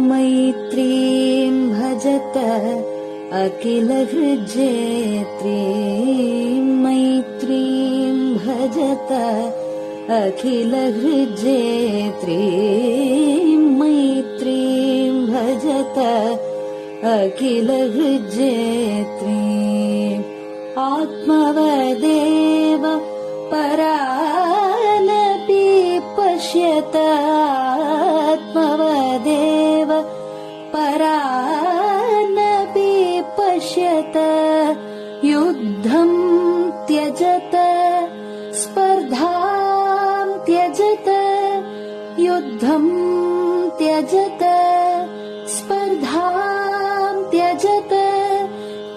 मैत्रीं भजत अखिलहृज्जेत्रीं, मैत्रीं भजत अखिलहृज्जेत्रीं, मैत्रीं भजत अखिलहृज्जेत्रीम्। आत्मवदेव परानपि पश्यत, आत्मवदेव परानपि पश्यत। युद्धं त्यजत स्पर्धां त्यजत, युद्धं त्यजत स्पर्धां त्यजत।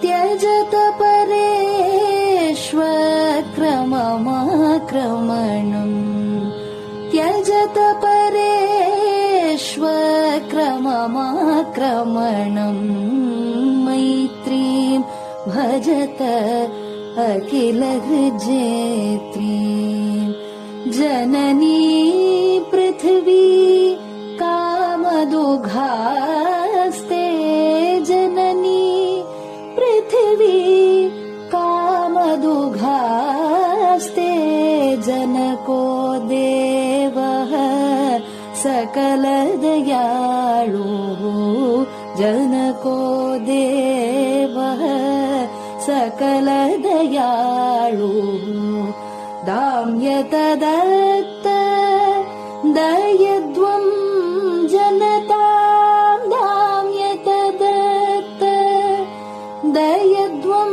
त्यजत परेष्वक्रममाक्रमणम्, त्यजत परेष्वक्रममाक्रमणम्। मैत्रीं भजत अखिलहृज्जेत्रीं। जननी पृथिवी कामदुघास्ते, जननी पृथिवी कामदुघास्ते। जनको देवः सकलदयाळु, जनको देवः सकलदयाळु। दाम्यत दत्त दयध्वं जनतां, दाम्यत दत्त दयध्वं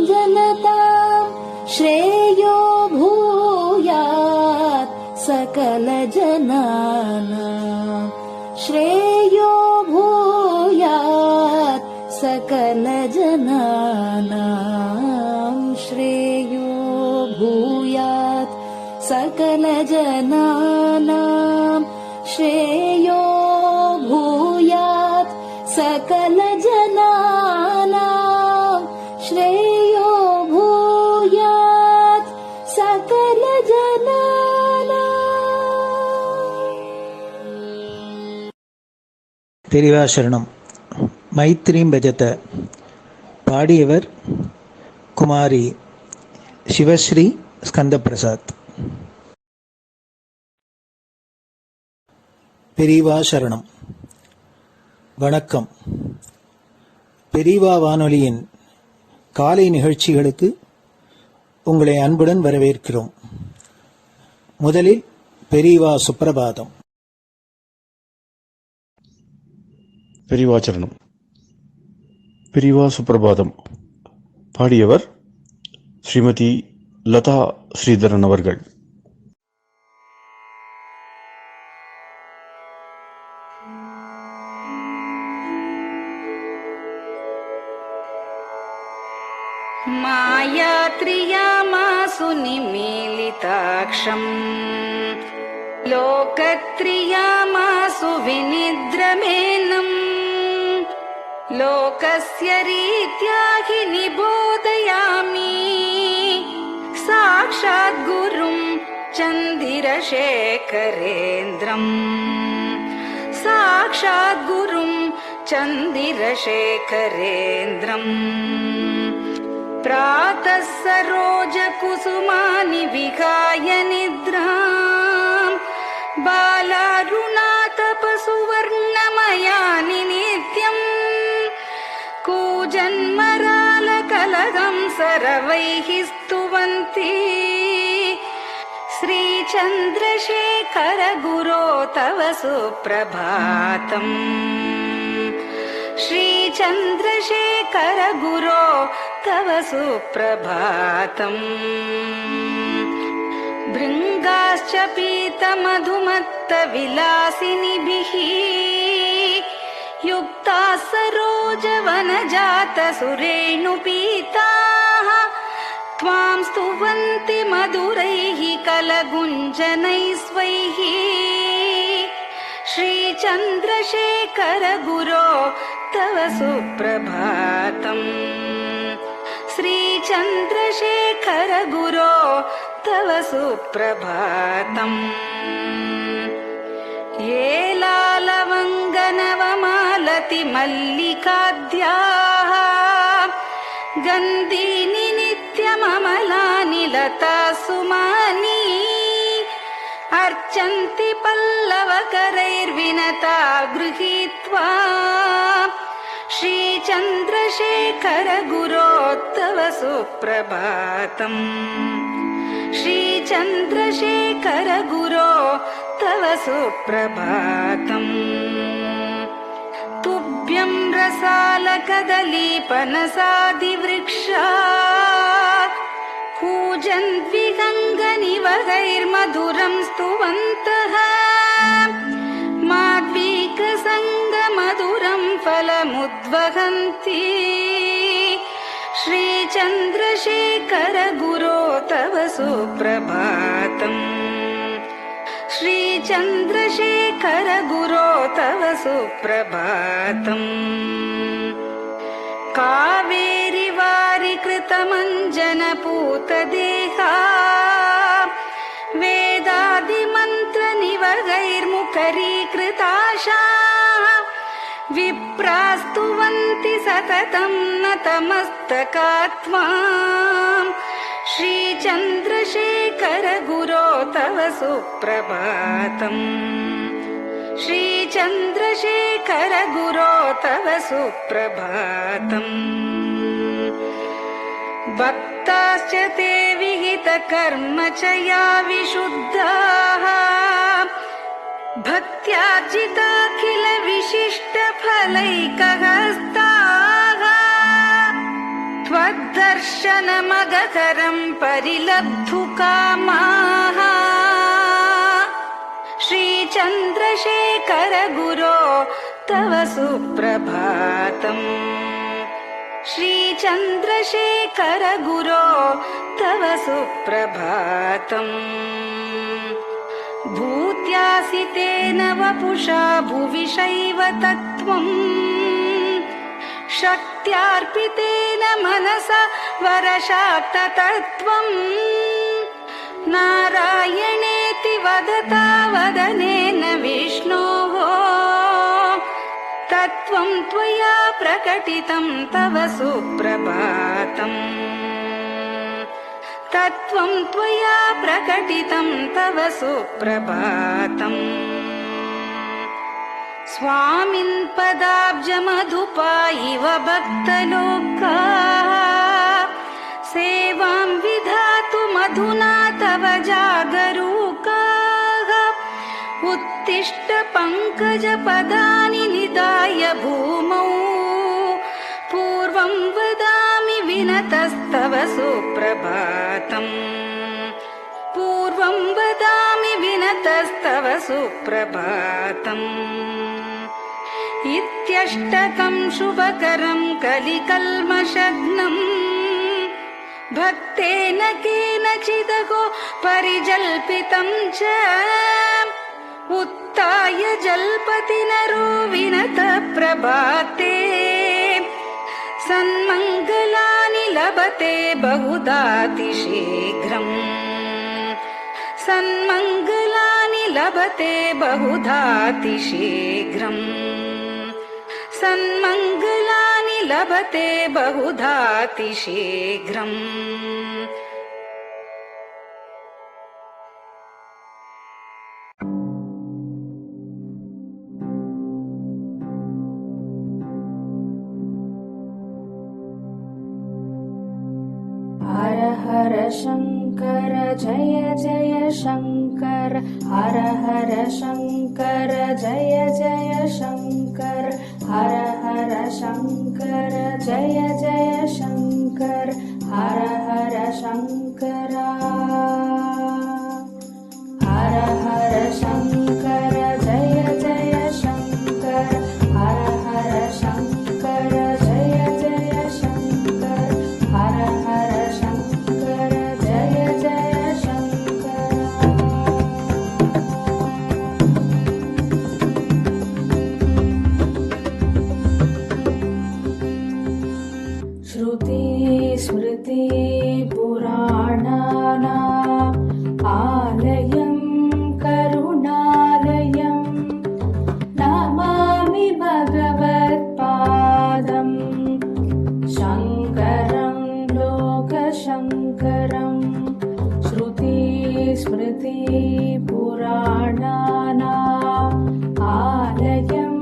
जनतां। श्रेयो भूयात् सकलजनानां, श्रेयो भूयात् सकलजनानां, श्रेयो भूयात् सकलजनानां, श्रेयो भूयात् सकलजनानां, श्रेयो भूयात् सकलजनानां। பெரியவா சரணம். மைத்ரீம் பஜத. பாடியவர் குமாரி சிவஸ்ரீ ஸ்கந்தபிரசாத். பெரியவா சரணம். வணக்கம். பெரியவா வானொலியின் காலை நிகழ்ச்சிகளுக்கு உங்களை அன்புடன் வரவேற்கிறோம். முதலில் பெரியவா சுப்பிரபாதம். பெரியவா சரணம். பெரியவா சுப்பிரபாதம். பாடியவர் ஸ்ரீமதி லதா ஸ்ரீதரன் அவர்கள். मायात्रियामासु निमीलिताक्षम्, लोकत्रियामासु विनिद्रमेनम्। लोकस्य रीत्या हि निबोधयामि, साक्षात् गुरुं चन्दिरशेखरेन्द्रम्, साक्षात् गुरुं चन्दिरशेखरेन्द्रम्। प्रातः सरोजकुसुमानि विहाय निद्राम्, बालारुणातपसुवर्णमयानि नित्यम्। कूजन्मरालकलहं सरवैः स्तुवन्ति, श्रीचन्द्रशेखर गुरो तव सुप्रभातम्, श्रीचन्द्रशेखर गुरो तव सुप्रभातम्। भृङ्गाश्च पीतमधुमत्तविलासिनिभिः युक्ताः सरोजवनजातसुरेणुपीताः, त्वां स्तुवन्ति मधुरैः कलगुञ्जनैः स्वैः। श्रीचन्द्रशेखर गुरो तव सुप्रभातम्, श्रीचन्द्रशेखर गुरो तव सुप्रभातम् ये लालवङ्गनवमालति मल्लिकाद्याः गन्धीनि नित्यममलानि लता सुमानि अर्चन्ति पल्लवकरैर्विनता गृहीत्वा श्रीचन्द्रशेखर गुरो तव सुप्रभातम् श्रीचन्द्रशेखर गुरो तव सुप्रभातम् तुभ्यं रसालकदलीपनसादिवृक्षा कूजन्विहङ्गनिवहैर्मधुरं स्तुवन्तः माद्वीकसङ्गमधुरं फलमुद्वहन्ति श्रीचन्द्रशेखर गुरो तव सुप्रभातम् श्रीचन्द्रशेखर गुरो तव सुप्रभातम् कावेरि वारिकृतमञ्जनपूतदेहा वेदादिमन्त्रनिवहैर्मुखरीकृताशा विप्रास्तुवन्ति सततं नतमस्तकात्माम् श्रीचन्द्रशेखर गुरो तव सुप्रभातम् श्रीचन्द्रशेखर गुरो तव सुप्रभातम् भक्ताश्च ते विहितकर्म च या विशुद्धाः भक्त्यार्जिताखिल विशिष्टफलैकहस्ताः त्वद्दर्शनमगकरं परिलब्धुकामाः श्रीचन्द्रशेखर गुरो तव सुप्रभातम् श्रीचन्द्रशेखर गुरो तव सुप्रभातम् भूत्यासितेन वपुषा भुविशैव तत्त्वम् शक्त्यार्पितेन मनसा वरशाक्ततत्त्वम् नारायणेति वदता वदनेन विष्णोः तत्त्वं त्वया प्रकटितं तव सुप्रभातम् तत्त्वं त्वया प्रकटितं तव सुप्रभातम् स्वामिन् पदाब्जमधुपा इव भक्तलोकाः सेवां विधातुमधुना तव जागरूकाः उत्तिष्ठ पङ्कजपदानि निधाय भूमौ पूर्वं वदामि विनतस्तव सुप्रभातम् पूर्वं वदामि विनतस्तव सुप्रभातम् इत्यष्टकं शुभकरं कलिकल्मषघ्नम् भक्तेन केनचिदहो परिजल्पितं च उत्थाय जल्पति नरो विनत प्रभाते सन्मङ्गलानि लभते बहुधातिशीघ्रम् सन्मङ्गलानि लभते बहुधातिशीघ्रम् सन्मङ्गलानि लभते बहुधातिशीघ्रम् हर हर शङ्कर जय जय शङ्कर हर हर शङ्कर जय जय शङ्कर हर हर शङ्कर जय जय शङ्कर हर हर शङ्कर हर हर शङ्कर जय जय शङ्कर हर हर शङ्कर जय जय शङ्कर हर हर शङ्कर जय जय शङ्कर श्रुति स्मृति पुराणानाम् स्मृतिपुराणानाम् आलयं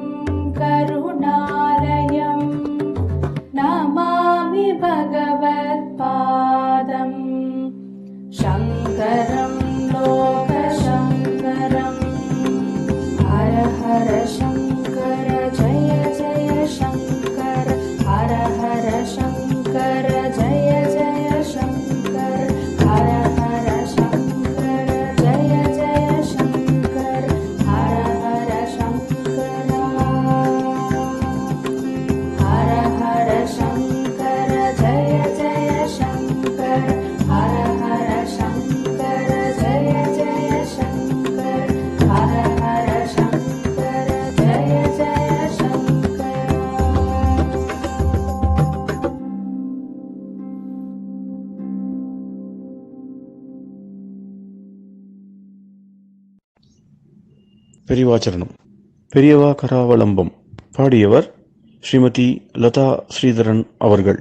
करुणालयं नमामि भगवत्पादम् शङ्करं लोकशङ्करम् हर हर शङ्कर जय जय शङ्कर हर हर शङ्कर जय जय शङ्कर हर हर शङ्कर जय जय शङ्कर हर हर शङ्कर हर हर शङ्कर जय जय शङ्कर हर हर शङ्कर जय जय शङ्कर हर हर शङ्कर जय जय शङ्कर பெரிவாச்சரணம். பெரியவா கராவலம்பம். பாடியவர் ஸ்ரீமதி லதா ஸ்ரீதரன் அவர்கள்.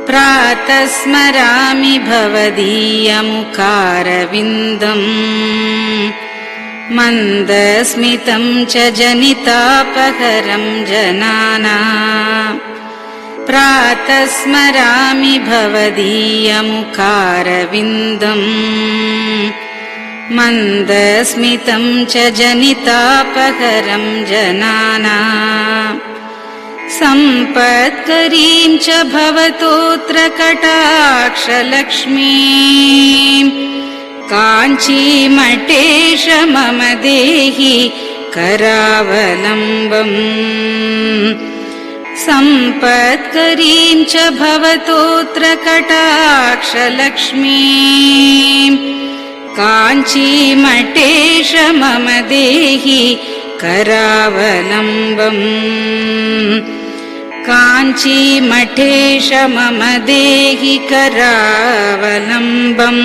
प्रातः स्मरामि भवदीयमुखारविन्दम् मन्दस्मितं च जनितापहरं जनानाम् प्रातः स्मरामि भवदीयमुखारविन्दम् मन्दस्मितं च जनितापहरं जनानाम् सम्पत्करीं च भवतोऽत्र कटाक्षलक्ष्मीं काञ्चीमठेश मम देहि करावलम्बम् सम्पत्करीं च भवतोऽत्र कटाक्षलक्ष्मीं काञ्चीमठेश मम देहि करावलम्बम् काञ्चीमठेश मम देहि करावलम्बम्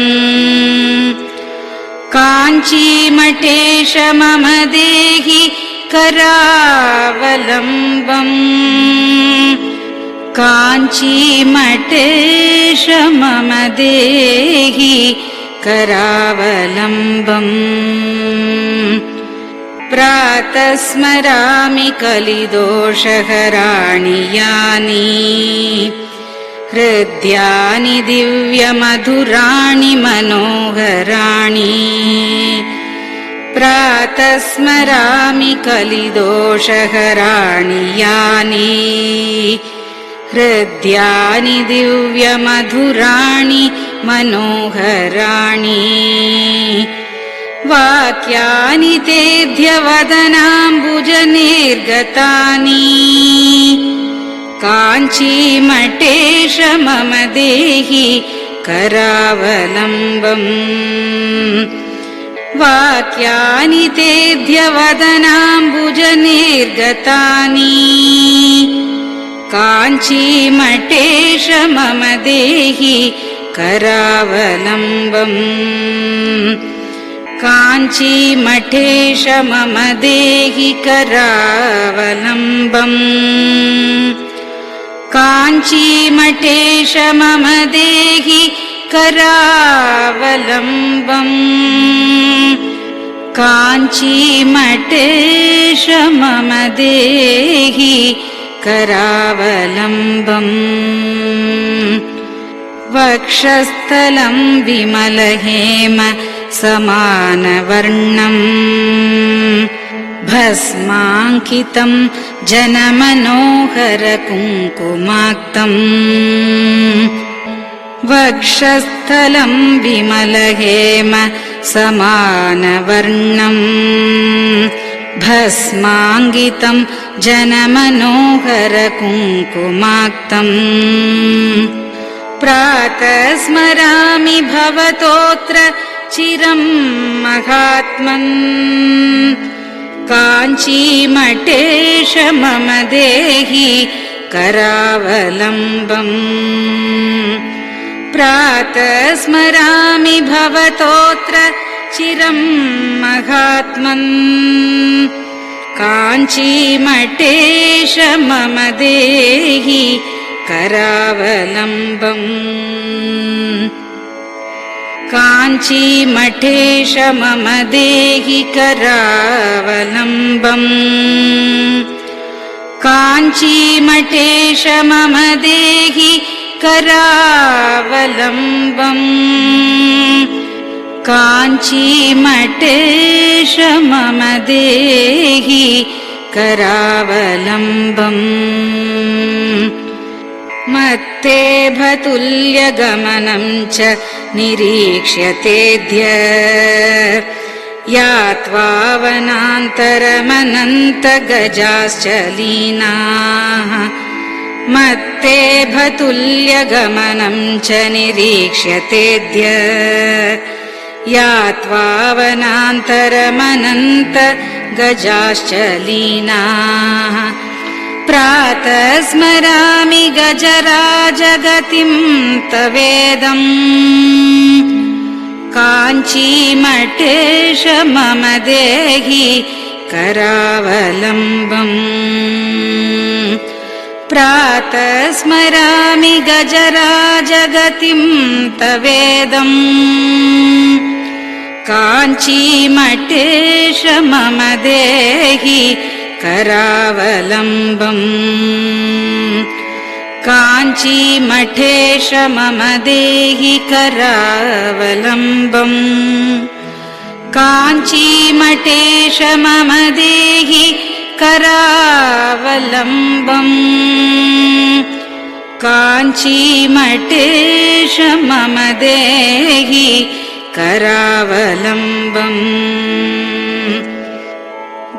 काञ्चीमठेश मम देहि करावलम्बम् काञ्चीमठेश मम देहि करावलम्बम् प्रातः स्मरामि कलिदोषहराणि यानि हृद्यानि दिव्यमधुराणि मनोहराणि प्रातः स्मरामि कलिदोषहराणि यानि हृद्यानि दिव्यमधुराणि मनोहराणि वाक्यानि तेऽध्यवदनाम्बुजनिर्गतानि काञ्चीमठेश मम देहि करावलम्बम् वाक्यानि तेऽध्यवदनाम्बुजनिर्गतानि काञ्चीमठेश मम देहि करावलम्बम् काञ्चीमठेश मम देहि करावलम्बम् काञ्चीमठेश मम देहि करावलम्बम् काञ्चीमठेश मम देहि करावलम्बम् वक्षस्थलं विमलहेम समानवर्णम् भस्माङ्कितं जनमनोहर कुङ्कुमाक्तम् वक्षस्थलं विमलहेम समानवर्णम् भस्माङ्कितं जनमनोहर कुङ्कुमाक्तम् प्रातः स्मरामि भवतोऽत्र चिरं महात्मन् काञ्चीमठेश मम देहि करावलम्बम् प्रातः स्मरामि भवतोऽत्र चिरं महात्मन् काञ्चीमठेश मम देहि करावलम्बम् काञ्चीमठेश मम देहि करावलम्बम् काञ्चीमठेश मम देहि करावलम्बम् काञ्चीमठेश मम देहि करावलम्बम् मत्तेभतुल्यगमनं च निरीक्ष्यतेऽद्य यात्वा वनान्तरमनन्तगजाश्च लीनाः मत्तेभतुल्यगमनं च निरीक्ष्यतेऽद्य यात्वा वनान्तरमनन्तगजाश्च लीनाः प्रातः स्मरामि गजराजगतिं तवेदम् काञ्चीमठेश मम देहि करावलम्बम् प्रातः स्मरामि गजराजगतिं तवेदम् काञ्चीमठेश मम देहि करावलम्बम् काञ्चीमठेश मम देहि करावलम्बम् काञ्चीमठेश मम देहि करावलम्बम् काञ्चीमठेश मम देहि करावलम्बम्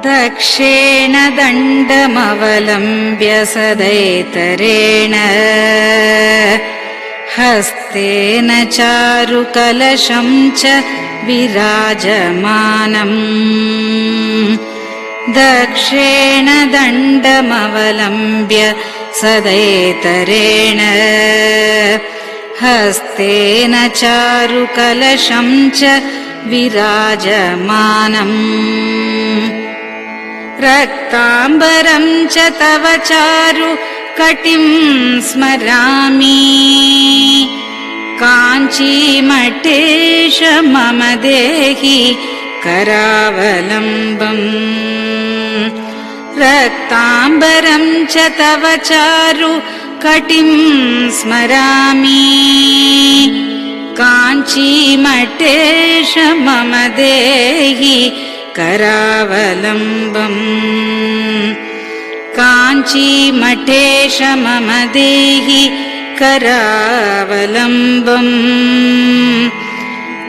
दक्षेण दण्डमवलम्ब्य सदैतरेण हस्तेन चारुकलशं च विराजमानम् दक्षेण दण्डमवलम्ब्य सदैतरेण हस्तेन चारुकलशं च विराजमानम् रक्ताम्बरं च तव चारु कटिं स्मरामि काञ्चीमठेश मम देहि करावलम्बम् रक्ताम्बरं च तव चारु कटिं स्मरामि काञ्चीमठेश मम देहि करावलम्बम् काञ्चीमठेश मम देहि करावलम्बम्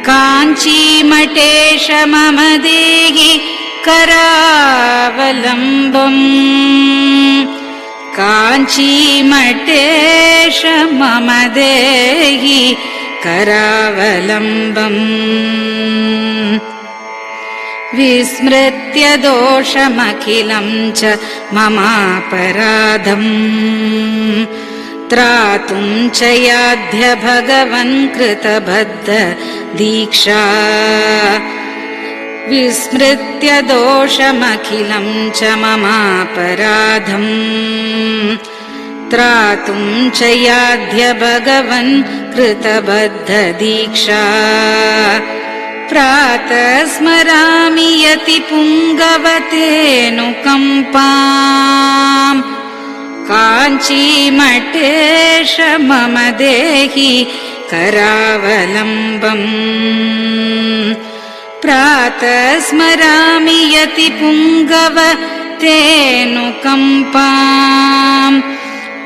काञ्चीमठेश मम देहि करावलम्बम् काञ्चीमठेश मम देहि करावलम्बम् विस्मृत्य दोषमखिलं च ममापराधम् त्रातुं च याध्य भगवन् कृतबद्ध दीक्षा विस्मृत्य दोषमखिलं च ममापराधम् त्रातुं च याध्य भगवन् कृतबद्ध दीक्षा प्रातः स्मरामि यतिपुङ्गवतेऽनुकम्पाम् काञ्चीमठेश मम देहि करावलम्बम् प्रातः स्मरामि यतिपुङ्गवतेऽनुकम्पाम्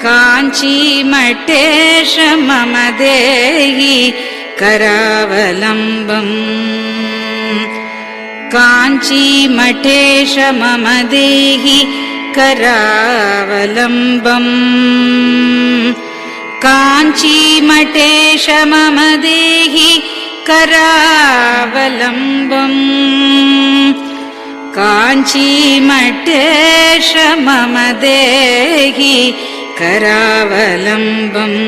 काञ्चीमठेश मम देहि करावलम्बम् काञ्चीमठेश मम देहि करावलम्बम् काञ्चीमठेश मम देहि करावलम्बम् काञ्चीमठेश मम देहि करावलम्बम्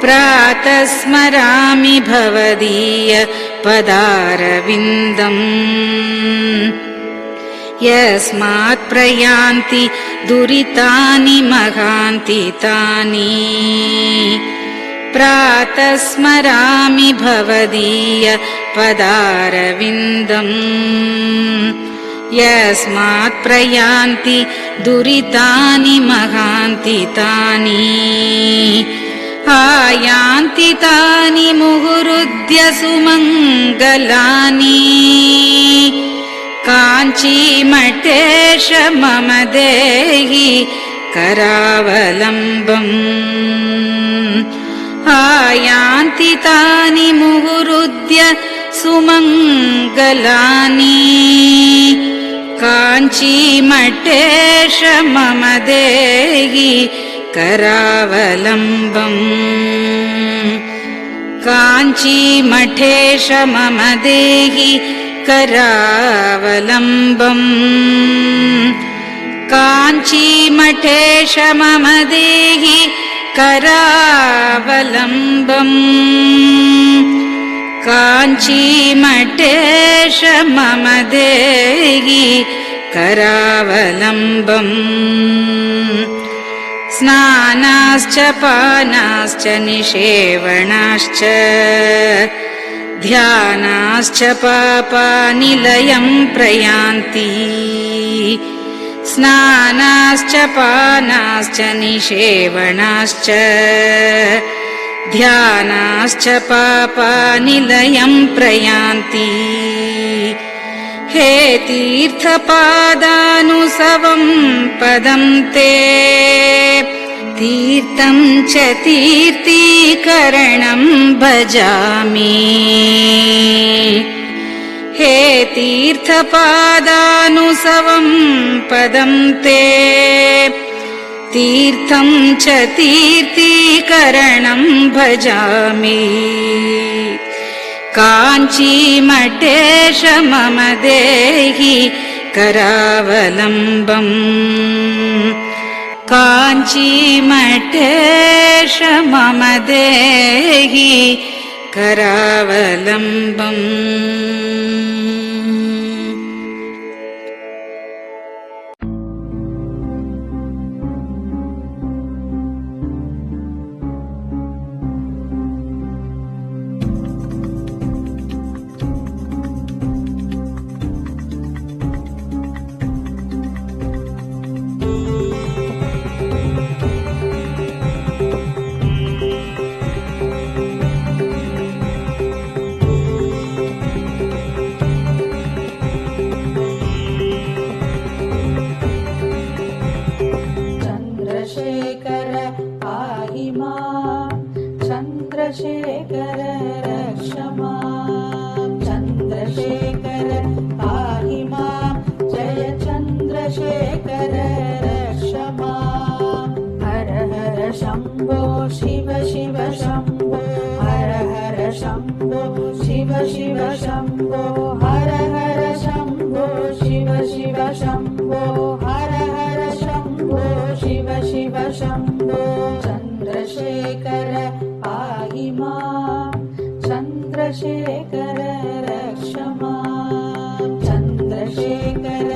प्रातः स्मरामि भवदीय पदारविन्दम् यस्मात् प्रयान्ति दुरितानि महान्ति तानि प्रातः स्मरामि भवदीय पदारविन्दम् यस्मात् प्रयान्ति दुरितानि महान्ति तानि आयान्ति तानि मुहुरुद्य सुमङ्गलानि काञ्चीमठेश मम देहि करावलम्बम् आयान्ति तानि मुहुरुद्य सुमङ्गलानि काञ्चीमठेश मम देहि करावलम्बम् काञ्चीमठेश मम देहि करावलम्बम् काञ्चीमठेश मम देहि करावलम्बम् काञ्चीमठेश मम देहि करावलम्बम् स्नानाश्च पानाश्च निषेवणाश्च ध्यानाश्च पापानिलयं प्रयान्ति स्नानाश्च पानाश्च निषेवणाश्च ध्यानाश्च पापानिलयं प्रयान्ति हे तीर्थपादानुसवं पदं ते तीर्थं च तीर्थीकरणं भजामि हे तीर्थपादानुसवं पदं ते तीर्थं च तीर्थीकरणं भजामि काञ्चीमठेश मम देहि करावलम्बम् काञ्चीमठेश मम देहि करावलम्बम् चन्द्रशेखर रक्ष मां चन्द्रशेखर पाहि मां जय चन्द्रशेखर रक्ष मां हर हर शम्भो शिव शिव शम्भो हर हर शम्भो शिव शिव शम्भो हर हर शम्भो शिव शिव शम्भो हर हर शम्भो शिव शिव शम्भो चन्द्रशेखर पाहि मां चन्द्रशेखर रक्ष मां चन्द्रशेखर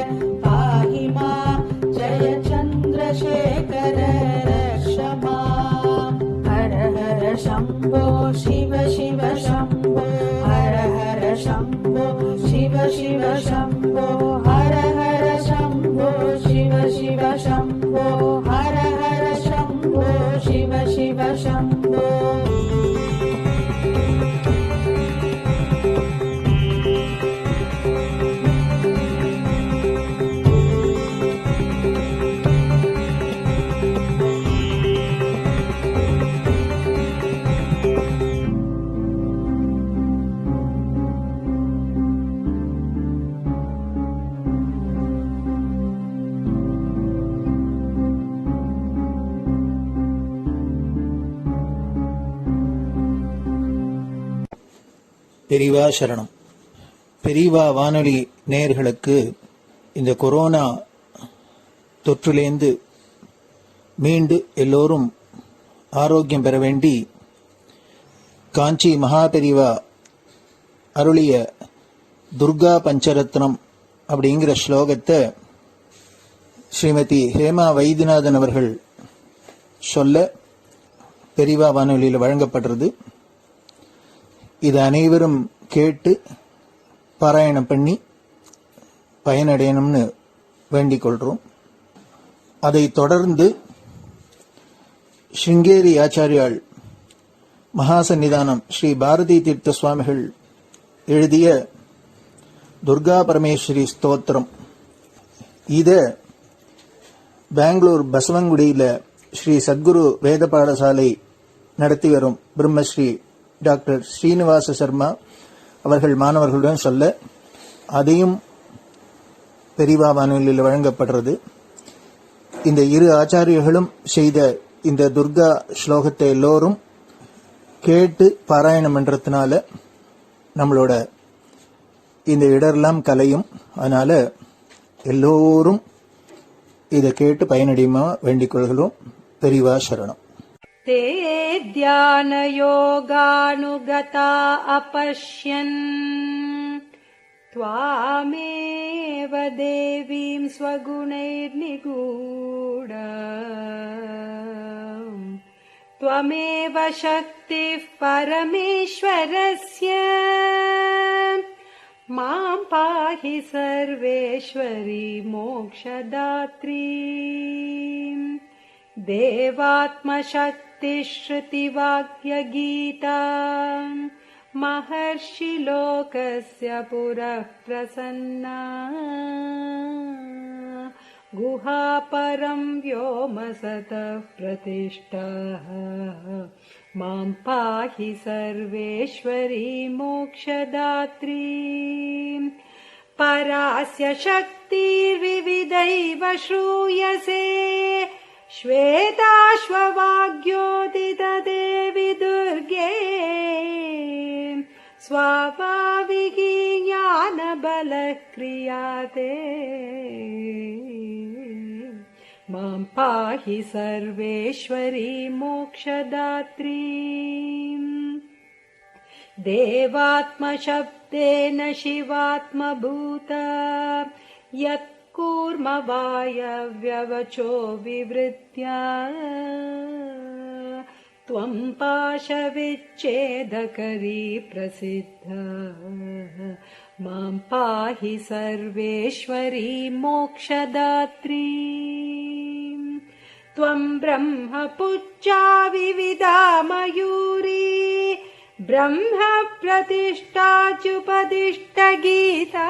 पाहि मां जय चन्द्रशेखर रक्ष मां हर हर शम्भो शिव शिव शम्भो हर हर शम्भो शिव शिव शम्भो हर हर शम्भो शिव शिव शम्भो हर हर शम्भो शिव शिव शम्भो பெரியவா சரணம். பெரியவா வானொலி நேயர்களுக்கு இந்த கொரோனா தொற்றிலேந்து மீண்டு எல்லோரும் ஆரோக்கியம் பெற வேண்டி காஞ்சி மகாபெரிவா அருளிய துர்கா பஞ்சரத்னம் அப்படிங்கிற ஸ்லோகத்தை ஸ்ரீமதி ஹேமா வைத்தியநாதன் அவர்கள் சொல்ல பெரிவா வானொலியில் வழங்கப்படுறது. இது அனைவரும் கேட்டு பாராயணம் பண்ணி பயனடையணும்னு வேண்டிக் கொள்றோம். அதை தொடர்ந்து ஸ்ருங்கேரி ஆச்சாரியாள் மகாசன்னிதானம் ஸ்ரீ பாரதி தீர்த்த சுவாமிகள் எழுதிய துர்கா பரமேஸ்வரி ஸ்தோத்திரம், இத பெங்களூர் பசவங்குடியில ஸ்ரீ சத்குரு வேத பாடசாலை நடத்தி வரும் பிரம்மஸ்ரீ டாக்டர் ஸ்ரீனிவாச சர்மா அவர்கள் மாணவர்களுடன் சொல்ல, அதையும் பெரிவா வானொலியில் வழங்கப்படுறது. இந்த இரு ஆச்சாரியர்களும் செய்த இந்த துர்கா ஸ்லோகத்தை எல்லோரும் கேட்டு பாராயணம் பண்றதுனால நம்மளோட இந்த இடரெல்லாம் கலையும். அதனால எல்லோரும் இதை கேட்டு பயனடையுமா வேண்டிக் கொள்கிறோம். பெரிவா சரணம். ते ध्यानयोगानुगता अपश्यन् त्वामेव देवीं स्वगुणैर्निगूढ त्वमेव शक्तिः परमेश्वरस्य मां पाहि सर्वेश्वरी मोक्षदात्री देवात्मशक्तिश्रुतिवाक्यगीता महर्षिलोकस्य पुरः प्रसन्ना गुहापरं व्योमसतः प्रतिष्ठा मां पाहि सर्वेश्वरी मोक्षदात्री परास्य शक्तिर्विविधैव श्रूयसे श्वेताश्ववाग्योदितदेवि दुर्गे स्वाभाविकी ज्ञानबलः क्रियाते मां पाहि सर्वेश्वरी मोक्षदात्री देवात्मशब्देन शिवात्मभूता यत् कूर्मवायव्यवचो विवृत्या त्वं पाशविच्छेदकरी प्रसिद्धा मां पाहि सर्वेश्वरी मोक्षदात्री त्वं ब्रह्मपुच्छा विविधा मयूरी ब्रह्म प्रतिष्ठाच्युपदिष्टगीता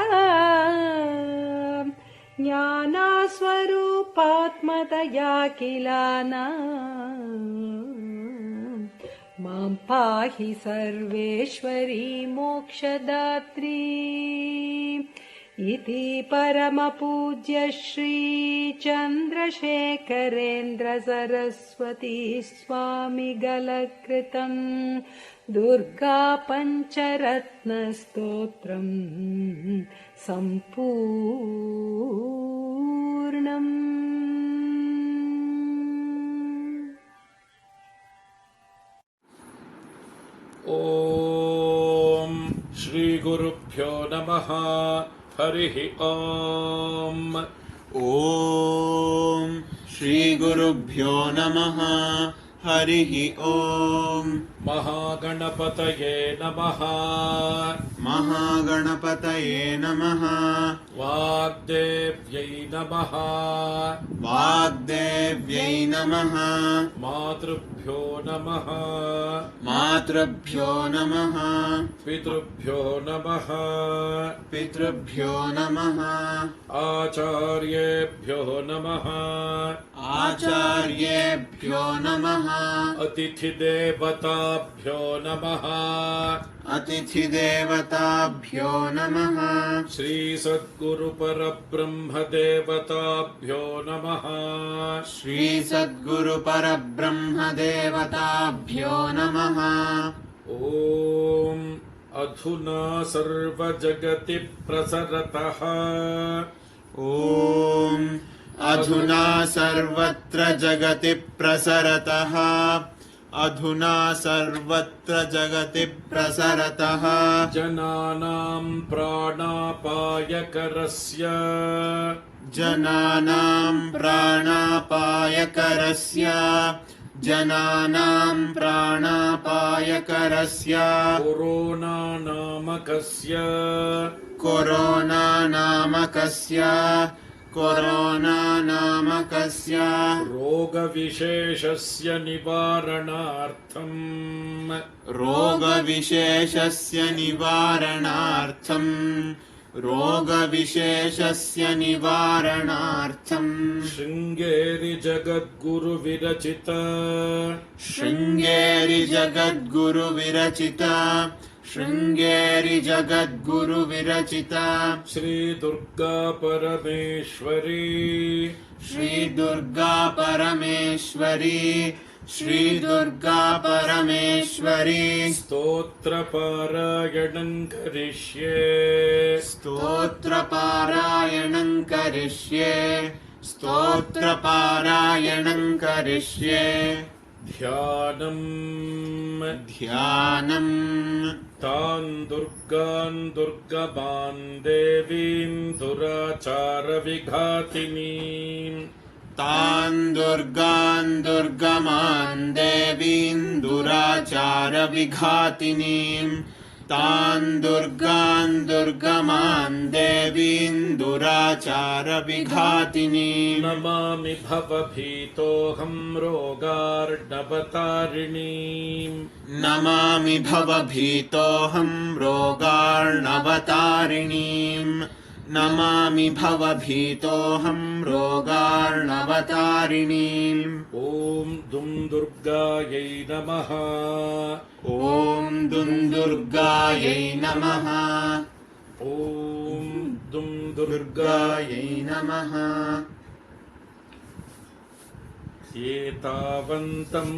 ज्ञानस्वरूपात्मतया किलाना मां पाहि सर्वेश्वरी मोक्षदात्री इति परमपूज्य श्री चन्द्रशेखरेन्द्र सरस्वती स्वामिगलकृतं दुर्गा पञ्चरत्नस्तोत्रम् सम्पूर्णम्। ॐ श्रीगुरुभ्यो नमः। हरिः ॐ। ॐ श्रीगुरुभ्यो नमः। हरिः ॐ। महागणपतये नमः। महागणपतये नमः। वाग्देव्यै नमः। वाग्देव्यै नमः। मातृभ्यो नमः। मातृभ्यो नमः। पितृभ्यो नमः। पितृभ्यो नमः। आचार्येभ्यो नमः। आचार्येभ्यो नमः। अतिथिदेवताभ्यो नमः। अतिथिदेवताभ्यो नमः। श्रीसद्गुरुपरब्रह्मदेवताभ्यो नमः। श्रीसद्गुरुपरब्रह्मदेवताभ्यो नमः। ॐ अधुना सर्वजगति प्रसरतः। ॐ अधुना सर्वत्र जगति प्रसरतः। अधुना सर्वत्र जगति प्रसरतः। जनानां प्राणापायकरस्य। जनानां प्राणापायकरस्य। जनानां प्राणापायकरस्य कोरोना नामकस्य रोगविशेषस्य निवारणार्थं शृङ्गेरि जगद्गुरुविरचिता श्री दुर्गा परमेश्वरी स्तोत्रपारायणं करिष्ये ध्यानं तान् दुर्गान् दुर्गमान् देवीं दुराचारविघातिनीं नमामि भवभीतोऽहं रोगार्णवतारिणीम् ॐ दुं दुर्गायै नमः एतावन्तं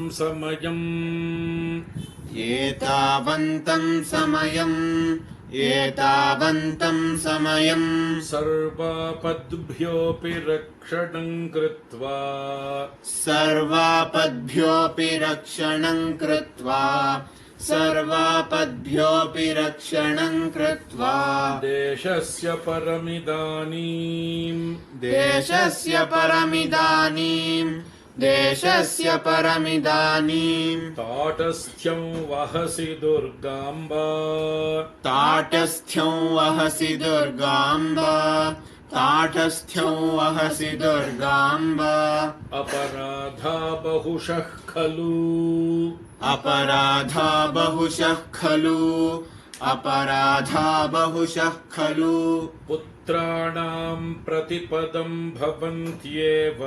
समयं सर्वापद्भ्योऽपि रक्षणं कृत्वा देशस्य परमिदानीं ताटस्थ्यं वहसि दुर्गाम्बा अपराधा बहुशः खलु पुत्राणां प्रतिपदं भवन्त्येव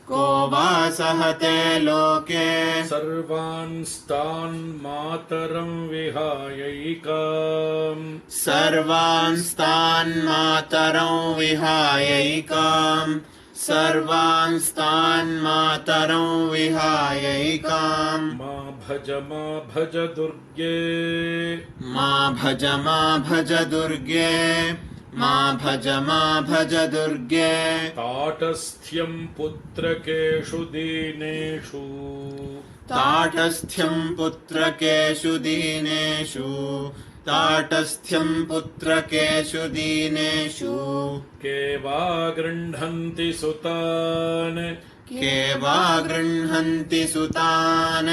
को वा सहते लोके सर्वांस्तान् मातरं विहायैकाम् मा भज दुर्गे ताटस्थ्यं पुत्रकेषु दीनेषु के वा गृह्णन्ति सुतान्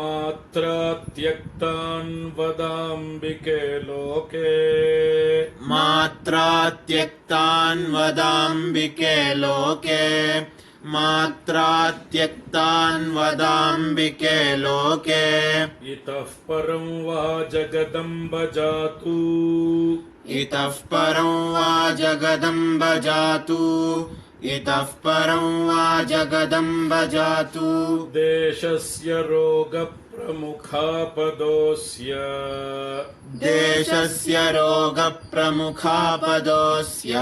मात्रा त्यक्तान् वदाम्बिके लोके इतः परं वा जगदम्ब जातु देशस्य रोगप्रमुखापदोऽस्य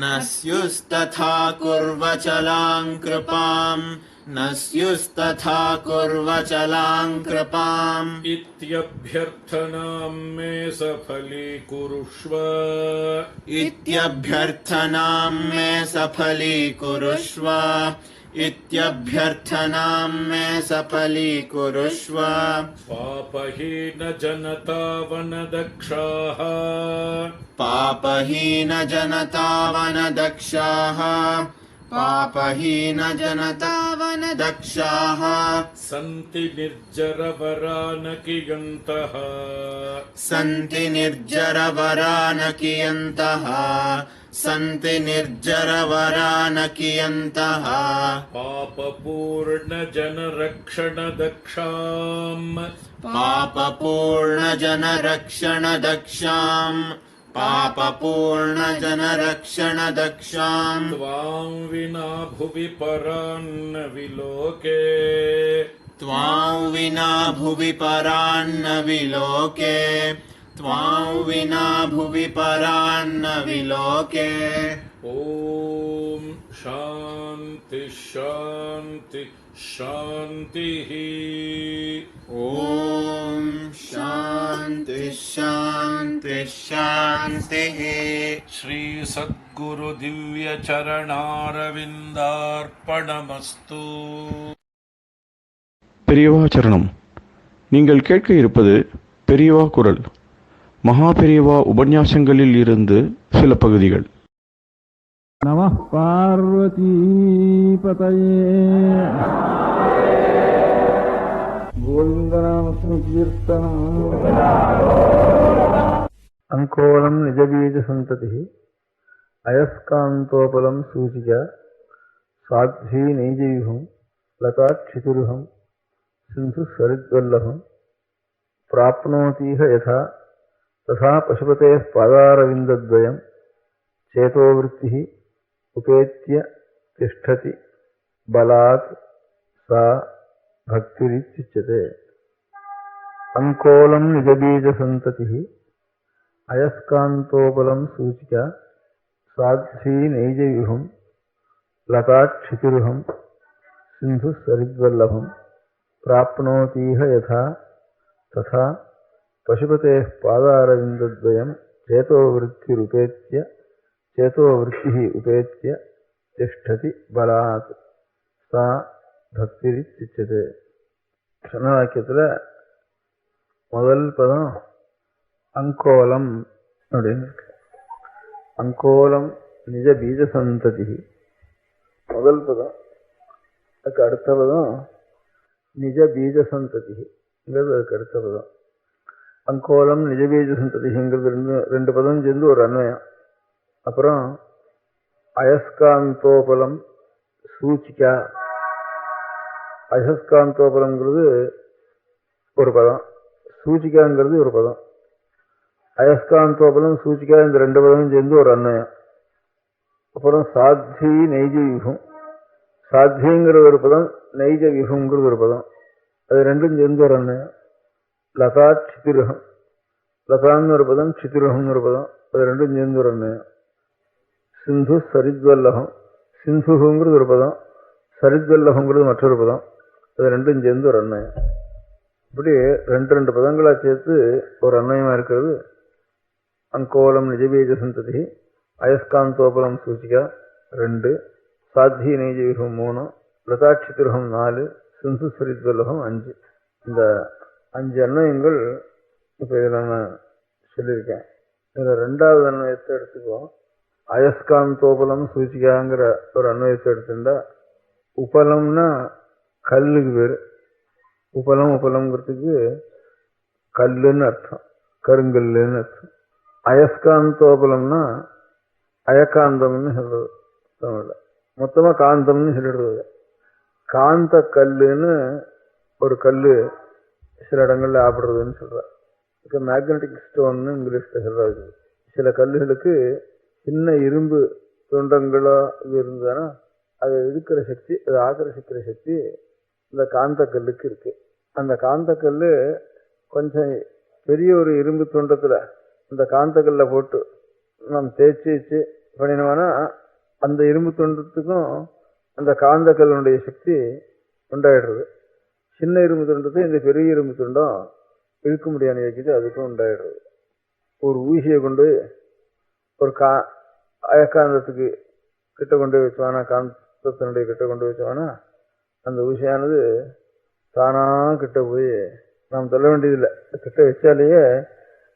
न स्युस्तथा कुर्वचलां कृपाम् न स्युस्तथा कुर्वचलां कृपाम् इत्यभ्यर्थनां मे सफलीकुरुष्व इत्यभ्यर्थनां मे सफलीकुरुष्व इत्यभ्यर्थनां मे सफलीकुरुष्व पापहीनजनतावनदक्षाः पापहीनजनतावनदक्षाः पापहीनजनतावनदक्षाः सन्ति निर्जरवरानकियन्तः सन्ति निर्जरवरानकियन्तः सन्ति निर्जरवरानकियन्तः पापपूर्णजनरक्षणदक्षाम् पापपूर्णजनरक्षणदक्षाम् पापपूर्णजनरक्षणदक्षाम् त्वां विना भुवि परान्न विलोके त्वां विना भुवि परान्न विलोके त्वां विना भुवि परान्न विलोके ॐ शान्ति शान्ति शान्तिः ॐ शान्ति शान्ति शान्तिः श्री सद्गुरु दिव्य चरणारविन्दार्पणमस्तु பெரியவா சரணம். நீங்கள் கேட்க இருப்பது பெரியவா குரல். மகா பெரியவா உபன்யாசங்களில் இருந்து சில பகுதிகள். நமः பார்வதி பதயே கோவிந்தநாம சங்கீர்த்தனம். அங்கோலம் நிஜபீஜ சந்ததி அயஸ்காந்தோபலம் சூச்சிக சாத்வி நெய்ஜயுகம் லதாட்சிதுருகம் சிந்து சரித்வல்லபம் பிராப்னோதீஹ யதா ததா பசுபதேः பாதாரவிந்தத்வயம் சேதோவృత్తిः உபேத்ய திஷ்டதி பலாத் சா பக்திரித்யுச்யதே. அங்கோலம் நிஜபீஜசந்ததிः அயஸ்காந்தோபலம் சூச்சிகா சாத்வி நெய்ஜயுகம் லதாட்சிதுருகம் சிந்து சரித்வல்லபம் பிராப்னோதீஹ யதா ததா பசுபதேः பாதாரவிந்தத்வயம் சேதோவృత్తిருபேத்ய சேதோவృత్తిः உபேத்ய திஷ்டதி பலாத் சா பக்திரித்யுச்யதே. சரணவாக்கியத்தில் முதல் பதம் அங்கோலம் அப்படின்னு இருக்கு. அங்கோலம் நிஜ பீஜ சந்ததி முதல் பதம். அதுக்கு அடுத்த பதம் நிஜ பீஜ சந்ததிங்கிறது அதுக்கு அடுத்த பதம். அங்கோலம் நிஜ பீஜ சந்ததிங்கிறது ரெண்டு பதம் சேர்ந்து ஒரு அன்வயம். அப்புறம் அயஸ்காந்தோபலம் சூச்சிகா. அயஸ்காந்தோபலம்ங்கிறது ஒரு பதம், சூச்சிகாங்கிறது ஒரு பதம். அயஸ்காந்தோபலம் சூச்சிகா இந்த ரெண்டு பதமும் சேர்ந்து ஒரு அன்வயம். அப்புறம் சாத்வி நெய்ஜ யுகம். சாத்விங்கிற ஒரு பதம், நெய்ஜ யுகங்கிறது ஒரு பதம். அது ரெண்டும் சேர்ந்து ஒரு அன்வயம். லதா சித்திருகம். லதான்னு ஒரு பதம், சித்திருகம்னு ஒரு பதம். அது ரெண்டும் சேர்ந்து ஒரு அன்வயம். சிந்து சரித்வல்லகம். சிந்துங்கிறது ஒரு பதம், சரித்வல்லகங்கிறது மற்றொரு பதம். அது ரெண்டும் சேர்ந்து ஒரு அன்வயம். இப்படி ரெண்டு பதங்களா சேர்த்து ஒரு அன்வயமா இருக்கிறது. அங்கோலம் நிஜபீஜ சந்ததி அயஸ்காந்தோபலம் சூச்சிகா 2, சாத்வி நெய்ஜயுகம் 3, லதாட்சிதுருகம் 4, சிந்து சரித்வல்லகம் 5. இந்த 5 அன்வயங்கள் இப்போ இதில் நான் சொல்லியிருக்கேன். இதில் ரெண்டாவது அன்வயத்தை எடுத்துக்குவோம். அயஸ்காந்தோபலம் சூச்சிகாங்கிற ஒரு அன்வயத்தை எடுத்துட்டா, உபலம்னா கல்லுக்கு பேர். உபலம்ங்கிறதுக்கு கல்லுன்னு அர்த்தம், கருங்கல்லுன்னு அர்த்தம். அயஸ்காந்தோபலம்னா அயக்காந்தம்னு சொல்றது தமிழ்ல. மொத்தமா காந்தம்னு சொல்லிடுறது. காந்த கல்லுன்னு ஒரு கல்லு சில இடங்கள்ல ஆப்படுறதுன்னு சொல்றாரு. இப்போ மேக்னட்டிக் ஸ்டோன்னு இங்கிலீஷ்ல சொல்றாரு. சில கல்லுகளுக்கு சின்ன இரும்பு துண்டங்களோ இது இருந்ததுன்னா அதை இழுக்கிற சக்தி, அதை ஆக்கர்ஷிக்கிற சக்தி இந்த காந்த கல்லுக்கு இருக்கு. அந்த காந்த கல் கொஞ்சம் பெரிய ஒரு இரும்பு துண்டத்துல அந்த காந்த கல்லை போட்டு நாம் தேய்ச்சி பண்ணினோம்னா அந்த இரும்பு துண்டத்துக்கும் அந்த காந்த கல்லுடைய சக்தி உண்டாயிடுறது. சின்ன இரும்பு துண்டத்தை இந்த பெரிய இரும்பு துண்டம் இழுக்க முடியாத இயக்கிட்டு அதுக்கும் உண்டாயிடுறது. ஒரு ஊசியை கொண்டு ஒரு அயக்காந்தத்துக்கு கிட்ட கொண்டு வச்சோன்னா, காந்தத்தினுடைய கிட்ட கொண்டு வச்சோன்னா அந்த ஊசியானது தானா கிட்ட போய் நாம் சொல்ல வேண்டியதில்லை, கிட்ட வச்சாலேயே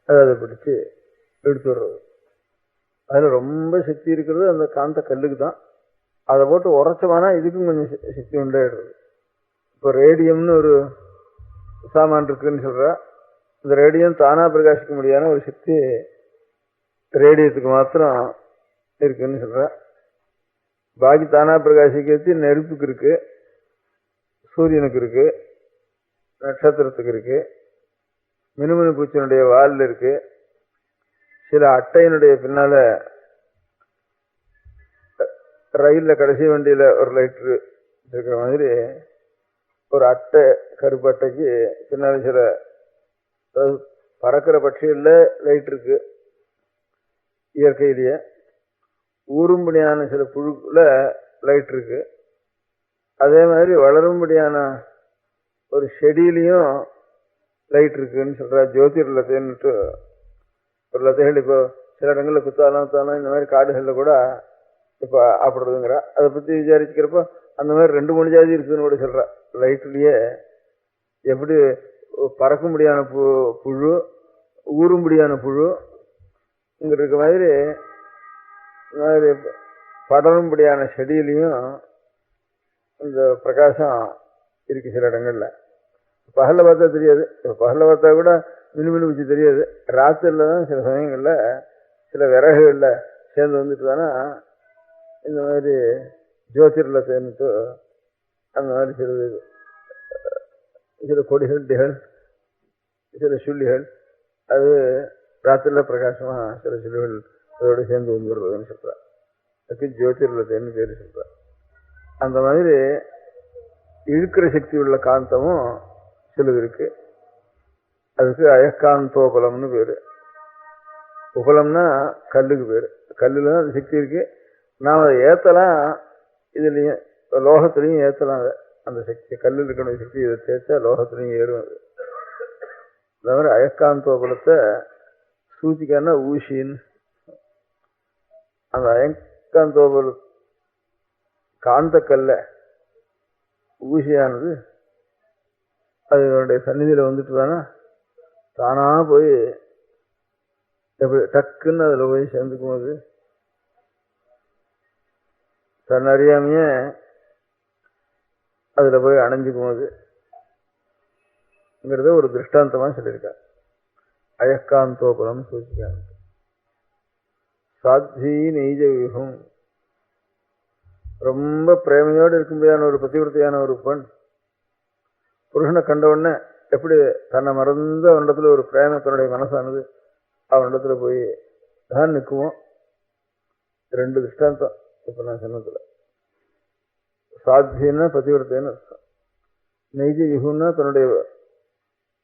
அதை பிடிச்சி எடுத்து விடுறது. அதில் ரொம்ப சக்தி இருக்கிறது அந்த காந்த கல்லுக்கு தான். அதை போட்டு உரைச்சோம்னா இதுக்கும் கொஞ்சம் சக்தி உண்டாயிடுறது. இப்போ ரேடியம்னு ஒரு சாமான் இருக்குன்னு சொல்கிறா, இந்த ரேடியம் தானாக பிரகாசிக்க முடியாத ஒரு சக்தி ரேடியத்துக்கு மாத்திரம் இருக்குன்னு சொல்கிறா. பாக்கி தானாக பிரகாசிக்கிறது நெருப்புக்கு இருக்கு, சூரியனுக்கு இருக்கு, நட்சத்திரத்துக்கு இருக்கு, மினுமினு பூச்சியினுடைய வாலில் இருக்கு, சில அட்டையினுடைய பின்னால ரயிலில் கடைசி வண்டியில் ஒரு லைட்ரு இருக்கிற மாதிரி ஒரு அட்டை, கருப்பு அட்டைக்கு பின்னால சில பறக்கிற பட்சிகளில் லைட் இருக்கு. இயற்கையிலேயே ஊரும்படியான சில புழுக்குல லைட் இருக்கு. அதே மாதிரி வளரும்படியான ஒரு செடியிலையும் லைட் இருக்குன்னு சொல்ற. ஜோதிர் லத்தைன்னுட்டு ஒரு லத்தைகள் இப்போ சில இடங்களில் குத்தாலும் இந்த மாதிரி காடுகளில் கூட இப்போ ஆப்படுறதுங்கிறா. அதை பற்றி விசாரிச்சுக்கிறப்போ அந்த மாதிரி 2-3 ஜாதி இருக்குதுன்னு கூட சொல்கிறா. லைட்லேயே எப்படி பறக்கும்படியான புழு, ஊரும்படியான புழு இங்கே இருக்க மாதிரி படரும்படியான செடியிலையும் இந்த பிரகாசம் இருக்கு சில இடங்கள்ல. பகலில் பார்த்தா தெரியாது, பகலில் பார்த்தா கூட மினுமினு வச்சு தெரியாது. ராத்திரில தான் சில சமயங்களில் சில விறகுகளில் சேர்ந்து வந்துட்டு தானே இந்த மாதிரி ஜோதிரில் சேர்ந்துட்டு அந்த மாதிரி சில கொடிகள், டிகள், சில சுள்ளிகள் அது ராத்திரில பிரகாசமாக சில சுள்ளிகள் அதோடு சேர்ந்து வந்துடுறதுன்னு சொல்கிறா. அதுக்கு ஜோதிரில் சேர்ந்து பேர் சொல்கிறா. அந்த மாதிரி இழுக்கிற சக்தி உள்ள காந்தமும் சிலது இருக்கு. அதுக்கு அயக்காந்தோபலம்னு பேரு. உபலம்னா கல்லுக்கு பேரு. கல்லுல தான் அது சக்தி இருக்கு. நாம் அதை ஏற்றலாம், இதுலையும் லோகத்திலையும் ஏற்றலாம். அந்த சக்தி கல்லில் இருக்கணும் சக்தி இதை தேய்ச்சா லோகத்திலையும் ஏறும். அது அந்த மாதிரி அயக்காந்தோபலத்தை சூச்சிக்கான ஊசின்னு. அந்த அயக்காந்தோபல காந்த கல்ல ஊசியானது அதனுடைய சந்நிதியில் வந்துட்டு தானே தானா போய் எப்படி டக்குன்னு அதில் போய் சேர்ந்துக்கும். போது தன்னறியாமையே அதில் போய் அணைஞ்சுக்கும். போதுங்கிறத ஒரு திருஷ்டாந்தமாக சொல்லியிருக்கார். அயக்காந்தோபலம் சூச்சிக்காந்த சாத்வி நெய்ஜ வியூகம். ரொம்ப பிரேமையோடு இருக்கும்படியான ஒரு பதிவிரத்தையான ஒரு பெண் புருஷனை கண்ட உடனே எப்படி தன்னை மறந்து அவனிடத்துல ஒரு பிரேம, தன்னுடைய மனசானது அவனிடத்துல போய் தான் நிற்குமோ. 2 திருஷ்டாந்தம் இப்ப நான் சொன்னதுல. சாத்தியன்னா பதிவிரத்தைன்னு அர்த்தம், நெய்ஜ விகுன்னா தன்னுடைய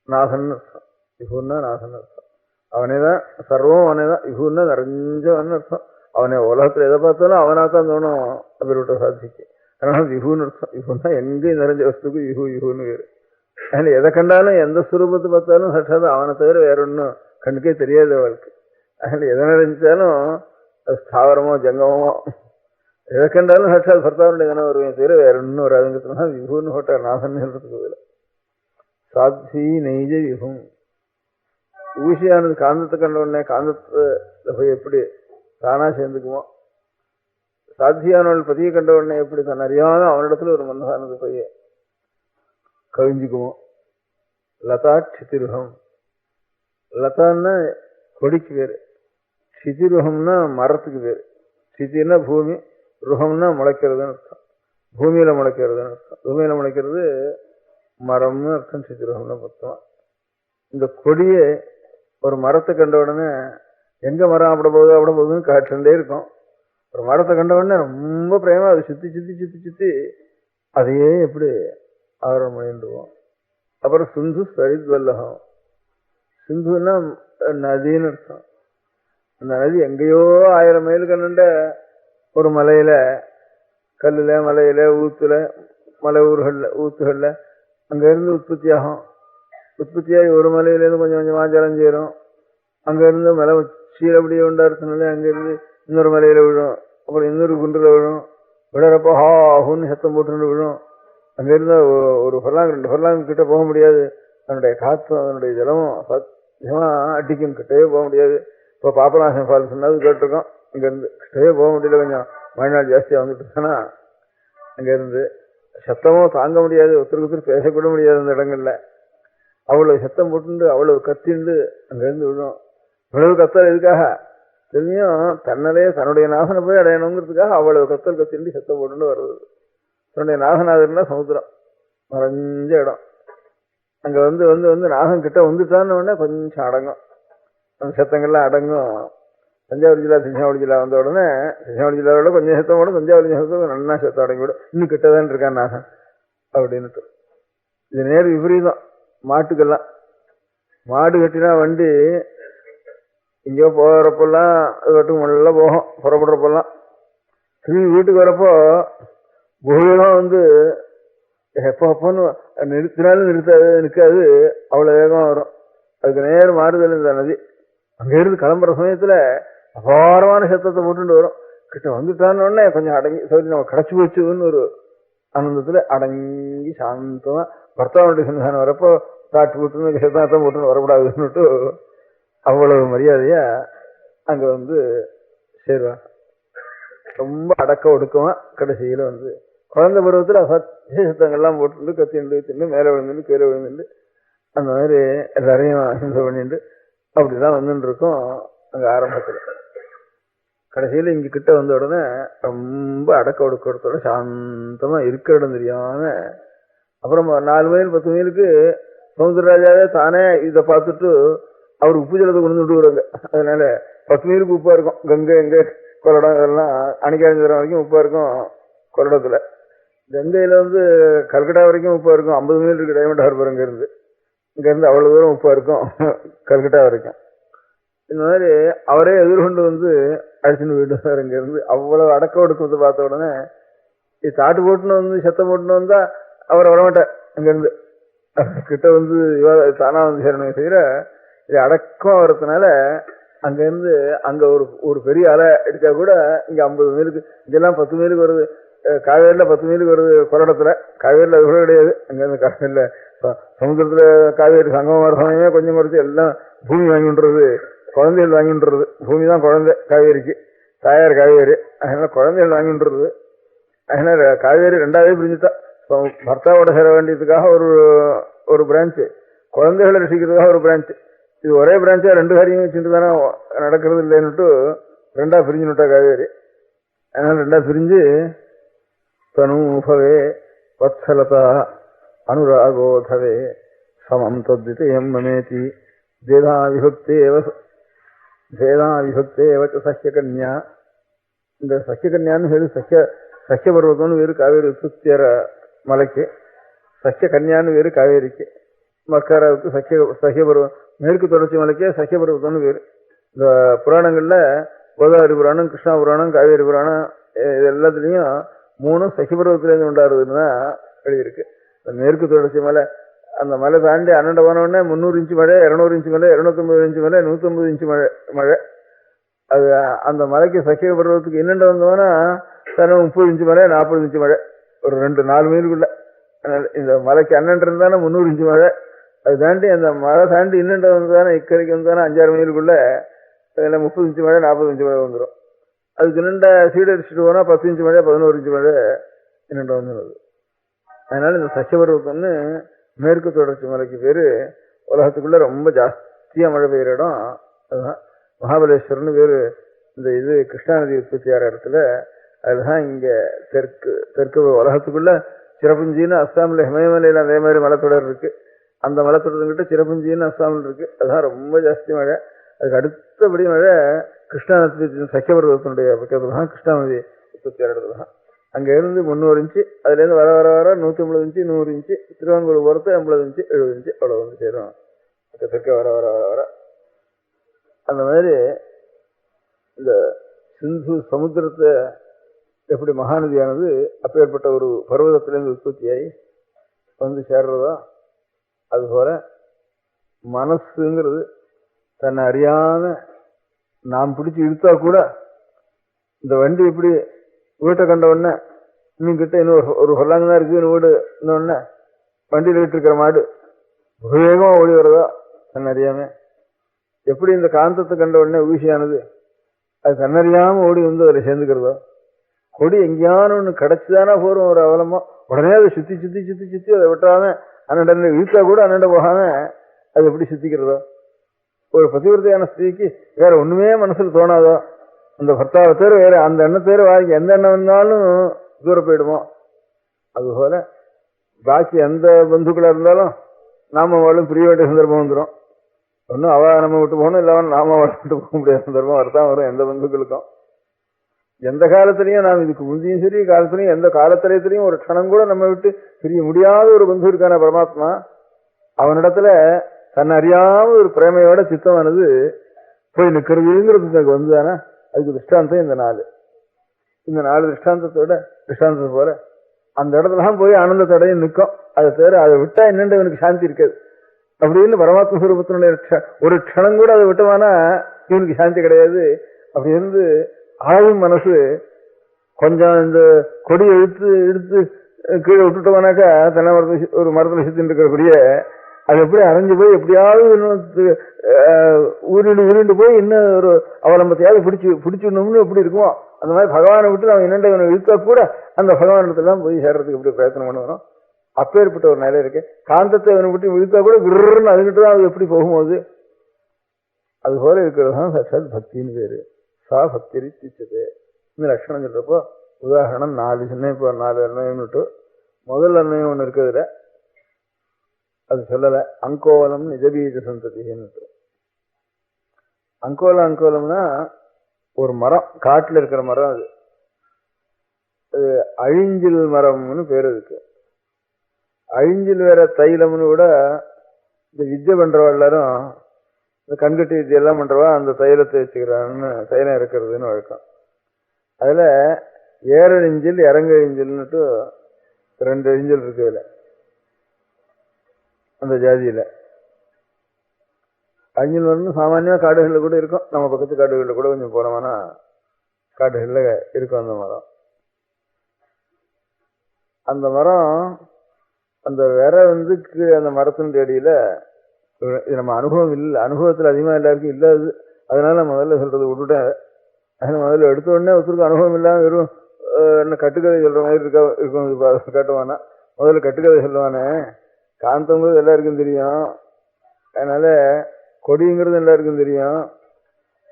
நாசன் அர்த்தம், விகுன்னா நாசன் அர்த்தம். அவனேதான் சர்வம், அவனேதான் விகுன்னா நிறைஞ்சவன் அர்த்தம். அவனை உலகத்துல எதை பார்த்தாலும் அவனாத்தான் தோணும் அப்படிப்பட்ட சாட்சிக்கு. அதனால விகுன்னு அர்த்தம். விகுன்னா எங்கேயும் நிறைஞ்ச வஸ்துக்கு விகுன்னு வேறு. அதில் எதை கண்டாலும் எந்த சுரூபத்தை பார்த்தாலும் சட்டாத அவனை தவிர வேற ஒன்றும் கண்ணுக்கே தெரியாது அவளுக்கு. அதில் எதை நிறைஞ்சாலும் அது ஸ்தாவரமோ ஜங்கமோ எதை கண்டாலும் சட்டாத் பர்த்தாவுடைய தானே வருவேன் தவிர வேற ஒன்றும் வராதுங்கிறதுனா விகுன்னு போட்டார். நாசன் சொல்றதுக்கு பதில் சாத்வி நெய்ஜ விகும். ஊசியானது காந்தத்தை கண்ட உடனே காந்தத்தை போய் எப்படி தானா சேர்ந்துக்குமோ, சாத்தியானவள் பதியை கண்ட உடனே எப்படி தான் அறியாத அவனிடத்துல ஒரு மனசானது போய் கவிஞ்சுக்குமோ. லதா சிதிருகம். லதான்னா கொடிக்கு பேரு, சிதிருகம்னா மரத்துக்கு பேரு. சிதினா பூமி, ருகம்னா முளைக்கிறதுன்னு அர்த்தம். பூமியில முளைக்கிறதுன்னு அர்த்தம். பூமியில முளைக்கிறது மரம்னு அர்த்தம். சிதிருகம்னா மொத்தம். இந்த கொடியை ஒரு மரத்தை கண்ட உடனே எங்க மரம் அப்பட போகுதுன்னு காட்டுண்டே இருக்கும். ஒரு மரத்தை கண்ட உடனே ரொம்ப பிரேமா அதை சுத்தி அதையே எப்படி ஆவரணம் பண்ணிடுவோம். அப்புறம் சிந்து சரித்வல்லகம். சிந்துன்னா நதின்னு அர்த்தம். அந்த நதி எங்கேயோ 1000 மைல் கண்ணுண்ட ஒரு மலையில, கல்லுல, மலையில, ஊத்துல, மலை ஊத்துகளில் அங்கேருந்து உற்பத்தியாகும். உற்பத்தியாகி ஒரு மலையிலேருந்து கொஞ்சம் கொஞ்சமாக ஜலம் சேரும். அங்கேருந்து மலை சீரப்படியே உண்டாடுறதுனால அங்கேருந்து இன்னொரு மலையில் விழும். அப்புறம் இன்னொரு குன்றில் விழும். விழறப்போ ஹாஹுன்னு சத்தம் போட்டுன்னு விழும். அங்கேருந்து ஒரு ஃபர்லாங் 2 ஃபர்லாங் கிட்ட போக முடியாது. அதனுடைய காற்றும் அதனுடைய ஜலமும் சத்தியமாக அடிக்கும். கிட்டவே போக முடியாது. இப்போ பாபநாசம் ஃபால்ஸ் சொன்னது கேட்டிருக்கோம். அங்கேருந்து கிட்டவே போக முடியல. கொஞ்சம் மழை நாள் ஜாஸ்தியாக வந்துட்டு இருக்கானா அங்கேருந்து சத்தமும் தாங்க முடியாது. ஒருத்தருக்கு பேசக்கூட முடியாது அந்த இடங்கள்ல. அவ்வளவு சத்தம் போட்டுண்டு அவ்வளவு கத்திண்டு அங்கேருந்து விழும். இவ்வளவு கத்தல் எதுக்காக தெரியும்? தன்னலையே தன்னுடைய நாசனை போய் அடையணுங்கிறதுக்காக அவ்வளவு கத்தல் கத்திண்டு சத்தம் போட்டுண்டு வருது. தன்னுடைய நாகநாதர்னா சமுத்திரம் மறைஞ்ச இடம். அங்கே வந்து வந்து வந்து நாகம் கிட்ட வந்துட்டான்னு உடனே கொஞ்சம் அடங்கும். அந்த சத்தங்கள்லாம் அடங்கும். தஞ்சாவூர் ஜில்லா வந்த உடனே தஞ்சாவூர் ஜில்லாவோட கொஞ்சம் சத்தம் போடும். தஞ்சாவூர் சத்தம் நல்லா சத்தம் அடங்கிவிடும். இன்னும் கிட்டதான் இருக்கான் நாகம் அப்படின்னுட்டு. இது நேர் விபரீதம் மாட்டுக்கெல்லாம். மாடு கட்டினா வண்டி எங்கேயோ போகிறப்பெல்லாம் அது வட்டுக்கு நல்லா போகும். புறப்படுறப்பெல்லாம் திரும்பி வீட்டுக்கு வரப்போ பூமியெல்லாம் வந்து எப்போன்னு நிறுத்தினாலும் நிற்காது. அவ்வளோ வேகம் வரும். அதுக்கு நேர் மாறுதல் இந்த நதி. அங்கேருந்து கிளம்புற சமயத்தில் அபாரமான சத்தத்தை போட்டுட்டு வரும். கிட்ட வந்துட்டான்னு உடனே கொஞ்சம் அடங்கி சரி நம்ம கிடச்சி போச்சுன்னு ஒரு ஆனந்தத்தில் அடங்கி சாந்தமாக பர்த்தாவுடைய சன்னிதானம் வரப்போ காட்டு போட்டுன்னு சத்தம் போட்டுன்னு வரக்கூடாதுன்னுட்டு அவ்வளவு மரியாதையா அங்கே வந்து சேருவாங்க. ரொம்ப அடக்க ஒடுக்கமா கடைசியில் வந்து குழந்தை பருவத்தில் அசத்திய சத்தங்கள்லாம் போட்டு கத்திண்டு தின்னு மேலே விழுந்துட்டு கீழே விழுந்துட்டு அந்த மாதிரி எல்லாரையும் அஹிம்சை பண்ணிட்டு அப்படிதான் வந்துட்டு இருக்கோம். அங்கே ஆரம்பத்தில் கடைசியில் இங்கே கிட்ட வந்த உடனே ரொம்ப அடக்க ஒடுக்கத்தோட சாந்தமாக இருக்கிற இடம் தெரியாம அப்புறம் 4 மைல் 10 மைலுக்கு சமுத்திரராஜாவே தானே இதை பார்த்துட்டு அவர் உப்பு ஜலத்தை கொண்டு விட்டுருவாங்க. அதனால 10 மைலுக்கு உப்பா இருக்கும். கங்கை எங்கே கொள்ளடம் இதெல்லாம் அணிக்காஞ்சிரம் வரைக்கும் உப்பா இருக்கும். கொள்ளடத்துல கங்கையில வந்து கல்கட்டா வரைக்கும் உப்பா இருக்கும். 50 மைல் இருக்கு டைமண்ட் ஹார்பர். இங்கேருந்து அவ்வளோ தூரம் உப்பா இருக்கும் கல்கட்டா வரைக்கும். இந்த மாதிரி அவரே எதிர்கொண்டு வந்து அடிச்சுன்னு போயிட்டு இங்கேருந்து அவ்வளவு அடக்க ஒடுக்கத்தை பார்த்த உடனே இது தாட்டு போட்டுன்னு வந்து சத்தம் போட்டுன்னு வந்தா அவர் வரமாட்டார். அங்கேருந்து கிட்ட வந்து தானா வந்து சேரணும் செய்கிற இது அடக்கம் வரதுனால அங்கேருந்து அங்கே ஒரு பெரிய அலை அடித்தா கூட இங்கே 50 மைலுக்கு இதெல்லாம் 10 மைலுக்கு வருது. காவேரியில் 10 மைலுக்கு வருது கொள்ளடத்தில். காவேரியில் அது கூட கிடையாது. அங்கேருந்து காவேரியில் சமுத்திரத்தில் காவேரி சங்கமம் வர சமயமே கொஞ்சம் குறைச்சி எல்லாம் பூமி வாங்கின்றது. குழந்தைகள் வாங்கின்றது. பூமி தான் குழந்தை காவேரிக்கு. தாயார் காவேரி. அதனால குழந்தைகள் வாங்கின்றது. அதனால காவேரி 2ஆவே பிரிஞ்சுட்டா. பர்த்தாவோட சேர வேண்டியதுக்காக ஒரு பிரான்ச்சு, குழந்தைகளை ரசிக்கிறதுக்காக ஒரு பிரான்ச்சு. இது ஒரே பிரான்ச்சா 2 காரியம் வச்சுட்டு தானே நடக்கிறது இல்லைன்னுட்டு 2ஆ பிரிஞ்சுட்டா காவேரி. அதனால 2ஆ பிரிஞ்சு தனூபவே வத்சலதா அனுராகோதவே சமம் தத்விதயம் மமேதி வேதா விபக்தேவ சஹ்யகன்யா. இந்த சஹ்யகன்யான்னு பேரு சஹ்ய பர்வதம்னு வேறு காவேரி உற்பத்தியற மலைக்கு. சஹ்யகன்யான்னு வேறு காவேரிக்கு. மக்காராவுக்கு சஹ்ய பருவம். மேற்கு தொடர்ச்சி மலைக்கே சஹ்ய பர்வதம்னு வேறு. இந்த புராணங்கள்ல கோதாவரி புராணம், கிருஷ்ணா புராணம், காவேரி புராணம் இது எல்லாத்துலேயும் 3 சஹ்ய பர்வத்திலேருந்து உண்டாடுறதுன்னு தான் எழுதியிருக்கு. மேற்கு தொடர்ச்சி மலை அந்த மலை தாண்டி அண்ணண்ட போனோடனே 300 இன்ச்சு மழை, 200 இன்ச்சு மழை, 250 இன்ச்சு மழை, 150 இன்ச்சு மழை. அது அந்த மலைக்கு சஹ்ய பர்வத்துக்கு என்னென்ன வந்தோம்னா 30 இன்ச்சு மழை, 40 இன்ச்சு மழை. ஒரு 2-4 மைலுக்குள்ள. இந்த மலைக்கு அண்ணன் இருந்தானே 300 இன்ச்சு மழை. அது தாண்டி அந்த மழை தாண்டி இன்னென்ன வந்தானே இக்கரைக்கு வந்தானே 5-6 மைலுக்குள்ள அதில் 30 இன்ச்சு மழை, 40 இன்ச்சு மழை வந்துடும். அதுக்கு இன்னெண்ட சீடு அடிச்சுட்டு போனால் 10 இன்ச்சு மழை, 11 இன்ச்சு மழை இன்னெண்ட வந்துடுது. அதனால இந்த சஹ்ய பர்வத்தம்னு மேற்கு தொடர்ச்சி மலைக்கு பேரு. உலகத்துக்குள்ள ரொம்ப ஜாஸ்தியா மழை பெய்யுற இடம் அதுதான். மகாபலேஸ்வரர்னு பேரு. இந்த இது கிருஷ்ணா நதி உற்பத்தி ஆகிற இடத்துல. அதுதான் இங்க தெற்கு உலகத்துக்குள்ள சிறப்புஞ்சின்னு அஸ்ஸாமில் ஹிமயமலையில் அதே மாதிரி மலைத்தொடர் இருக்கு. அந்த மலைத்தொடர்கிட்ட சிறப்புஞ்சின்னு அஸ்ஸாமில் இருக்கு. அதுதான் ரொம்ப ஜாஸ்தி மழை. அதுக்கு அடுத்தபடி மழை கிருஷ்ணா நதி சஹ்ய பர்வத்தினுடைய பக்கத்துல தான் கிருஷ்ணா நதி உற்பத்தி ஆகிற இடத்துல தான். அங்கே இருந்து 300 இன்ச்சு, அதுலேருந்து வர 150 இன்ச்சு, 100 இன்ச்சு, திருவாங்கூர் போகிறது 50 இன்ச்சு, 70 இன்ச்சு அவ்வளோ வந்து சேரும். தெற்க வர அந்த மாதிரி இந்த சிந்து சமுத்திரத்தை எப்படி மகாநதியானது அப்பேற்பட்ட ஒரு பர்வதத்திலிருந்து உற்பத்தியாகி வந்து சேர்றதோ அதுபோல மனசுங்கிறது தன்னை அறியாம நாம் பிடிச்சி இழுத்தா கூட இந்த வண்டி எப்படி வீட்டை கண்ட உடனே இன்னும் கிட்ட இன்னும் ஒரு சொல்லாங்க தான் இருக்கு வீடு இன்னொன்னு வண்டியில் விட்டுருக்கிற மாடு வேகமா ஓடி வரதோ தன்னறியாம, எப்படி இந்த காந்தத்தை கண்ட உடனே ஊசியானது அது தன்னறியாம ஓடி வந்து அதில் சேர்ந்துக்கிறதோ, கொடி எங்கேயான ஒன்று கிடைச்சுதானா போறோம் ஒரு அவலமா உடனே அதை சுத்தி சுத்தி சுத்தி சுத்தி அதை விட்டாம அண்ணன் இழுத்தா கூட அண்ணன் போகாம அது எப்படி சுத்திக்கிறதோ, ஒரு பதிவிரதையான ஸ்திரீக்கு வேற ஒண்ணுமே மனசுல தோணாதோ, அந்த பர்த்தாவை தேர் வேற அந்த எண்ணத்தை தேர் வாங்கி எந்த எண்ணம் வந்தாலும் தூர போயிடுமோ, அதுபோல பாக்கி எந்த பந்துக்களா இருந்தாலும் நாம அவளும் பிரிய வேண்டிய சந்தர்ப்பம் வந்துடும். ஒன்றும் அவ நம்ம விட்டு போகணும், இல்லை நாம அவளை விட்டு போக முடியாத சந்தர்ப்பம் வரத்தான் வரும் எந்த பந்துக்களுக்கும். எந்த காலத்திலையும் நாம் இதுக்கு முந்தியும் சரி காலத்திலையும் எந்த காலத்திலையும் ஒரு க்ஷணம் கூட நம்ம விட்டு பிரிய முடியாத ஒரு பந்து இருக்கான பரமாத்மா, அவனிடத்துல தன்னை அறியாம ஒரு பிரேமையோட சித்தமானது போய் நிற்கிறதுங்கிறது எனக்கு வந்துதானே. அதுக்கு திருஷ்டாந்தம் இந்த நாலு திருஷ்டாந்தத்தோட திருஷ்டாந்தத்தை போல அந்த இடத்துலாம் போய் ஆனந்தத்தோடையும் நிற்கும். அதை தவிர அதை விட்டா என்னென்று இவனுக்கு சாந்தி இருக்காது அப்படின்னு பரமாத்ம ஸ்வரூபத்தினுடைய ஒரு க்ஷணம் கூட அதை விட்டோம்னா இவனுக்கு சாந்தி கிடையாது. அப்படி இருந்து ஆயும் மனசு கொஞ்சம் இந்த கொடியை இழுத்து கீழே விட்டுட்டோம்னாக்கா தென்னை மரத்தை ஒரு மரத்தில் சுத்தின்னு இருக்கிற கொடிய அது எப்படி அரைஞ்சு போய் எப்படியாவது உருண்டு போய் இன்னும் ஒரு அவலம்பத்தையாவது பிடிச்சிடணும்னு எப்படி இருக்குமோ அந்த மாதிரி பகவானை விட்டு நம்ம என்னென்ன இவனை இழுத்தா கூட அந்த பகவானிடத்துலாம் போய் சேர்றதுக்கு எப்படி பிரயத்தனம் பண்ணுவோம். அப்பேற்பட்ட ஒரு நிலை இருக்கு. காந்தத்தை அவனை விட்டு இழுத்தா கூட விருன்னு அதுகிட்டு தான் அது எப்படி போகும்போது அது போல இருக்கிறது தான் சத் பக்தின்னு பேரு. சா பக்தி திச்சது இந்த லட்சணம் சொல்றப்போ உதாரணம் 4 சின்ன இப்போ 4 அர்ணயம்னுட்டு முதல் அர்ணயம் ஒன்று இருக்கிறதுல அது சொல்லலை. அங்கோலம் நிஜபீஜ சந்ததின்னுட்டு அங்கோலம்னா ஒரு மரம், காட்டுல இருக்கிற மரம். அது அழிஞ்சில் மரம்னு பேர் இருக்கு. அழிஞ்சில் வேற தைலம்னு கூட இந்த வித்யை பண்றவா எல்லாரும் இந்த கண்கட்டி வித்தியெல்லாம் பண்றவா அந்த தைலத்தை வச்சுக்கிறான்னு தைலம் இருக்கிறதுன்னு வழக்கம். அதுல ஏறழிஞ்சில் இறங்கழிஞ்சில்னுட்டு 2 அழிஞ்சல் இருக்கு அதுல அந்த ஜாதியில. அழிஞ்சல் மரம் சாமானியமா காடுகளில் கூட இருக்கும். நம்ம பக்கத்து காடுகளில் கூட கொஞ்சம் போனோம்னா காடுகளில் இருக்கும் அந்த மரம். அந்த மரம் அந்த விர வந்து அந்த மரத்தினுடைய அடியில இது நம்ம அனுபவம் இல்லை, அனுபவத்தில் அதிகமாக எல்லாருக்கும் இல்லாது. அதனால முதல்ல சொல்றது விட்டுட்டேன். அதனால முதல்ல எடுத்த உடனே ஒருத்தருக்கு அனுபவம் இல்லாமல் வெறும் என்ன கட்டுக்கதை சொல்ற மாதிரி இருக்கும் காட்டுவானா. முதல்ல கட்டுக்கதை சொல்லுவானே. காந்தங்கிறது எல்லாருக்கும் தெரியும், அதனால கொடிங்கிறது எல்லாருக்கும் தெரியும்.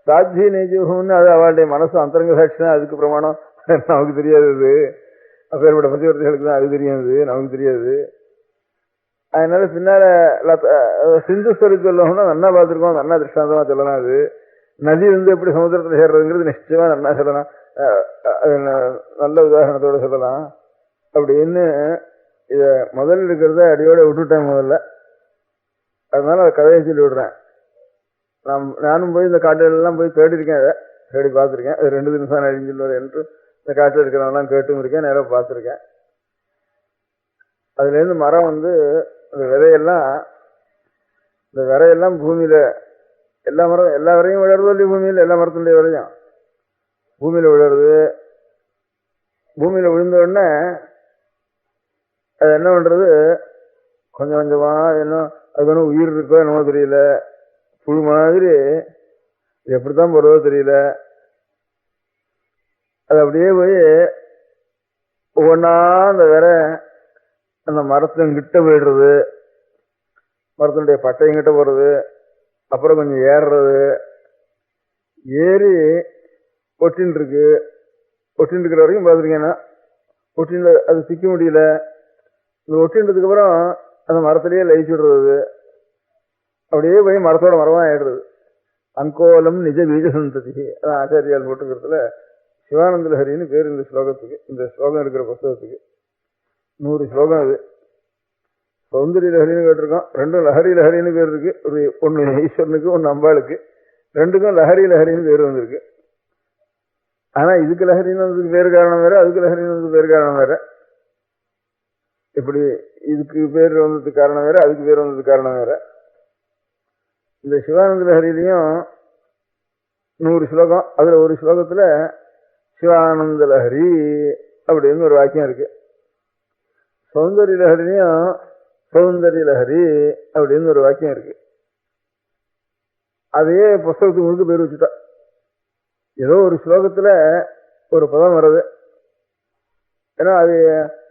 சாட்சி நெய்ஜம்னு அது அவளுடைய மனசு அந்தரங்க சாட்சி தான், அதுக்கு பிரமாணம் நமக்கு தெரியாது. அது அப்பேற்பட்ட பத்திவர்த்திகளுக்கு தான் அது தெரியாது, நமக்கு தெரியாது. அதனால பின்னால சிந்து ஸ்வரூப் சொல்லணும்னா நன்னா பார்த்துருக்கோம், நன்னா திருஷ்டாந்தமா சொல்லலாம். அது நதி வந்து எப்படி சமுத்திரத்தில் சேர்றதுங்கிறது நிச்சயமா நன்னா சொல்லலாம், நல்ல உதாரணத்தோட சொல்லலாம். அப்படின்னு இத முதல்ல இருக்கிறத அடியோட விட்டுட்டேன் முதல்ல. அதனால அதை கதையை சொல்லி விடுறேன். நானும் போய் இந்த காட்டுலாம் போய் தேடிருக்கேன், அதை தேடி பார்த்துருக்கேன். அது 2 நிமிஷம் அழிஞ்சில் என்று இந்த காட்டில் இருக்கிறவங்களாம் கேட்டும் இருக்கேன், நேரம் பார்த்துருக்கேன். அதுலேருந்து மரம் வந்து இந்த விரையெல்லாம் பூமியில எல்லா வரையும் விழறது இல்லையா, பூமியில் எல்லா மரத்தினுடைய விரையும் பூமியில விழறது. பூமியில விழுந்த உடனே அது என்ன பண்றது, கொஞ்சம் கொஞ்சமா என்ன அது ஒன்றும் உயிர் இருக்கோ என்னமோ தெரியல, புழு மாதிரி எப்படித்தான் போறதோ தெரியல. அது அப்படியே போய் ஒவ்வொன்னா அந்த விர அந்த மரத்தின்கிட்ட போயிடுறது, மரத்தினுடைய பட்டையங்கிட்ட போறது, அப்புறம் கொஞ்சம் ஏறுறது, ஏறி ஒட்டின்னு இருக்கிற வரைக்கும் பார்த்துருக்கேன்னா ஒட்டின்னு அது சிக்க முடியல. இந்த ஒட்டின்றதுக்கு அப்புறம் அந்த மரத்திலேயே லயிச்சு விடுறது, அப்படியே போய் மரத்தோட மரமா ஆயிடுறது. அங்கோலம் நிஜ பீஜ சந்ததி. அதான் ஆச்சாரியால் போட்டுக்கிறதுல சிவானந்த லஹரின்னு பேர் இந்த ஸ்லோகத்துக்கு. இந்த ஸ்லோகம் இருக்கிற புத்தகத்துக்கு 100 ஸ்லோகம். அது சௌந்தரிய லஹரின்னு கேட்டிருக்கோம். 2 லஹரி லஹரின்னு பேர் இருக்கு. ஒன்னு ஈஸ்வரனுக்கு, ஒன்னு அம்பாளுக்கு. 2க்கும் லஹரின்னு பேர் வந்திருக்கு. ஆனா இதுக்கு லஹரின்னு வந்ததுக்கு வேறு காரணம் வேற, அதுக்கு லஹரின்னு வந்ததுக்கு வேறு காரணம் வேற. இப்படி இதுக்கு பேர் வந்ததுக்கு காரணம் வேற, அதுக்கு பேர் வந்ததுக்கு காரணம் வேற. இந்த சிவானந்த லஹரியிலையும் 100 ஸ்லோகம். அதுல ஒரு ஸ்லோகத்துல சிவானந்த லஹரி அப்படின்னு ஒரு வாக்கியம் இருக்கு. சௌந்தரிய லஹரிலையும் சௌந்தரிய லஹரி அப்படின்னு ஒரு வாக்கியம் இருக்கு. அதையே புஸ்தகத்துக்கு முழுக்க பேர் வச்சுட்டா. ஏதோ ஒரு ஸ்லோகத்துல ஒரு பதம் வர்றது, ஏன்னா அது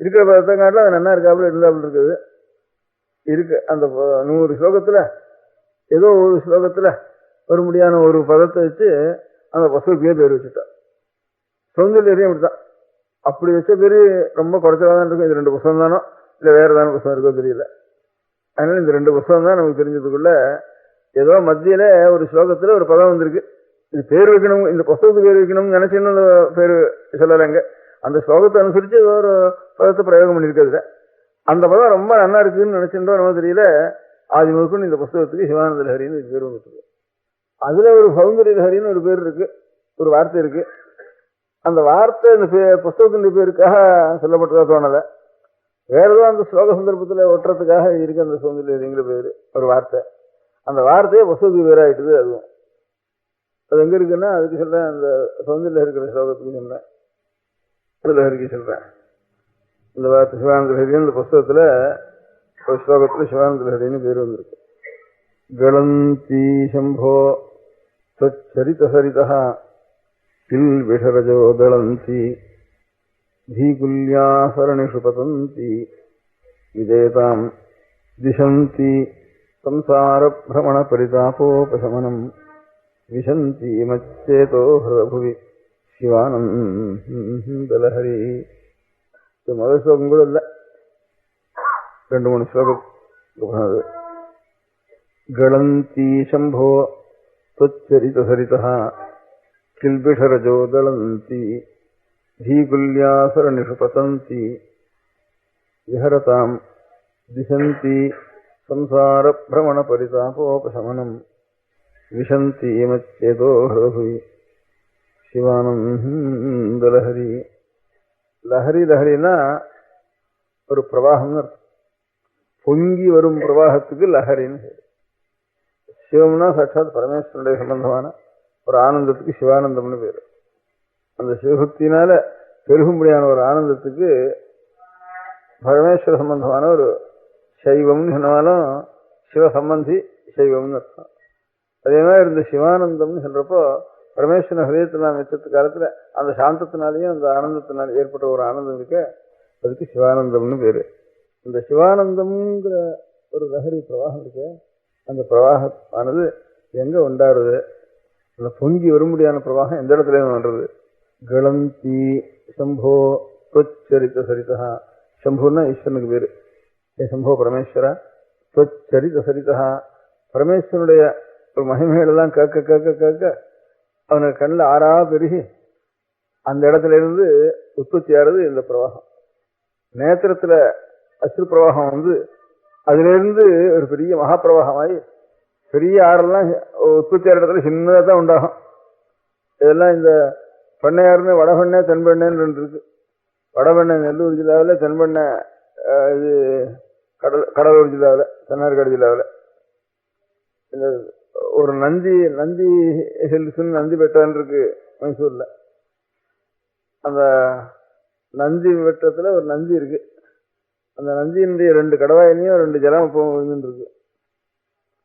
இருக்கிற பதத்தை காட்டில் அது நல்லா இருக்காப்புல இருந்தாப்புல இருக்குது இருக்கு. அந்த 100 ஸ்லோகத்துல ஏதோ ஒரு ஸ்லோகத்துல ஒரு முடியான ஒரு பதத்தை வச்சு அந்த புஸ்தகத்தையே பேர் வச்சுட்டா. சௌந்தர்யம் அப்படித்தான். அப்படி வச்ச பேரு ரொம்ப குறைச்சலாக தான் இருக்கும். இது 2 புஸ்தகம் தானோ இல்லை வேற ஏதாவது புஸ்தகம் இருக்கோ தெரியல. அதனால இந்த 2 புஸ்தகம் தான் நமக்கு தெரிஞ்சதுக்குள்ள ஏதோ மத்தியில ஒரு ஸ்லோகத்துல ஒரு பதம் வந்திருக்கு. இது பேர் வைக்கணும், இந்த புஸ்தகத்துக்கு பேர் வைக்கணும்னு நினைச்சுன்னு பேர் சொல்லலைங்க. அந்த ஸ்லோகத்தை அனுசரிச்சு ஏதோ ஒரு பதத்தை பிரயோகம் பண்ணியிருக்கிறதுல அந்த பதம் ரொம்ப நல்லா இருக்குன்னு நினைச்சுட்டோ நம்ம தெரியல. ஆதி முழுக்குன்னு இந்த புஸ்தகத்துக்கு சிவானந்த லஹரின்னு இது பேர் வந்துருக்கு. அதுல ஒரு சௌந்தரிய லஹரின்னு ஒரு பேர் இருக்கு, ஒரு வார்த்தை இருக்கு. அந்த வார்த்தை இந்த புஸ்தகத்தின் பேருக்காக சொல்லப்பட்டதா தோணலை, வேற ஏதோ அந்த ஸ்லோக சந்தர்ப்பத்தில் ஒட்டுறதுக்காக இருக்கு அந்த சௌந்தரிய லஹரிங்கிற பேரு ஒரு வார்த்தை. அந்த வார்த்தையே புஸ்தகத்துக்கு பேராயிட்டுது. அதுவும் அது எங்க இருக்குன்னா அதுக்கு சொல்றேன், அந்த சௌந்தரிய இருக்கிற ஸ்லோகத்துக்கு சொல்றேன், லஹரிக்கு சொல்றேன். இந்த வார்த்தை சிவானந்த லஹரி இந்த புஸ்தகத்துல ஒரு ஸ்லோகத்துல சிவானந்த லஹரின்னு பேர் வந்திருக்கு. கலந்தி சம்போ சரித சரிதா கில் விஷரஜோ தளந்தி தீகுல்யா சரணிஷு பதந்தி விஜயதாம் திசந்தி சம்சார பிரமண பரிதாபோபசமனம் விசந்தி மச்சேதோ ஹிருதபுவி சிவானந்த லஹரி. முதல் ஸ்லோகம் கூட இல்லை, 2-3 ஸ்லோகம். கலந்தி சம்போ त्वच्चरित सरितः किल्बिषरजो दलन्ति धीकुल्यासरणिषु पतन्ति विहरतां दिशन्ति संसारभ्रमणपरितापोपशमनं विशन्ति मच्चेतो हृदभुवि சிவானந்த லஹரி. லஹரி லஹரினா ஒரு பிரவாகம்னு அர்த்தம். பொங்கி வரும் பிரவாகத்துக்கு லஹரின்னு. சிவம்னா சாட்சாத் பரமேஸ்வரனுடைய சம்பந்தமான ஒரு ஆனந்தத்துக்கு சிவானந்தம்னு பேரு. அந்த சிவபக்தினால பெருகும்படியான ஒரு ஆனந்தத்துக்கு பரமேஸ்வர சம்பந்தமான ஒரு சைவம்னு சொன்னாலும் சிவ சம்பந்தி சைவம்னு அர்த்தம். அதே மாதிரி இந்த சிவானந்தம்னு சொல்றப்போ பரமேஸ்வரன் ஹிருதயத்தில் நாம் வச்சது காலத்துல அந்த சாந்தத்தினாலையும் அந்த ஆனந்தத்தினால ஏற்பட்ட ஒரு ஆனந்தம் இருக்க, அதுக்கு சிவானந்தம்னு பேரு. இந்த சிவானந்தம்ங்கிற ஒரு லஹரி பிரவாகம் இருக்கு. அந்த பிரவாகமானது எங்க உண்டாடுறது? அந்த பொங்கி வரும்படியான பிரவாகம் எந்த இடத்துல பண்றது? கலந்தி சம்போ त्वच्चरित சரிதா. சம்புன்னா ஈஸ்வரனுக்கு பேரு. சம்போ பரமேஸ்வரா त्वच्चरित சரிதா. பரமேஸ்வரனுடைய ஒரு மகிமைகள் எல்லாம் கேட்க கேட்க கேட்க அவனுக்கு கண்ணில் ஆறா பெருகி அந்த இடத்துல இருந்து உற்பத்தி ஆறுது இந்த பிரவாகம். நேத்திரத்துல அஸ்ரு பிரவாகம் வந்து அதுல இருந்து ஒரு பெரிய மகாபிரவாகமாயி பெரிய ஆறெல்லாம் உற்பத்தி ஆகிற இடத்துல சின்னதாக தான் உண்டாகும். இதெல்லாம் இந்த பண்ணையாருன்னு வடபெண்ணை தென்பெண்ணைன்னு 2 இருக்கு. வடபெண்ணை நெல்லூர் ஜில்லாவில், தென்பெண்ணை இது கடலூர் ஜில்லாவில், தென்னார்காடு ஜில்லாவில். இந்த ஒரு நந்தி ஹில்ஸ்ன்னு நந்தி பெட்டம்னு இருக்கு மைசூர்ல. அந்த நந்தி பெட்டத்துல ஒரு நந்தி இருக்கு. அந்த நந்தியினுடைய 2 கடவாயிலையும் 2 ஜலம் போகுதுன்னு இருக்கு.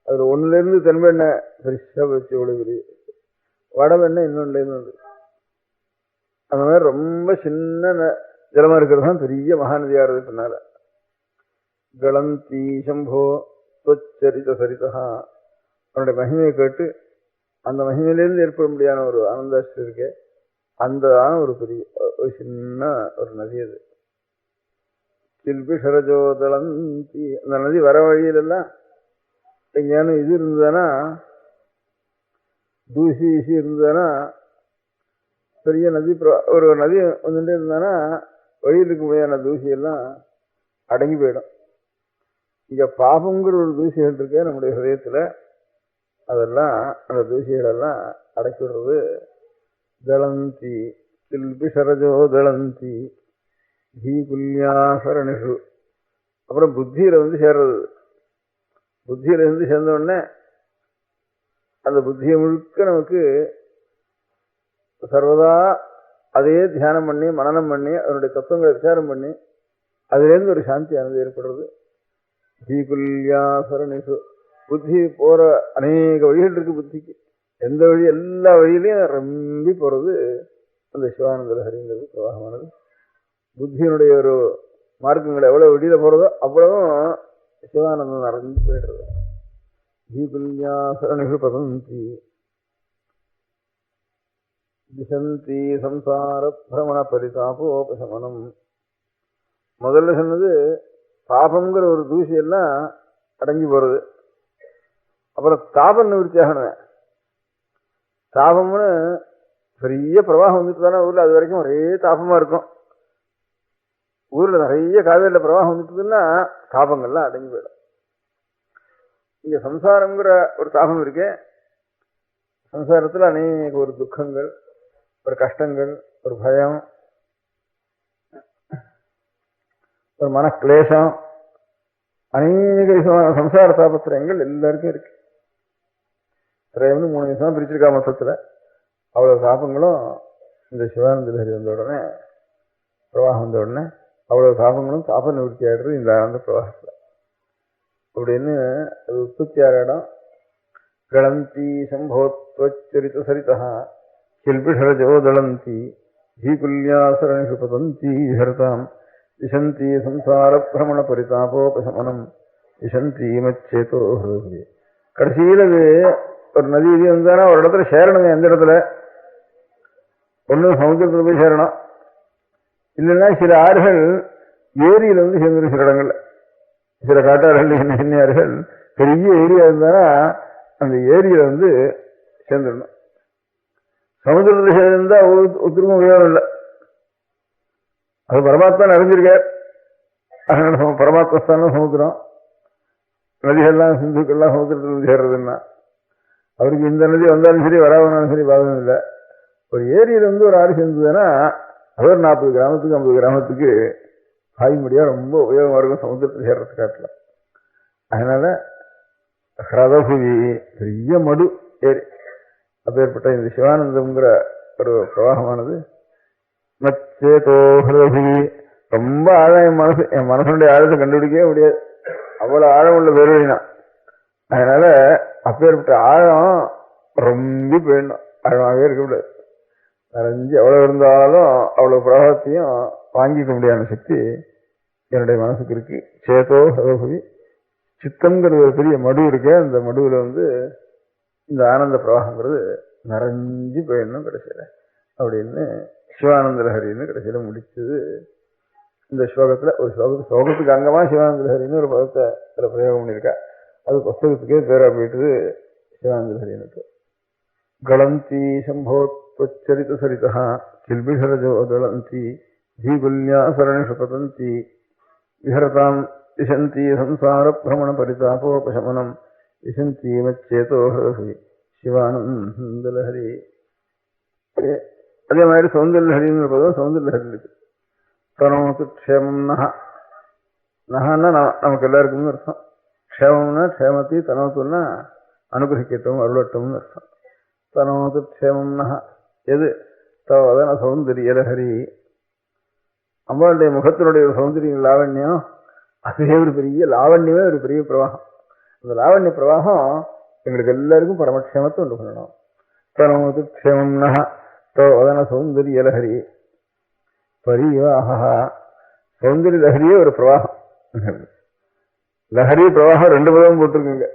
அதுல ஒண்ணுல இருந்து தென்பெண்ணை பெருசா வச்சு ஒழுகுது, வடபெண்ணை இன்னொன்னுல இருந்து. அந்த மாதிரி ரொம்ப சின்ன ஜலமா இருக்கிறது தான் பெரிய மகாநதியா இருக்கு. பின்னால கலந்தி சம்போ त्वच्चरित சரிதா. அவனுடைய மகிமையை கேட்டு அந்த மகிமையிலிருந்து ஏற்பட முடியாத ஒரு ஆனந்தாஷ்டம் இருக்கு. அந்த ஒரு பெரிய ஒரு சின்ன ஒரு நதி அது. கில்பிஷரஜோதளந்தி. அந்த நதி வர வழியிலெல்லாம் எங்கேயான இது இருந்ததுன்னா, தூசி இருந்ததுன்னா, பெரிய நதி ஒரு நதி வந்துட்டே இருந்தானா வழியில் இருக்க முடியாத தூசியெல்லாம் அடங்கி போயிடும். இங்க பாபங்கிற ஒரு தூசிகள் இருக்கு நம்முடைய ஹிருதயத்துல, அதெல்லாம் அந்த தூசிகளெல்லாம் அடக்கி விடுறது. தளந்தி கில்பிஷரஜோதளந்தி தீகுல்யாசரணிஷு. அப்புறம் புத்தியில வந்து சேர்றது. புத்தியில இருந்து சேர்ந்த உடனே அந்த புத்தியை முழுக்க நமக்கு சர்வதா அதையே தியானம் பண்ணி மனனம் பண்ணி அதனுடைய தத்துவங்களை விசாரம் பண்ணி அதுலேருந்து ஒரு சாந்தியானது ஏற்படுறது. தீகுல்யாசரணிஷு. புத்தி போற அநேக வழிகள் இருக்கு. புத்திக்கு எந்த வழி, எல்லா வழியிலையும் ரொம்ப போறது அந்த சிவானந்த லஹரிங்கிறது பிரவாகமானது. புத்தியினுடைய ஒரு மார்க்கங்கள் எவ்வளவு வெளியில போறதோ அவ்வளவும் சிவானந்தம் நிறைஞ்சு போயிடுறது. தீகுல்யாசரணிஷு பதந்தி திசந்தி சம்சார பிரமண பரிதாபோபசமனம். முதல்ல சொன்னது பாபங்கிற ஒரு தூசி எல்லாம் அடங்கி போறது. அப்புறம் தாபம் நிவர்த்தி ஆகணும். தாபம்னு பெரிய பிரவாகம் வந்துட்டு தானே ஊர்ல, அது வரைக்கும் ஒரே தாபமா இருக்கும். ஊர்ல நிறைய காவேரியில பிரவாகம் வந்துட்டுதுன்னா தாபங்கள்லாம் அடங்கி போயிடும். இங்க சம்சாரம்ங்கிற ஒரு தாபம் இருக்கு. சம்சாரத்துல அநேக ஒரு துக்கங்கள், ஒரு கஷ்டங்கள், ஒரு பயம், ஒரு மனக்லேசம், அநேக விதமான சம்சார தாபத்திரங்கள் எல்லாருக்கும் இருக்கு. திரையம்னு 3 நிமிஷம் பிரிச்சிருக்கா மொத்தத்துல. அவ்வளவு தாபங்களும் இந்த சிவானந்த லஹரி வந்த உடனே, பிரவாகம் வந்த உடனே அவ்வளவு தாபங்களும் தாப நிவர்த்தி ஆயிடுறது இந்த ஆனந்த பிரவாகத்துல அப்படின்னு அது உற்பத்தி ஆகிற இடம். கலந்தி சம்போத்வச்சரித சரிதா கில்பிஷரஜோதளந்தி தீகுல்யாசரணிஷு பதந்தி ஹர்தாம் விசந்தி சம்சார பிரமண பரிதாபோபசமனம் விசந்தி மச்சேதோ. கடைசியில் அது ஒரு நதி இது வந்தானா ஒரு இடத்துல சேரணுங்க. எந்த இடத்துல? ஒன்றும் சமுத்திரத்தில் போய் சேரணும், இல்லைன்னா சில ஆறுகள் ஏரியில வந்து சேர்ந்துடும். சில இடங்கள்ல சில காட்டாறுகள், சின்ன சின்ன ஆறுகள் பெரிய ஏரியா இருந்தானா அந்த ஏரியில வந்து சேர்ந்துடணும். சமுத்திரத்தில் சேர்ந்தா ஒத்துருக்கும் உபயோகம் இல்லை. அது பரமாத்மா அறிஞ்சிருக்கார். அதனால பரமாத்மஸ்தானம் சமுத்திரம். நதிகள்லாம் சிந்துக்கள்லாம் சமுத்திரத்தில் சேர்றதுன்னா அவருக்கு இந்த நதி வந்தாலும் சரி வராவனாலும் சரி பாதகம் இல்லை. ஒரு ஏரியில வந்து ஒரு ஆறு சேர்ந்ததுன்னா அது ஒரு 40 கிராமத்துக்கு 50 கிராமத்துக்கு ஆயுமடியா ரொம்ப உபயோகமா இருக்கும் சமுத்திரத்தில் சேர்றது காட்டுல. அதனால ஹிரதபுவி பெரிய மடு ஏரி. அப்பேற்பட்ட இந்த சிவானந்தம்ங்கிற ஒரு பிரவாகமானது மச்சேதோ ஹிரதபுவி ரொம்ப ஆழம். என் மனசனுடைய ஆழத்தை கண்டுபிடிக்கவே முடியாது. அவ்வளவு ஆழம் உள்ள பேருனா. அதனால அப்பேற்பட்ட ஆழம் ரொம்ப போயிடணும். ஆழமாகவே இருக்கக்கூடாது. நிறைஞ்சு எவ்வளவு இருந்தாலும் அவ்வளவு பிரவாகத்தையும் வாங்கிக்க முடியாத சக்தி என்னுடைய மனசுக்கு இருக்கு. சேதோ ஹிரதபுவி. சித்தம்ங்கிறது ஒரு பெரிய மடு இருக்கு. அந்த மடுவில் வந்து இந்த ஆனந்த பிரவாகங்கிறது நிறைஞ்சு போயிடணும் கடைசியில அப்படின்னு சிவானந்த லஹரின்னு கடைசியில முடிச்சது இந்த ஸ்லோகத்துல. ஒரு ஸ்லோகத்துக்கு அங்கமா சிவானந்த லஹரின்னு ஒரு பதத்தை அதில் பிரயோகம் பண்ணியிருக்கா. அது புஸ்தகத்துக்கே பேரா போயிட்டது சிவானந்த லஹரினுக்கு. கலந்தி சம்போத்வச்சரித சரிதா கில்பிஷரஜோதளந்தி தீகுல்யாசரணிஷு பதந்தி விஹரதாம் விசந்தி சம்சார பிரமண பரிதாபோபசமனம் விசந்தி மச்சேதோ ஹிரதபுவி சிவானந்த லஹரி. அதே மாதிரி சௌந்தர்ய லஹரின்னு பதம் சௌந்தர்ய லஹரி இருக்கு. தனோத்து க்ஷேமம் நக. நகன்னா நமக்கு எல்லாருக்கும்னு அர்த்தம். க்ஷேமம்னா க்ஷேமத்தி, தனோத்துன்னா அனுகிரகிக்கட்டும் அருளட்டும்னு அர்த்தம். தனோத்து க்ஷேமம் நக. எது தவதன சௌந்தரிய லஹரி. அம்பாளுடைய முகத்தினுடைய ஒரு சௌந்தரிய லாவண்யம், அதுவே ஒரு பெரிய லாவண்யமே ஒரு பெரிய பிரவாகம். அந்த லாவண்ய பிரவாகம் எங்களுக்கு எல்லாருக்கும் பரமக்ஷேமத்தை உண்டு பண்ணணும். தனோத்து க்ஷேமம் நக தவதன சௌந்தரிய லஹரி பரிவாக. சௌந்தரிய லஹரியே ஒரு பிரவாகம். லஹரி பிரவாகம் 2 பதம் போட்டிருக்குங்க.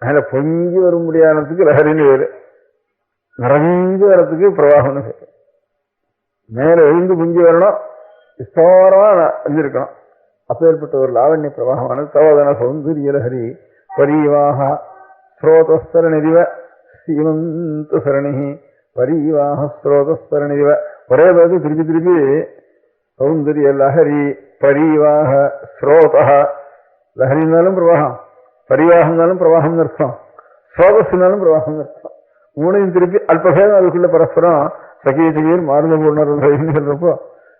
அதனால பொங்கி வர முடியாததுக்கு லஹரின்னு வேறு, நிறைஞ்சு வரத்துக்கு பிரவாகம்னு பேரு. மேல எழுந்து பொங்கி வரணும், விஸ்தாரமா அஞ்சிருக்கணும். அப்பேற்பட்ட ஒரு லாவண்ய பிரவாகமானது தவதன சௌந்தரிய லஹரி பரிவாக. ஸ்ரோதஸ்தரணிதிவ சீமந்த சரணி பரிவாக ஸ்ரோதஸ்தரணிதிவ. ஒரே பேருக்கு திருப்பி திருப்பி சௌந்தரிய லஹரி பரிவாக ஸ்ரோதா. லஹரினாலும் பிரவாகம், பரிவாகம்னாலும் பிரவாகம் அர்த்தம், ஸ்ரோதஸ்னாலும் பிரவாகம் அர்த்தம். 3 திருப்பி அல்பபேதம் அதுக்குள்ள பரஸ்பரம் சகீர் மாறுத பூர்ணர்ன்னு சொல்றப்போ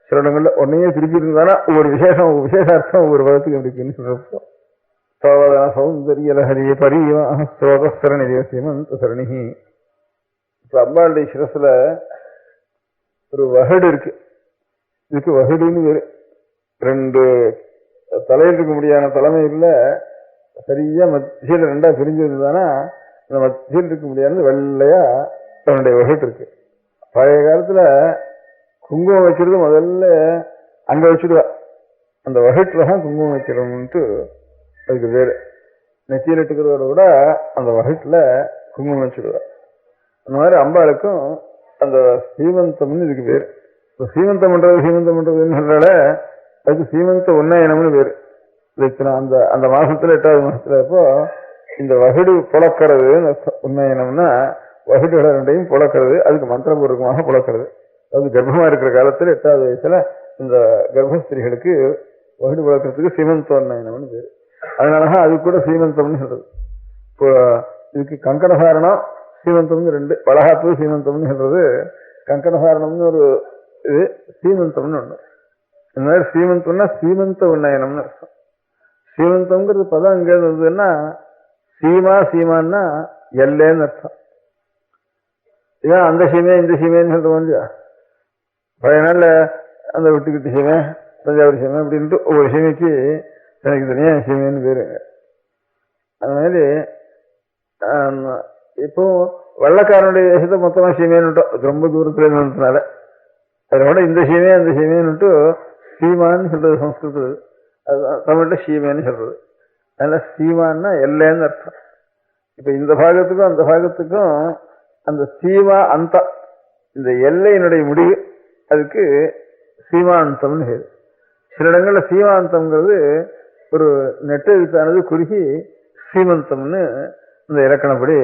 சில இடங்கள்ல உடனே திருப்பி இருந்தாலும் ஒவ்வொரு விசேஷார்த்தம் ஒவ்வொரு பதத்துக்கு இருக்குன்னு சொல்றப்போ சோதன சௌந்தரியலஹரி பரிவாக ஸ்ரோதஸ்தரணி சீமந்த சரணிஹி. இப்ப அம்பாளுடைய சிரசுல ஒரு வகடு இருக்கு. இதுக்கு வகடுன்னு வேறு. 2 தலையில் இருக்க முடியாத தலைமையில சரியா மத்தியில 2ஆ பிரிஞ்சிருந்தானா இந்த மத்தியில் இருக்க முடியாது வெள்ளையா தன்னுடைய வகட்டு இருக்கு. பழைய காலத்துல குங்குமம் வைக்கிறது முதல்ல அங்க வச்சுடுவா. அந்த வகட்டுலதான் குங்குமம் வைக்கிறோம்ட்டு அதுக்கு பேரு. நெத்தியில் இட்டுக்கிறதோட கூட அந்த வகட்டுல குங்குமம் வச்சுடுவா. அந்த மாதிரி அம்பாளுக்கும் அந்த சீமந்தம்னு இதுக்கு பேரு. சீமந்தம் பண்றதுன்னு சொல்றால அதுக்கு சீமந்த உன்னயனம்னு பேரு. அந்த அந்த மாசத்துல 8வது மாசத்துல இப்போ இந்த வகடு புழக்கிறது உன்னயனம்னா வகடுகளை 2ஐயும் புழக்கிறது. அதுக்கு மந்திரபூர்வமாக புழக்கிறது. அது கர்ப்பமா இருக்கிற காலத்துல 8வது வயசுல இந்த கர்ப்பஸ்திரிகளுக்கு வகடு புழக்கிறதுக்கு சீமந்தோன்னயனம்னு பேரு. அதனாலதான் அது கூட சீமந்தம்னு சொல்றது. இப்போ இதுக்கு கங்கணசாரணம் சீமந்தம்னு 2, வளகாப்பு சீமந்தம்னு சொல்றது. கங்கணசாரணம்னு ஒரு இது, சீமந்தம்னு ஒண்ணு. இந்த மாதிரி சீமந்தம்னா சீமந்த உன்னயனம்னு அர்த்தம். சீமந்தம்ங்கிறது பதம் எங்க இருந்ததுன்னா சீமான்னா எல்லைன்னு அர்த்தம். இதான் அந்த சீமை இந்த சீமைன்னு சொல்றோம் இல்லையா. பழைய நாள்ல அந்த விட்டுக்கிட்டு சீமை, தஞ்சாவூர் சீமை அப்படின்ட்டு ஒவ்வொரு சீமைக்கு எனக்கு தனியா சீமைன்னு பேருங்க. அது மாதிரி இப்போ வெள்ளக்காரனுடைய தேசத்தை மொத்தமா சீமைன்னு ரொம்ப தூரத்துல இருந்ததுனால அதோட இந்த சீமை அந்த சீமைன்னு சீமான்னு சொல்றது சம்ஸ்கிருதம். அது தமிழ்ல சீமைன்னு சொல்றது. அதனால சீமான்னா எல்லைன்னு அர்த்தம். இப்ப இந்த பாகத்துக்கும் அந்த பாகத்துக்கும் அந்த சீமா அந்த இந்த எல்லையினுடைய முடிவு அதுக்கு சீமாந்தம்னு பேரு. சில இடங்கள்ல சீமாந்தம்ங்கிறது ஒரு நெட்டெழுத்தானது குறுகி சீமந்தம்னு இந்த இலக்கணப்படி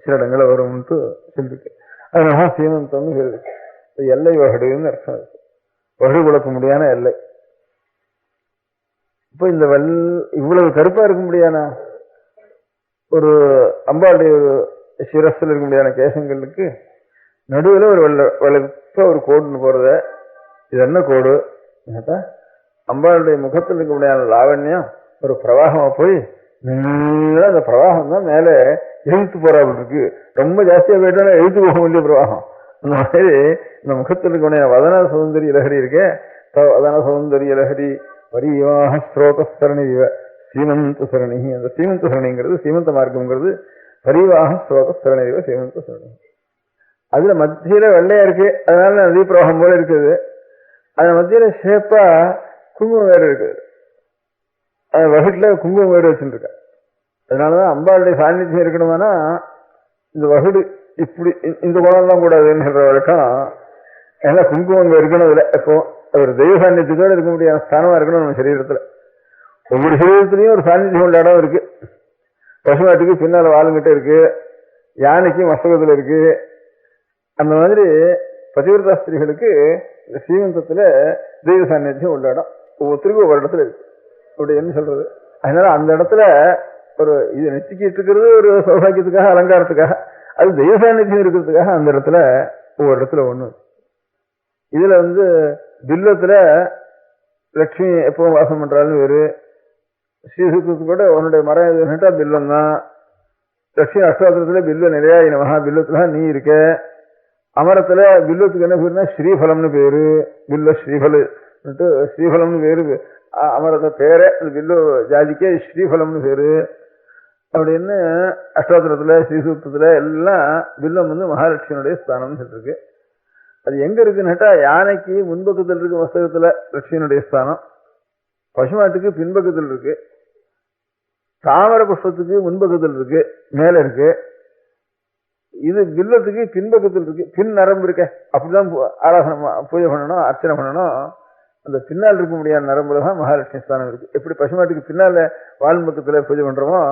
சில இடங்கள்ல வரும்ட்டு சொல்லிருக்கு. அதனால சீமந்தம்னு பேரு. எல்லை வகடுன்னு அர்த்தம் இருக்கு. வகடு குழப்ப முடியாத எல்லை. இப்போ இந்த இவ்வளவு கருப்பா இருக்க முடியாத ஒரு அம்பாளுடைய சிரஸ்ல இருக்க முடியாத கேசங்களுக்கு நடுவில் ஒரு வெள்ளப்ப ஒரு கோடுன்னு போறத. இது என்ன கோடு? அம்பாளுடைய முகத்தில் இருக்க முடியாத லாவண்யம் ஒரு பிரவாகமா போய் அந்த பிரவாகம் தான் மேல எழுத்து போறாப்புல இருக்கு. ரொம்ப ஜாஸ்தியா போயிட்டா எழுத்து போக வேண்டிய பிரவாகம். அந்த மாதிரி இந்த முகத்தில் இருக்க முடியாத வதன சௌந்தரிய லஹரி இருக்கே, வதன சௌந்தரிய லஹரி வரிவாக ஸ்ரோதஸ்தரணி சீமந்த சரணி. அந்த சீமந்த சரணிங்கிறது சீமந்த மார்க்கம்ங்கிறது பரிவாக ஸ்ரோதஸ்தரணி சீமந்த சரணி. அதுல மத்தியில வெள்ளையா இருக்கு, அதனால நதி பிரவாகம் போல இருக்குது. அது மத்தியில ஷேப்பா குங்குமம் வேறு இருக்குது. அது வகுட்டுல குங்குமம் வேறு வச்சுருக்க. அதனாலதான் அம்பாளுடைய சாநித்தியம் இருக்கணுமானா இந்த வகுடு இப்படி இந்த குணம்லாம் கூடாதுன்னு சொல்ற வழக்கம். ஏன்னா குங்குமம் அங்க இருக்கணும். இல்லை இப்போ ஒரு தெய்வ சாநித்தியத்தோடு இருக்க முடியாத ஸ்தானமா இருக்கணும் நம்ம சரீரத்துல. ஒவ்வொரு சரீரத்திலையும் ஒரு சாநித்தியம் உள்ள இடம் இருக்கு. பசுமாட்டுக்கு பின்னால வாழுங்கிட்ட இருக்கு, யானைக்கு மஸ்தகத்துல இருக்கு. அந்த மாதிரி பதிவிரதா ஸ்திரீகளுக்கு இந்த சீமந்தத்துல தெய்வ சாநித்தியம் உள்ள இடம் ஒவ்வொருத்தருக்கும் ஒவ்வொரு இடத்துல இருக்கு. அப்படி என்ன சொல்றது? அதனால அந்த இடத்துல ஒரு இது நெச்சிக்கிட்டு இருக்கிறது ஒரு சௌபாகியத்துக்காக அலங்காரத்துக்காக, அது தெய்வ சாநித்தியம் இருக்கிறதுக்காக அந்த இடத்துல ஒவ்வொரு இடத்துல ஒண்ணு. இதுல பில்லத்துல லட்சுமி எப்பவும் வாசம் பண்றாலும் வேறு. ஸ்ரீசுக்கு கூட உன்னுடைய மரம் எதுன்னுட்டா பில்லம் தான். லட்சுமி அஷ்டோத்திரத்துல பில்ல நிறையா மகா பில்லத்துல நீ இருக்க. அமரத்துல பில்லத்துக்கு என்ன பேருனா ஸ்ரீஃபலம்னு பேரு. பில்ல ஸ்ரீஃபலம்னு பேரு. அமரத்தை பேரே அந்த பில்லு ஜாதிக்கே ஸ்ரீஃபலம்னு பேரு. அப்படின்னு அஷ்டோத்திரத்துல ஸ்ரீசூக்தத்துல எல்லாம் பில்லம் மகாலட்சுமியுடைய ஸ்தானம்னு சொல்லிருக்கு. அது எங்க இருக்குன்னுட்டா யானைக்கு முன்பக்கத்தில் இருக்கு மஸ்தகத்துல லட்சுமியினுடைய ஸ்தானம், பசுமாட்டுக்கு பின்பக்கத்தில் இருக்கு, தாமர புஷ்பத்துக்கு முன்பக்கத்தில் இருக்கு, மேல இருக்கு. இது பில்லத்துக்கு பின்பக்கத்தில் இருக்கு, பின் நரம்பு இருக்க. அப்படிதான் ஆராதனை பூஜை பண்ணணும், அர்ச்சனை பண்ணணும். அந்த பின்னால் இருக்க முடியாத நரம்புல தான் மகாலட்சுமி ஸ்தானம் இருக்கு. எப்படி பசுமாட்டுக்கு பின்னால வால் பக்கத்துல பூஜை பண்றோமோ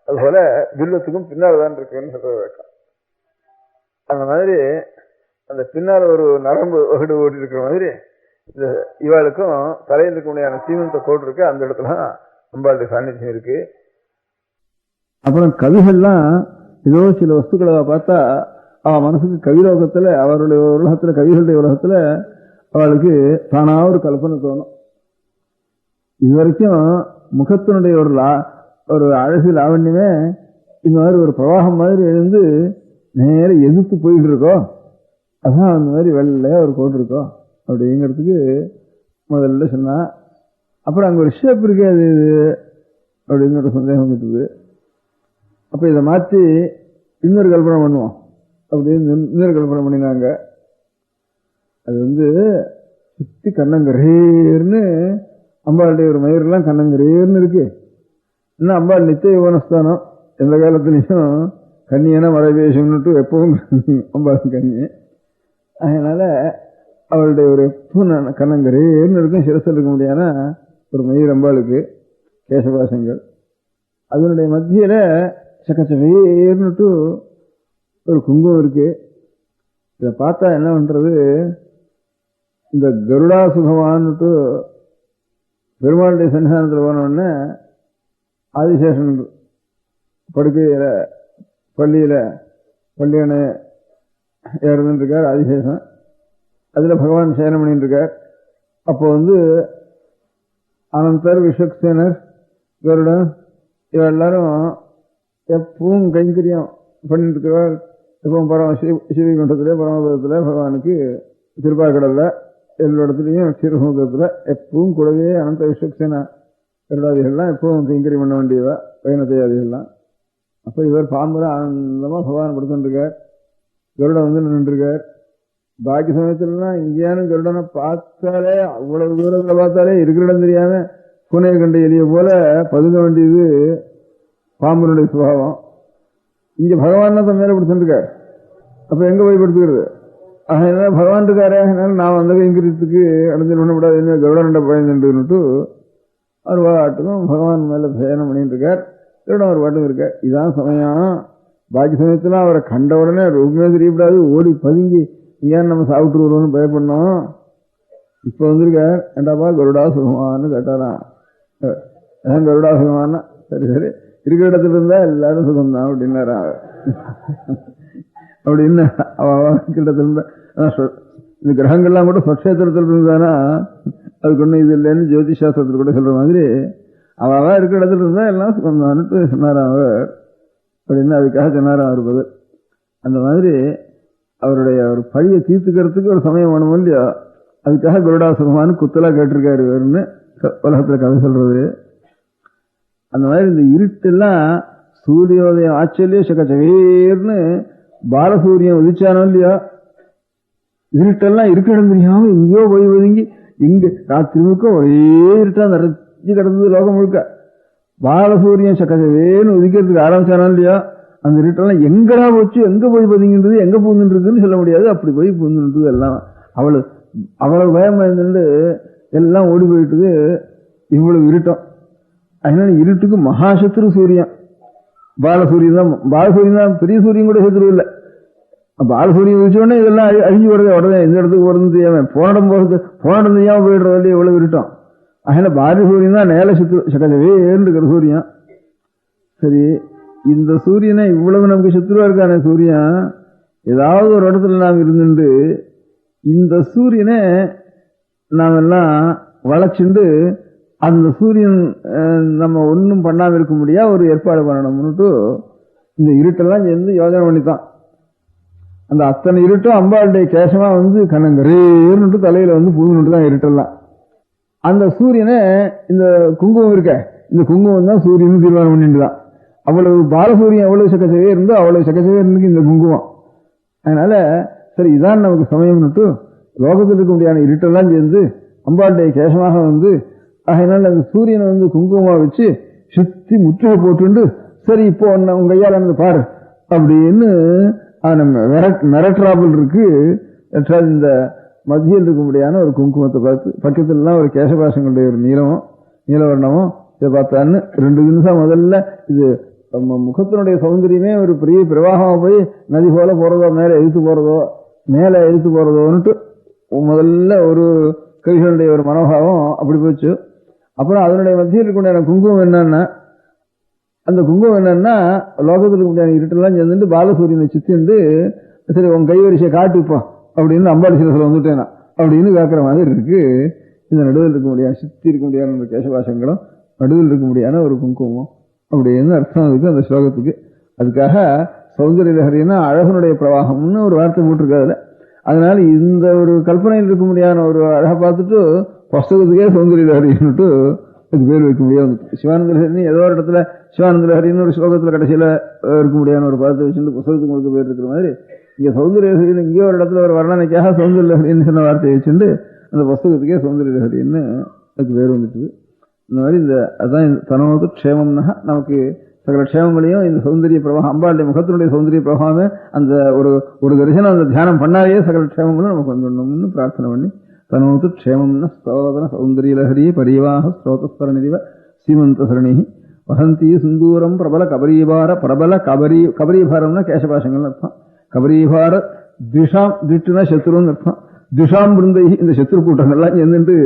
அதுபோல பில்லத்துக்கும் பின்னால் தான் இருக்குன்னு சொல்ற வழக்கம். அந்த மாதிரி அந்த பின்னால் ஒரு நரம்பு வகுடு ஓடி இருக்கிற மாதிரி இந்த இவாளுக்கும் தலையில் இருக்க முடியாத சீமந்த கோடு இருக்கு. அந்த இடத்துல அம்பாளுடைய சாநித்தியம் இருக்கு. அப்புறம் கவிகள்லாம் ஏதோ சில வஸ்துக்களை பார்த்தா அவ மனசுக்கு கவிலோகத்துல, அவருடைய உலகத்துல, கவிகளுடைய உலகத்துல அவளுக்கு தானா ஒரு கல்பனை தோணும். இதுவரைக்கும் முகத்தினுடைய ஒரு அழகு லாவண்யமே இந்த மாதிரி ஒரு பிரவாகம் மாதிரி இருந்து நேர எதிர்த்து போயிட்டு இருக்கோம். அதான் அந்த மாதிரி வெள்ளையா ஒரு கோட்டு இருக்கோம் அப்படிங்கிறதுக்கு முதல்ல சொன்னா. அப்புறம் அங்க ஒரு ஷேப் இருக்கே அது இது அப்படிங்கிற சந்தேகம் இருக்குது. அப்ப இதை மாற்றி இன்னொரு கல்பனை பண்ணுவோம் அப்படின்னு இன்னொரு கல்பனை பண்ணினாங்க. அது சுத்தி கண்ணங்கரேர்னு அம்பாளுடைய ஒரு மயிரெல்லாம் கண்ணங்கரேர்னு இருக்கு. இன்னும் அம்பாள் நித்திய யுவனஸ்தானம், எந்த காலத்திலையும் கண்ணியான மழை பேசும்னுட்டு எப்பவும் அம்பாள் கண்ணி. அதனால அவளுடைய ஒரு எப்பவும் கண்ணங்கரேர்னு இருக்கும், சிரசில் இருக்க முடியாத ஒரு மயிர் அம்பாளுக்கு கேசபாசங்கள். அதனுடைய மத்தியில சக்கச்சவேர்னுட்டு ஒரு குங்குமம் இருக்கு. இதை பார்த்தா என்ன பண்றது, இந்த கருடா சுகமானுட்டு பெருமாளுடைய சன்னிதானத்தில் போனோடனே ஆதிசேஷன் படுக்கையில பள்ளியன ஏறுதுன்னு இருக்கார் ஆதிசேஷன். அதுல பகவான் சேனம் பண்ணிட்டு இருக்கார். அப்போ அனந்தர், விஸ்வக்சேனர், கருடன் இவ எல்லாரும் எப்பவும் கைங்கரியம் பண்ணிட்டு இருக்கிறார். எப்பவும் ஸ்ரீவைகுண்டத்திலே பரமபதத்துல பகவானுக்கு திருப்பாக்கடல்ல எல்லா இடத்துலையும் ஸ்ரீரமுகத்துல எப்பவும் கூடவே அனந்த விஸ்வக்சேன கருடாதிகள்லாம் எப்பவும் கைங்கரியம் பண்ண வேண்டியவா, வைணத்தையாதிகள்லாம். அப்ப இவர் பாம்புல ஆனந்தமா பகவான் படுத்துருக்கார். கருடன் நின்றுருக்கார். பாக்கி சமயத்துலாம் இங்கேயான கருடனை பார்த்தாலே, அவ்வளவு தூரத்துல பார்த்தாலே இருக்கிற இடம் தெரியாம பூனை கண்ட எலிய போல பதுங்க வேண்டியது பாம்பனுடைய சுபாவம். இங்க பகவான் தான் மேல படுத்துருக்கார். அப்ப எங்க போய் படுத்துக்கிறது? அதனால பகவான் இருக்காரு, அதனால நான் அந்த கைங்கரியத்துக்கு அடைஞ்சல் பண்ணக்கூடாது, என்ன கருடன்ட பயந்துட்டு அவர் பாட்டுக்கும் பகவான் மேல பயணம் பண்ணிட்டு இருக்கார். கருடன் ஒரு பாட்டும் இருக்கார். இதான் சமயம். பாக்கி சமயத்துல அவரை கண்ட உடனே ரொம்பவே தெரியக்கூடாது, ஓடி பதுங்கி இங்கேன்னு நம்ம சாப்பிட்டு வருவோம்னு பயப்படணும். இப்ப வந்திருக்கார். ஏண்டாப்பா கருடா சுகமானு கேட்டாராம். அதான் கருடா சுகமானா சரி சரி இருக்கிற இடத்துல இருந்தா எல்லாரும் சுகம்தான் அப்படின்னாரா. அப்படின்னு இடத்துல இருந்தா இந்த கிரகங்கள்லாம் கூட சொற்சேத்திரத்தில் இருந்தானா அதுக்கு ஒன்றும் இது இல்லைன்னு ஜோதிஷ் சாஸ்திரத்தில் கூட சொல்ற மாதிரி அவ இருக்கிற இடத்துல இருந்தா எல்லாம் சுகம்தான்ட்டு சொன்னாராம் அவர் அப்படின்னு. அதுக்காக சொன்னாராம் அவர் பதில். அந்த மாதிரி அவருடைய ஒரு பழியை தீர்த்துக்கிறதுக்கு ஒரு சமயம் வேணும் இல்லையா, அதுக்காக கருடா சுகமானு குத்தலா கேட்டிருக்காரு இவருன்னு உலகத்துல கதை சொல்றது. அந்த மாதிரி இந்த இருட்டெல்லாம் சூரியோதயம் ஆச்சரிய சகச்சவேர்னு பாலசூரியன் உதிச்சானோ இல்லையா, இருட்டெல்லாம் இருக்க இடம் தெரியாம எங்கேயோ போய் ஒதுங்கி இங்க ராத்திரி முழுக்க ஒரே இருட்டா நிறைஞ்சு கிடந்தது லோகம் முழுக்க. பாலசூரியன் சகச்சவேர்னு உதிக்கிறதுக்கு ஆரம்பிச்சானோ இல்லையா, அந்த இருட்டெல்லாம் எங்கடா போச்சு, எங்க போய் பதுங்கின்றது, எங்க பூந்துன்றதுன்னு சொல்ல முடியாது. அப்படி போய் பூந்துன்றது எல்லாம் அவ்வளவு பயம் பயந்துட்டு எல்லாம் ஓடி போயிட்டுது. இவ்வளவு இருட்டம். அதனால இருட்டுக்கு மகாசத்ரு சூரியன் பாலசூரியன் தான். பாலசூரியன் தான், பெரிய சூரியன் கூட சத்ரு இல்லை. பாலசூரியன் வச்சோடனே இதெல்லாம் அழிஞ்சு வருது. உடனே எந்த இடத்துக்கு போறது தெரியாம போனடம் தெரியாம போயிடுறது இல்லையா, இவ்வளவு இருட்டம். அதனால பாலசூரியன் தான் நேல சத்ரு சகஜவே ஏறிருக்கிற சூரியன். சரி, இந்த சூரியனை இவ்வளவு நமக்கு சத்ருவா இருக்கான சூரியன், ஏதாவது ஒரு இடத்துல நாம் இருந்துட்டு இந்த சூரியனை நாம் எல்லாம் வளைச்சுண்டு அந்த சூரியன் நம்ம ஒன்றும் பண்ணாம இருக்க முடியாது ஒரு ஏற்பாடு பண்ணணும்னுட்டு இந்த இருட்டெல்லாம் சேர்ந்து யோஜனை பண்ணித்தான். அந்த அத்தனை இருட்டும் அம்பாளுடைய கேசமா கண்ணங்கரேர்னுட்டு தலையில பூந்துட்டு தான் இருட்டெல்லாம். அந்த சூரியனை இந்த குங்குமம் இருக்க, இந்த குங்குமம் தான் சூரியன் தீர்மானம் பண்ணிட்டு தான். அவ்வளவு பாலசூரியன் எவ்வளவு சக்கச்சவே இருந்தோ அவ்வளவு சக்கச்சவே இருக்கு இந்த குங்குமம். அதனால சரி இதான் நமக்கு சமயம்னுட்டு லோகத்தில் இருக்க முடியாத இருட்டெல்லாம் சேர்ந்து அம்பாளுடைய கேசமாக அதனால அந்த சூரியனை குங்குமமா வச்சு சுத்தி முற்றுகை போட்டு சரி இப்போ உங்க கையால பாரு அப்படின்னு நம்ம மிரட்டுறாமல் இருக்கு. இந்த மத்தியில் இருக்க முடியாத ஒரு குங்குமத்தை பார்த்து பக்கத்துலலாம் ஒரு கேசபாசங்களுடைய ஒரு நீலவர்ணமும் இதை பார்த்தான்னு 2 நிமிஷம் முதல்ல இது நம்ம முகத்தினுடைய சௌந்தரியமே ஒரு பெரிய பிரவாகமா போய் நதி போல போறதோ மேல எழுத்து போறதோன்னுட்டு முதல்ல ஒரு கவிகளுடைய ஒரு மனோபாவம் அப்படி போச்சு. அப்புறம் அதனுடைய மத்தியில் இருக்கக்கூடிய குங்குமம் என்னன்னா, அந்த குங்குமம் என்னன்னா லோகத்தில் இருக்க முடியாத இருட்டெல்லாம் சேர்ந்துட்டு பாலசூரியனை சுத்திண்டு சரி உன் கைவரிசையை காட்டுப்போம் அப்படின்னு அம்பாடி சிலசில் வந்துட்டேனா அப்படின்னு கேட்குற மாதிரி இருக்கு. இந்த நடுவில் இருக்க முடியாது, சுற்றி இருக்க முடியாத கேசபாசங்களும் நடுவில் இருக்க முடியாத ஒரு குங்குமம் அப்படின்னு அர்த்தம் அதுக்கு அந்த ஸ்லோகத்துக்கு. அதுக்காக சௌந்தரிய லஹரின்னா அழகனுடைய பிரவாகம்னு ஒரு வார்த்தை போட்டிருக்காதுல. அதனால இந்த ஒரு கல்பனையில் இருக்க முடியாத ஒரு அழகை பார்த்துட்டு புஸ்தகத்துக்கே சௌந்தரிய லஹரின்னுட்டு அதுக்கு பேர் வைக்க முடியாது. சிவானந்த லஹரின்னு ஏதோ ஒரு இடத்துல சிவானந்த லஹரின்னு ஒரு ஸ்லோகத்தில் கடைசியில் இருக்க முடியாத ஒரு பதத்தை வச்சுட்டு புஸ்தகத்துக்கு உங்களுக்கு பேர் இருக்கிற மாதிரி இங்கே சௌந்தரிய லஹரின்னு இங்கே ஒரு இடத்துல ஒரு வர்ணனைக்காக சௌந்தரிய லஹரின்னு சொன்ன வார்த்தையை வச்சுட்டு அந்த புஸ்தகத்துக்கே சௌந்தரிய லஹரின்னு அதுக்கு பேர் வந்துட்டுது. இந்த மாதிரி அதுதான் தனோது க்ஷேமம்னா நமக்கு சகல க்ஷேமங்களையும் இந்த சௌந்தரிய பிரவாகம் அம்பாளுடைய முகத்தினுடைய சௌந்தரிய பிரவாகமே அந்த ஒரு தரிசனம் அந்த தியானம் பண்ணாலே சகல க்ஷேமங்களும் நமக்கு வந்துடணும்னு பிரார்த்தனை பண்ணி தனோது க்ஷேமம்னா ஸ்தோதன சௌந்தரிய லஹரி பரிவாக ஸ்ரோதஸ்வரணிதிவ சீமந்த சரணி வசந்தி சிந்தூரம் பிரபல கபரீபார பிரபல கபரீபாரம்னா கேசபாசங்கள்னு அர்த்தம். கபரீபார திட்டுனா சத்ருன்னு அர்த்தம். திஷாம் பிருந்தை இந்த சத்ரு கூட்டங்கள்லாம் சேர்ந்துட்டு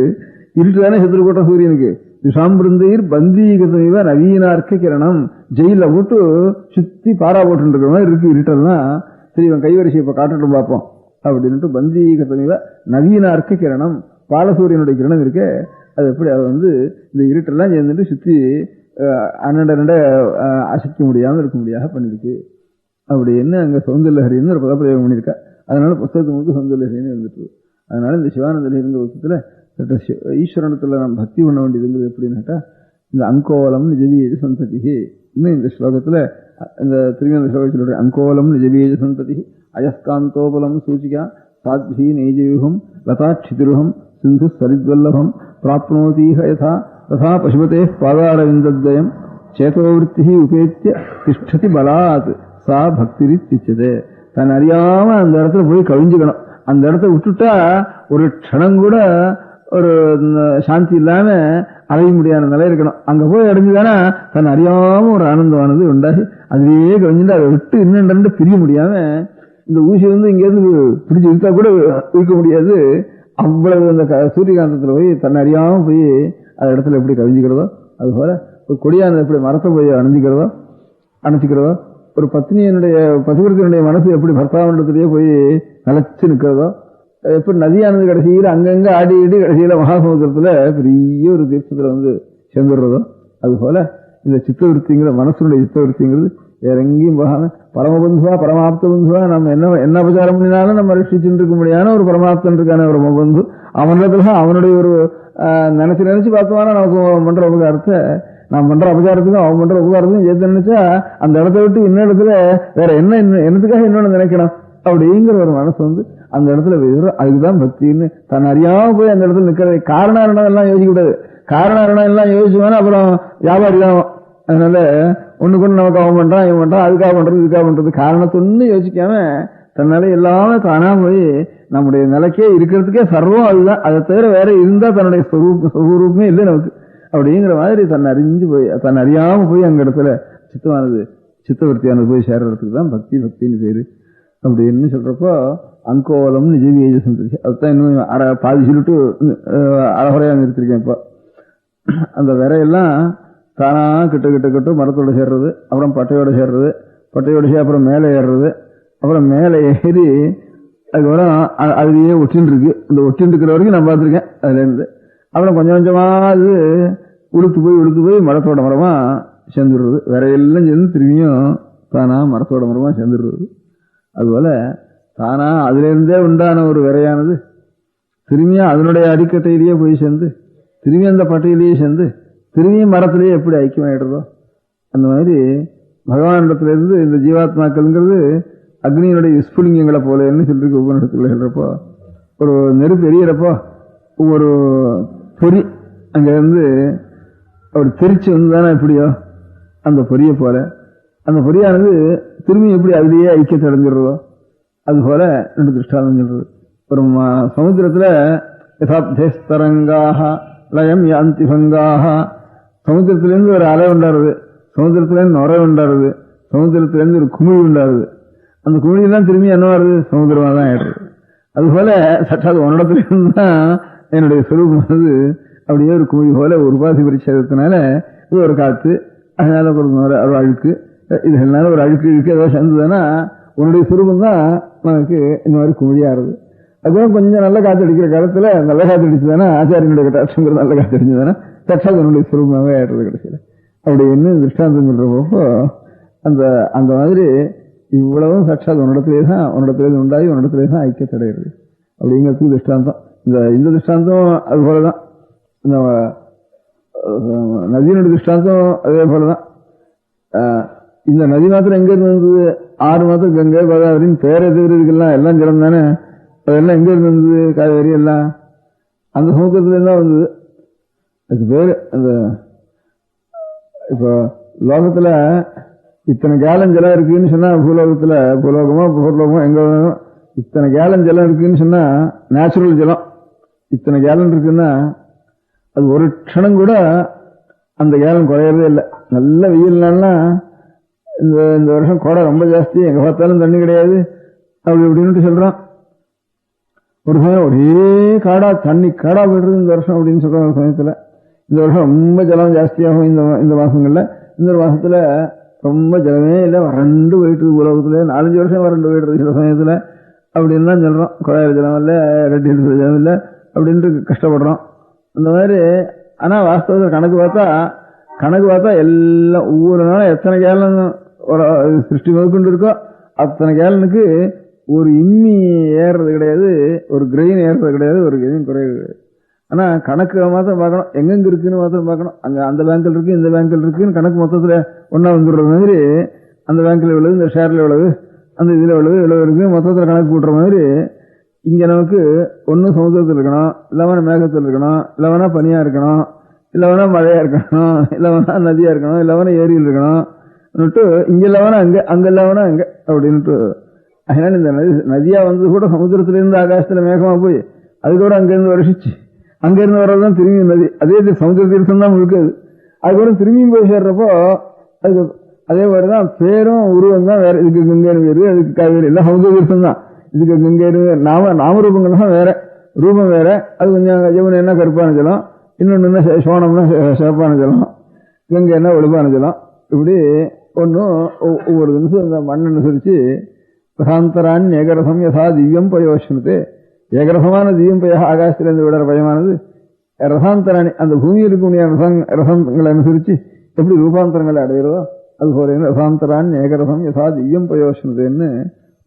இருட்டுதானே சத்ரு கூட்டம் சூரியனுக்கு. திஷாம் பிருந்தையர் பந்தீகதமிவ நவீனார்க்க கிரணம் ஜெயில போட்டு சுத்தி பாரா போட்டு இருக்கிற மாதிரி இருக்கு இருட்டெல்லாம். சரி இவன் கைவரிசை இப்ப காட்டுட்டு பார்ப்போம் அப்படின்ட்டு பந்தீகதமிவ நவீனார்க்க கிரணம் பாலசூரியனுடைய கிரணம் இருக்கு. அது எப்படி அதை இந்த இருட்டெல்லாம் சேர்ந்துட்டு சுத்தி அண்ணண்ட அசைக்க முடியாமல் இருக்க முடியாத பண்ணிருக்கு அப்படின்னு அங்க சௌந்தர்யஹரின்னு ஒரு பதப்பிரயோகம் பண்ணியிருக்கா. அதனால புத்தகத்துக்கு சௌந்தர்யஹரின்னு இருந்துட்டு. அதனால இந்த சிவானந்த லஹரிங்கிற பட்சத்துல ஈஸ்வரனத்துல நம்ம பக்தி பண்ண வேண்டியதுங்கிறது எப்படின்னாக்கா இந்த அங்கோலம் நிஜபீஜ சந்ததி. இன்னும் இந்த ஸ்லோகத்துல இந்த திரும்பி அந்த ஸ்லோகத்தில் அங்கோலம் நிஜபீஜ சந்ததி அயஸ்காந்தோபலம் சூச்சிகா சாத்வி நெய்ஜயுகம் லதாட்சிதிருகம் சிந்து சரித்வல்லபம் பிராப்னோதீஹ யதா ததா பசுபதே பாதாரவிந்தத்வயம் சேதோவிருத்தி உபேத்திய திஷ்டதி பலாத் சா பக்திரித்திச்சதே. தன் அறியாம அந்த இடத்துல போய் கவிஞ்சுக்கணும். அந்த இடத்த விட்டுட்டா ஒரு க்ஷணம் கூட ஒரு சாந்தி இல்லாம அடைய முடியாத நிலை இருக்கணும். அங்க போய் அடைஞ்சுதானா தன் அறியாம ஒரு ஆனந்தமானது உண்டாகி அதுவே கவிஞ்சுட்டு அதை விட்டு இன்னும் பிரிய முடியாம இந்த ஊசி இங்க இருந்து பிடிச்சி இழுத்தா கூட இருக்க முடியாது. அவ்வளவு அந்த சூரியகாந்தத்துல போய் தன் அறியாம போய் அந்த இடத்துல எப்படி கவிஞ்சுக்கிறதோ அதுபோல ஒரு கொடியான எப்படி மரத்தை போய் அணைச்சிக்கிறதோ ஒரு பத்னியனுடைய பதிவிரத்தினுடைய மனசு எப்படி பர்த்தாவண்டத்திலேயே போய் நிலைச்சு நிற்கிறதோ எப்படி நதியானது கடைசியில் அங்கங்க ஆடிட்டு கடைசியில மகாசமுத்திரத்துல பெரிய ஒரு தீர்த்தத்துல சேர்ந்துடுறதோ அதுபோல இந்த சித்தவருத்திங்கிற மனசுடைய சித்தவருத்திங்கிறது வேற எங்கேயும் போகாம பரமபந்துவா பரமாப்த பந்துவா நம்ம என்ன உபச்சாரம் பண்ணினாலும் நம்ம ரட்சிச்சுட்டு இருக்க முடியாத ஒரு பரமாப்தன் இருக்கான ஒரு பந்து அவனிடத்துல அவனுடைய ஒரு நினைச்சு பார்த்தோம்னா நமக்கு பண்ற உபகாரத்தை நாம் பண்ற அபச்சாரத்துக்கும் அவன் பண்ற உபகாரத்துக்கும் சேர்த்து நினைச்சா அந்த இடத்த விட்டு இன்னொரு இடத்துல வேற என்னத்துக்காக இன்னொன்னு நினைக்கணும் அப்படிங்கிற ஒரு மனசு அந்த இடத்துல அதுக்குதான் பக்தின்னு தன் அறியாம போய் அந்த இடத்துல நிக்கிறது. காரணம் எல்லாம் யோசிக்க கூடாது. காரணம் எல்லாம் யோசிச்சுவானா அப்புறம் வியாபாரி தான். அதனால ஒண்ணுக்கு ஒண்ணு நமக்கு அவன் பண்றான் இவன் பண்றான் அதுக்காக பண்றது இதுக்காக பண்றது காரணத்தொன்னு யோசிக்காம தன்னால எல்லாமே தானா போய் நம்முடைய நிலைக்கே இருக்கிறதுக்கே சர்வம் அதுதான். அதை தவிர வேற இருந்தா தன்னுடைய ஸ்வரூபமே இல்லை நமக்கு அப்படிங்கிற மாதிரி தன் அறியாம போய் அங்க இடத்துல சித்தவர்த்தியானது போய் சேர்றதுக்கு தான் பக்தின்னு பேரு அப்படின்னு சொல்றப்போ அங்கோலம் நிஜவீஜ சந்ததி. அதுதான் இன்னும் பாதி சொல்லிட்டு அழகுறையா நிறுத்திருக்கேன். இப்போ அந்த விரையெல்லாம் தானா கிட்ட மரத்தோட சேர்றது, அப்புறம் பட்டையோட சேர்றது, அப்புறம் மேலே ஏறுறது, அப்புறம் மேலே ஏறி அதுக்கப்புறம் அதுலயே ஒட்டின்னு இருக்கு. இந்த ஒட்டின்னு இருக்கிற வரைக்கும் நான் பார்த்துருக்கேன். அதுல இருந்து அப்புறம் கொஞ்சம் கொஞ்சமா அது உளுத்து போய் மரத்தோட மரமா சேர்ந்துடுறது. விரையெல்லாம் சேர்ந்து திரும்பியும் தானா மரத்தோட மரமா சேர்ந்துடுறது. அதுபோல தானா அதுல இருந்தே உண்டான ஒரு விரையானது திரும்பியும் அதனுடைய அடிக்கட்டையிலேயே போய் சேர்ந்து திரும்பி அந்த பட்டையிலேயே சேர்ந்து திரும்பியும் மரத்திலேயே எப்படி ஐக்கியமாயிடுறதோ அந்த மாதிரி பகவானிடத்திலிருந்து இந்த ஜீவாத்மாக்கள்ங்கிறது அக்னியினுடைய விஸ்புலிங்கங்களை போலன்னு சொல்லிருக்கு. உபநிடத்துல சொல்றப்போ ஒரு நெருப்பு எரியறப்போ ஒரு பொறி அங்க இருந்து ஒரு தெரிச்சு தானே எப்படியோ அந்த பொரிய போல அந்த பொரியானது திரும்பி எப்படி அதுலேயே ஐக்கியத்தை அடைஞ்சிடுறதோ அதுபோல ரெண்டு திருஷ்டாந்தம் சொல்றது. ஒரு சமுத்திரத்துல யதாப்தேஸ்தரங்காக லயம் யாந்தி பங்காக சமுத்திரத்திலேருந்து ஒரு அலை உண்டாருது, சமுத்திரத்திலேருந்து நுரை உண்டாருது, சமுத்திரத்திலேருந்து ஒரு குமிழ் உண்டாருது. அந்த குமிழெல்லாம் திரும்பி என்ன வருது சமுத்திரமா தான் ஆயிடுறது. அதுபோல சட்டாது உன்னிடத்துல இருந்து தான் என்னுடைய சொரூபமானது அப்படியே ஒரு குமிழ் போல ஒரு உபாசி பரிச்சயத்தினால இது ஒரு காத்து அதனால ஒரு அழுக்கு இதனால ஒரு அழுக்கு ஏதோ சேர்ந்ததுன்னா உன்னுடைய சுரூபம் தான் நமக்கு இந்த மாதிரி குமிழியாருது. அதுவும் கொஞ்சம் நல்ல காற்று அடிக்கிற காலத்துல நல்ல காற்று அடிச்சுதானே ஆச்சாரியனுடைய கட்டாட்சங்கிறது நல்ல காற்று அடிச்சதானே தற்சாத் உன்னுடைய சுரூபமாகவே ஆயிடுறது கடைசியில. அப்படி என்ன திருஷ்டாந்தம் சொல்றப்போ அந்த அந்த மாதிரி இவ்வளவும் சாட்சாத் உன்னிடத்திலே உண்டாகி உன்னிடத்திலே தான் ஐக்கியத்தடைகிறது அப்படிங்கிறதுக்கு திருஷ்டாந்தம். இந்த திருஷ்டாந்தம் அது போலதான், இந்த நதியினுடைய திருஷ்டாந்தம் அதே போலதான். இந்த நதி மாத்திரம் எங்க இருந்து வந்தது? 6 மாத்திரம் கங்கை கோதாவரின்னு பேரை தவிர்க்கிறதுக்கெல்லாம் எல்லாம் ஜலம் தானே. அதெல்லாம் எங்க இருந்து வந்தது? காவேரி எல்லாம் அந்த சமுத்திரத்துல இருந்தா வந்தது. அதுக்கு பேரு அந்த இப்போ லோகத்துல இத்தனை கேலன் ஜலம் இருக்குன்னு சொன்னா பூலோகமோ எங்க இத்தனை கேலன் ஜலம் இருக்குன்னு சொன்னா நேச்சுரல் ஜலம் இத்தனை கேலன் இருக்குன்னா அது ஒரு க்ஷணம் கூட அந்த கேலன் குறையறதே இல்லை. நல்ல வெயில்னா இந்த வருஷம் கோடை ரொம்ப ஜாஸ்தி, எங்க பார்த்தாலும் தண்ணி கிடையாது அப்படி இப்படின்னு சொல்றான். ஒரு சமயம் ஒரே தண்ணி காடா போயிடுறது இந்த வருஷம் அப்படின்னு சொல்ற ஒரு சமயத்துல. இந்த வருஷம் ரொம்ப ஜலம் ஜாஸ்தியாகும் இந்த மாசங்கள்ல. இந்த மாசத்துல ரொம்ப ஜலமே இல்லை, வறண்டு போயிட்டு உலகத்துல 4-5 வருஷம் வறண்டு போயிடுறது சில சமயத்துல அப்படின்னு தான் சொல்றோம். குழாயில் ஜலம் இல்லை, ரெட்டி ஜலம் இல்லை அப்படின்ட்டு கஷ்டப்படுறோம் அந்த மாதிரி. ஆனா வாஸ்தவத்தில் கணக்கு பார்த்தா எல்லாம் ஒவ்வொரு நாளும் எத்தனை கேலன் ஒரு சிருஷ்டி முதற்கொண்டு இருக்கோ அத்தனை கேலனுக்கு ஒரு இம்மி ஏறுறது கிடையாது, ஒரு கிரெயின் ஏறுறது கிடையாது, ஒரு கிரெயின் குறையாது கிடையாது. ஆனா கணக்கு மாத்திரம் பார்க்கணும், எங்கெங்க இருக்குன்னு மாத்திரம் பார்க்கணும். அங்க அந்த பேங்க்ல இருக்கு இந்த பேங்க்ல இருக்குன்னு கணக்கு மொத்தத்துல ஒன்னா வந்துடுற மாதிரி அந்த பேங்க்ல எவ்வளவு, இந்த ஷேர்ல எவ்வளவு, அந்த இதுல எவ்வளவு இருக்கு மொத்தத்துல கணக்கு கூட்டுற மாதிரி இங்க நமக்கு ஒன்னும் சமுத்திரத்தில் இருக்கணும், இல்லவனா மேகத்தில் இருக்கணும், இல்லவனா பனியா இருக்கணும், இல்லவனா மழையா இருக்கணும், இல்லவனா நதியா இருக்கணும், இல்லவனா ஏரியில் இருக்கணும், இங்க இல்லவனா அங்க இல்லவனா அங்க அப்படின்ட்டு. அதனால இந்த நதியா வந்து கூட சமுத்திரத்துல இருந்து ஆகாசத்துல மேகமா போய் அது கூட அங்கிருந்து வருஷிச்சு அங்கிருந்து வர்றதுதான் திரும்பி நதி. அதே சமுத்திர தீர்த்தம் தான் முழுக்காது. அதுக்கப்புறம் திரும்பியும் போய் சேர்றப்போ அதுக்கு அதே மாதிரிதான் பேரும் உருவம் தான் வேற. இதுக்கு கங்கைன்னு பேரு, அதுக்கு காவேரி, எல்லாம் சமுத்திர தீர்த்தம் தான். இதுக்கு கங்கைன்னு நாமரூபங்கள் தான் வேற, ரூபம் வேற. அது கொஞ்சம் யமுனை என்ன கருப்பான ஜலம், இன்னொன்னு என்ன சோனம்னா சிவப்பான ஜலம், கங்கை என்ன வெளுப்பான ஜலம். இப்படி ஒன்னும் ஒவ்வொரு நிமிஷம் இந்த மண் அனுசரிச்சு பிரசாந்தரான் ஏகரசம் யசா திவ்யம் பயோஷனது. ஏகரசமான திவ்யம் பய ஆகாசத்திலிருந்து விடுற பயமானது ரசாந்தராணி அந்த பூமியில் இருக்கக்கூடிய ரசங்களை அனுசரிச்சு எப்படி ரூபாந்தரங்களை அடைகிறதோ அது போல ரசாந்தரான் ஏகரசம் யசா திவ்யம் பயோஷனதுன்னு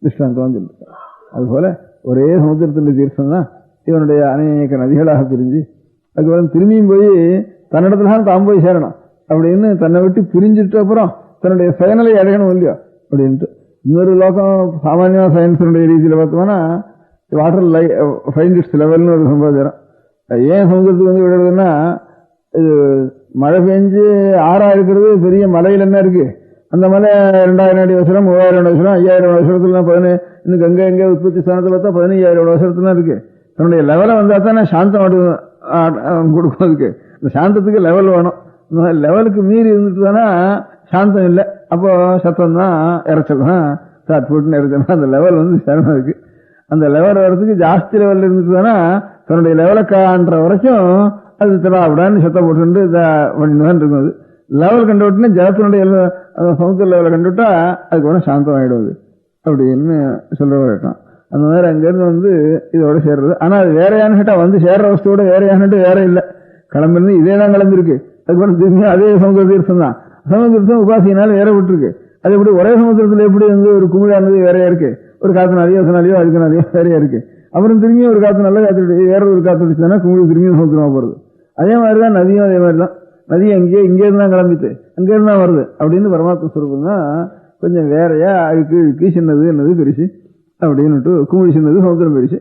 திருஷ்டாந்தம் சொல்லிருக்காரு. அதுபோல ஒரே சமுத்திரத்தில் தீர்த்தம் தான் இவனுடைய அநேக நதிகளாக பிரிஞ்சு அதுக்கப்புறம் திரும்பியும் போய் தன்னிடத்துல தான் போய் சேரணும் அப்படின்னு தன்னை விட்டு பிரிஞ்சுட்டு அப்புறம் தன்னுடைய செயலை அடையணும் இல்லையோ அப்படின்ட்டு. இன்னொரு லோகம் சாமானியமா சயின்ஸுடைய ரீதியில் பார்த்தோம்னா வாட்டர் ஃபைண்ட் இட்ஸ் லெவல்னு ஒரு சம்பாதிக்கிறோம். ஏன் சமுதிரத்துக்கு வந்து விடுறதுன்னா இது மழை பெஞ்சு ஆறா இருக்கிறது பெரிய மலையில் என்ன இருக்கு, அந்த மலை 2000 அடி வருஷம் 3000 வருஷம் 5000 வருஷத்துல இன்னும் கங்கை எங்கே உற்பத்தி ஸ்தானத்தை பார்த்தா 15000 வருஷத்துல இருக்கு. தன்னுடைய லெவலை வந்தா தான் சாந்தம் கொடுக்கும். அதுக்கு இந்த சாந்தத்துக்கு லெவல் வேணும். லெவலுக்கு மீறி இருந்துட்டு தானே சாந்தம் இல்லை. அப்போ சத்தம் தான் இறைச்சல் தான் சாட் போட்டுன்னு இறைச்சல். அந்த லெவல் வந்து சேரணும். அதுக்கு அந்த லெவல் வர்றதுக்கு ஜாஸ்தி லெவலில் இருந்துட்டு தானே தன்னுடைய லெவலை காண்ற வரைக்கும் அது தடாவிடான்னு சத்தம் போட்டு பண்ணிட்டு தான் இருக்கும். அது லெவல் கண்டு விட்டுனா ஜலத்தினுடைய சமுத்திர லெவலை கண்டுவிட்டா அதுக்கு வேணா சாந்தம் ஆயிடுவது அப்படின்னு சொல்ற வரைக்கும். அந்த மாதிரி அங்கிருந்து வந்து இதோட சேர்றது. ஆனா அது வேறையானு கேட்டா வந்து சேர்ற வஸ்துவோட வேறையானுட்டு வேற இல்லை. கிளம்பிருந்து இதே தான் கிளம்பிருக்கு. அதுக்கப்புறம் திரும்பி அதே சமுத்திர தீர்த்தம் தான். சமுத்திர தீர்த்தம் உபாசியினால வேற விட்டுருக்கு. அது எப்படி ஒரே சமுத்திரத்துல எப்படி வந்து ஒரு குமிழானது வேறையா இருக்கு, ஒரு காத்துனாலேயோ அதனாலேயோ அதுக்குனாலேயோ வேறையா இருக்கு. அப்புறம் திரும்பியும் ஒரு காத்து நல்ல காத்து வேற ஒரு காத்து அடிச்சுன்னா குமிழ் திரும்பியும் சமுத்திரமா போறது. அதே மாதிரிதான் நதியும் அதே மாதிரிதான். நதி அங்கே இங்கே இருந்தா கிளம்பிட்டு அங்கே இருந்தா வருது அப்படின்னு பரமாத்ம ஸ்வரூபம் தான் கொஞ்சம் வேறையா அழுக்கு சின்னது என்னது பெருசு அப்படின்னுட்டு குமிழ் சின்னது சமுத்திரம் பெருசு.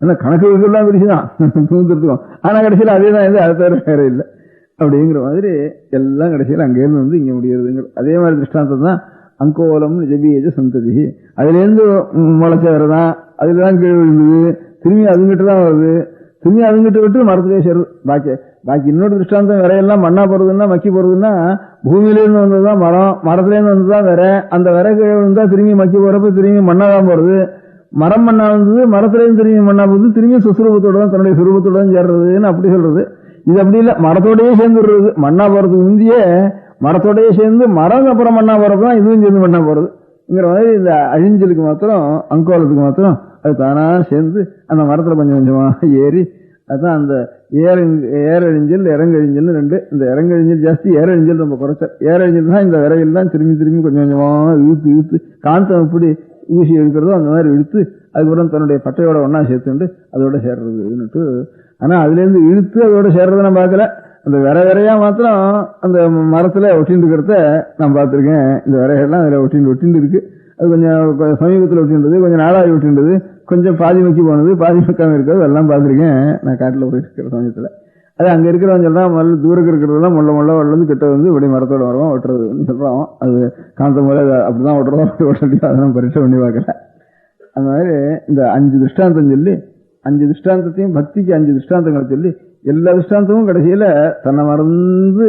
ஆனா கணக்கு எல்லாம் பெருசுதான் சமுத்திரத்துக்கும். ஆனா கடைசியில் அதே தான் அது தவிர வேற இல்லை அப்படிங்கிற மாதிரி எல்லாம் கடைசியில் அங்கேருந்து வந்து இங்க முடியறதுங்கிற அதே மாதிரி திருஷ்டாந்தம் தான். அங்கோலம் ஜபியஜ சந்ததி, அதுல இருந்து முளைச்ச வரதான், அதுலதான் கீழ் விழுந்தது, திரும்பி அதுங்கிட்ட தான் வருது, திரும்பி அதுங்கிட்ட விட்டு மரத்திலே சேருது. பாக்கி இன்னொரு திருஷ்டாந்தம் விரையெல்லாம் மண்ணா போறதுன்னா மக்கி போறதுன்னா பூமியிலேருந்து வந்ததுதான் மரம், மரத்திலேருந்து வந்ததுதான் விரை, அந்த விரை கீழே விழுந்தா திரும்பி மக்கி போறப்ப திரும்பி மண்ணா தான் போறது. மரம் மண்ணா வந்தது, மரத்திலேருந்து திரும்பி மண்ணா போகுது, திரும்பி சுசுரூபத்தோட தான் தன்னுடைய சுரூபத்தோட தான் சேர்றதுன்னு அப்படி சொல்றது. இது அப்படி இல்லை, மரத்தோடயே சேர்ந்து விடுறது. மண்ணா போறதுக்கு முந்தியே மரத்தோடயே சேர்ந்து மரம் அப்புறம் மண்ணா போறதுதான் இதுவும் சேர்ந்து மண்ணா போறது. மாதிரி இந்த அழிஞ்சலுக்கு மாத்திரம் அங்கோலத்துக்கு மாத்திரம் அது தானா சேர்ந்து அந்த மரத்துல கொஞ்சம் கொஞ்சமா ஏறி, அதுதான் அந்த ஏரழிஞ்சல் இறங்கழிஞ்சல் ரெண்டு. இந்த இறங்கழிஞ்சல் ஜாஸ்தி, ஏரழிஞ்சல் ரொம்ப குறைச்ச. ஏரழிஞ்சல் தான் இந்த விரையில் தான் திரும்பி திரும்பி கொஞ்சம் கொஞ்சமா இழுத்து இழுத்து காந்தம் எப்படி ஊசி எடுக்கிறதோ அந்த மாதிரி இழுத்து அதுக்கப்புறம் தன்னுடைய பட்டையோட ஒன்னா சேர்த்துட்டு அதோட சேர்றதுன்னுட்டு. ஆனா அதுல இருந்து இழுத்து அதோட சேர்றதை நான் பார்க்கல. அந்த விரையா மாத்திரம் அந்த மரத்துல ஒட்டின்னு இருக்கிறத நான் பார்த்திருக்கேன். இந்த விரைகள்லாம் அதுல ஒட்டின்னு இருக்கு. அது கொஞ்சம் சமீபத்தில் ஒட்டின்றது, கொஞ்சம் நாளாகி ஒட்டின்றது, கொஞ்சம் பாதி மக்கி போனது, பாதி மக்காம இருக்கிறது எல்லாம் பார்த்திருக்கேன் நான் காட்டுல போயிட்டு இருக்கிற சமயத்துல. அது அங்க இருக்கிறவங்க சொல்றான், முதல்ல தூரக்கு இருக்கிறதெல்லாம் முள்ள வந்து கிட்ட வந்து இப்படி மரத்தோட வருவோம் ஒட்டுறதுன்னு சொல்றான். அது காந்த போல அப்படிதான் ஒட்டுறதோ அதெல்லாம் பரீட்சை பண்ணி பார்க்கல. அந்த மாதிரி இந்த 5 திருஷ்டாந்தம் சொல்லி, 5 திருஷ்டாந்தத்தையும் பக்திக்கு 5 திருஷ்டாந்தங்களை சொல்லி எல்லா திருஷ்டாந்தமும் கடைசியில தன்னை மறந்து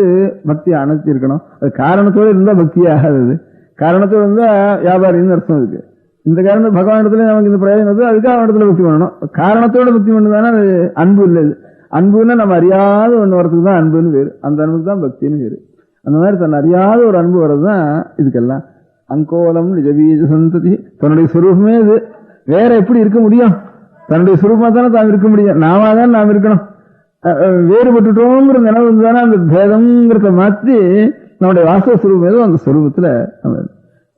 பக்தியை அணைச்சி இருக்கணும். அது காரணத்தோடு இருந்தா பக்தி ஆகாது. காரணத்தோடு இருந்தா வியாபாரின்னு அர்த்தம் இருக்கு. இந்த காரணம் பகவானிடத்துல நமக்கு இந்த பிரயோஜனம், அதுக்காக அவனிடத்துல பக்தி பண்ணணும். காரணத்தோட பக்தி பண்ணுதானே அது அன்பு இல்லை. அன்புன்னா நம்ம அறியாத ஒன்று வரதுக்கு தான் அன்புன்னு பேரு. அந்த அன்புக்கு தான் பக்தின்னு பேரு. அந்த மாதிரி தன்னை அறியாத ஒரு அன்பு வர்றதுதான் இதுக்கெல்லாம். அங்கோலம் நிஜபீஜ சந்ததி, தன்னுடைய சுரூபமே இது. வேற எப்படி இருக்க முடியும்? தன்னுடைய சுரூபமா தானே தான் இருக்க முடியும். நாம தான் நாம் இருக்கணும். வேறுபட்டுட்டோங்கிற நினைவு தானே அந்த பேதம்ங்கிறத மாற்றி நம்முடைய வாஸ்தவ சுரூபம் ஏதோ அந்த சுரூபத்துல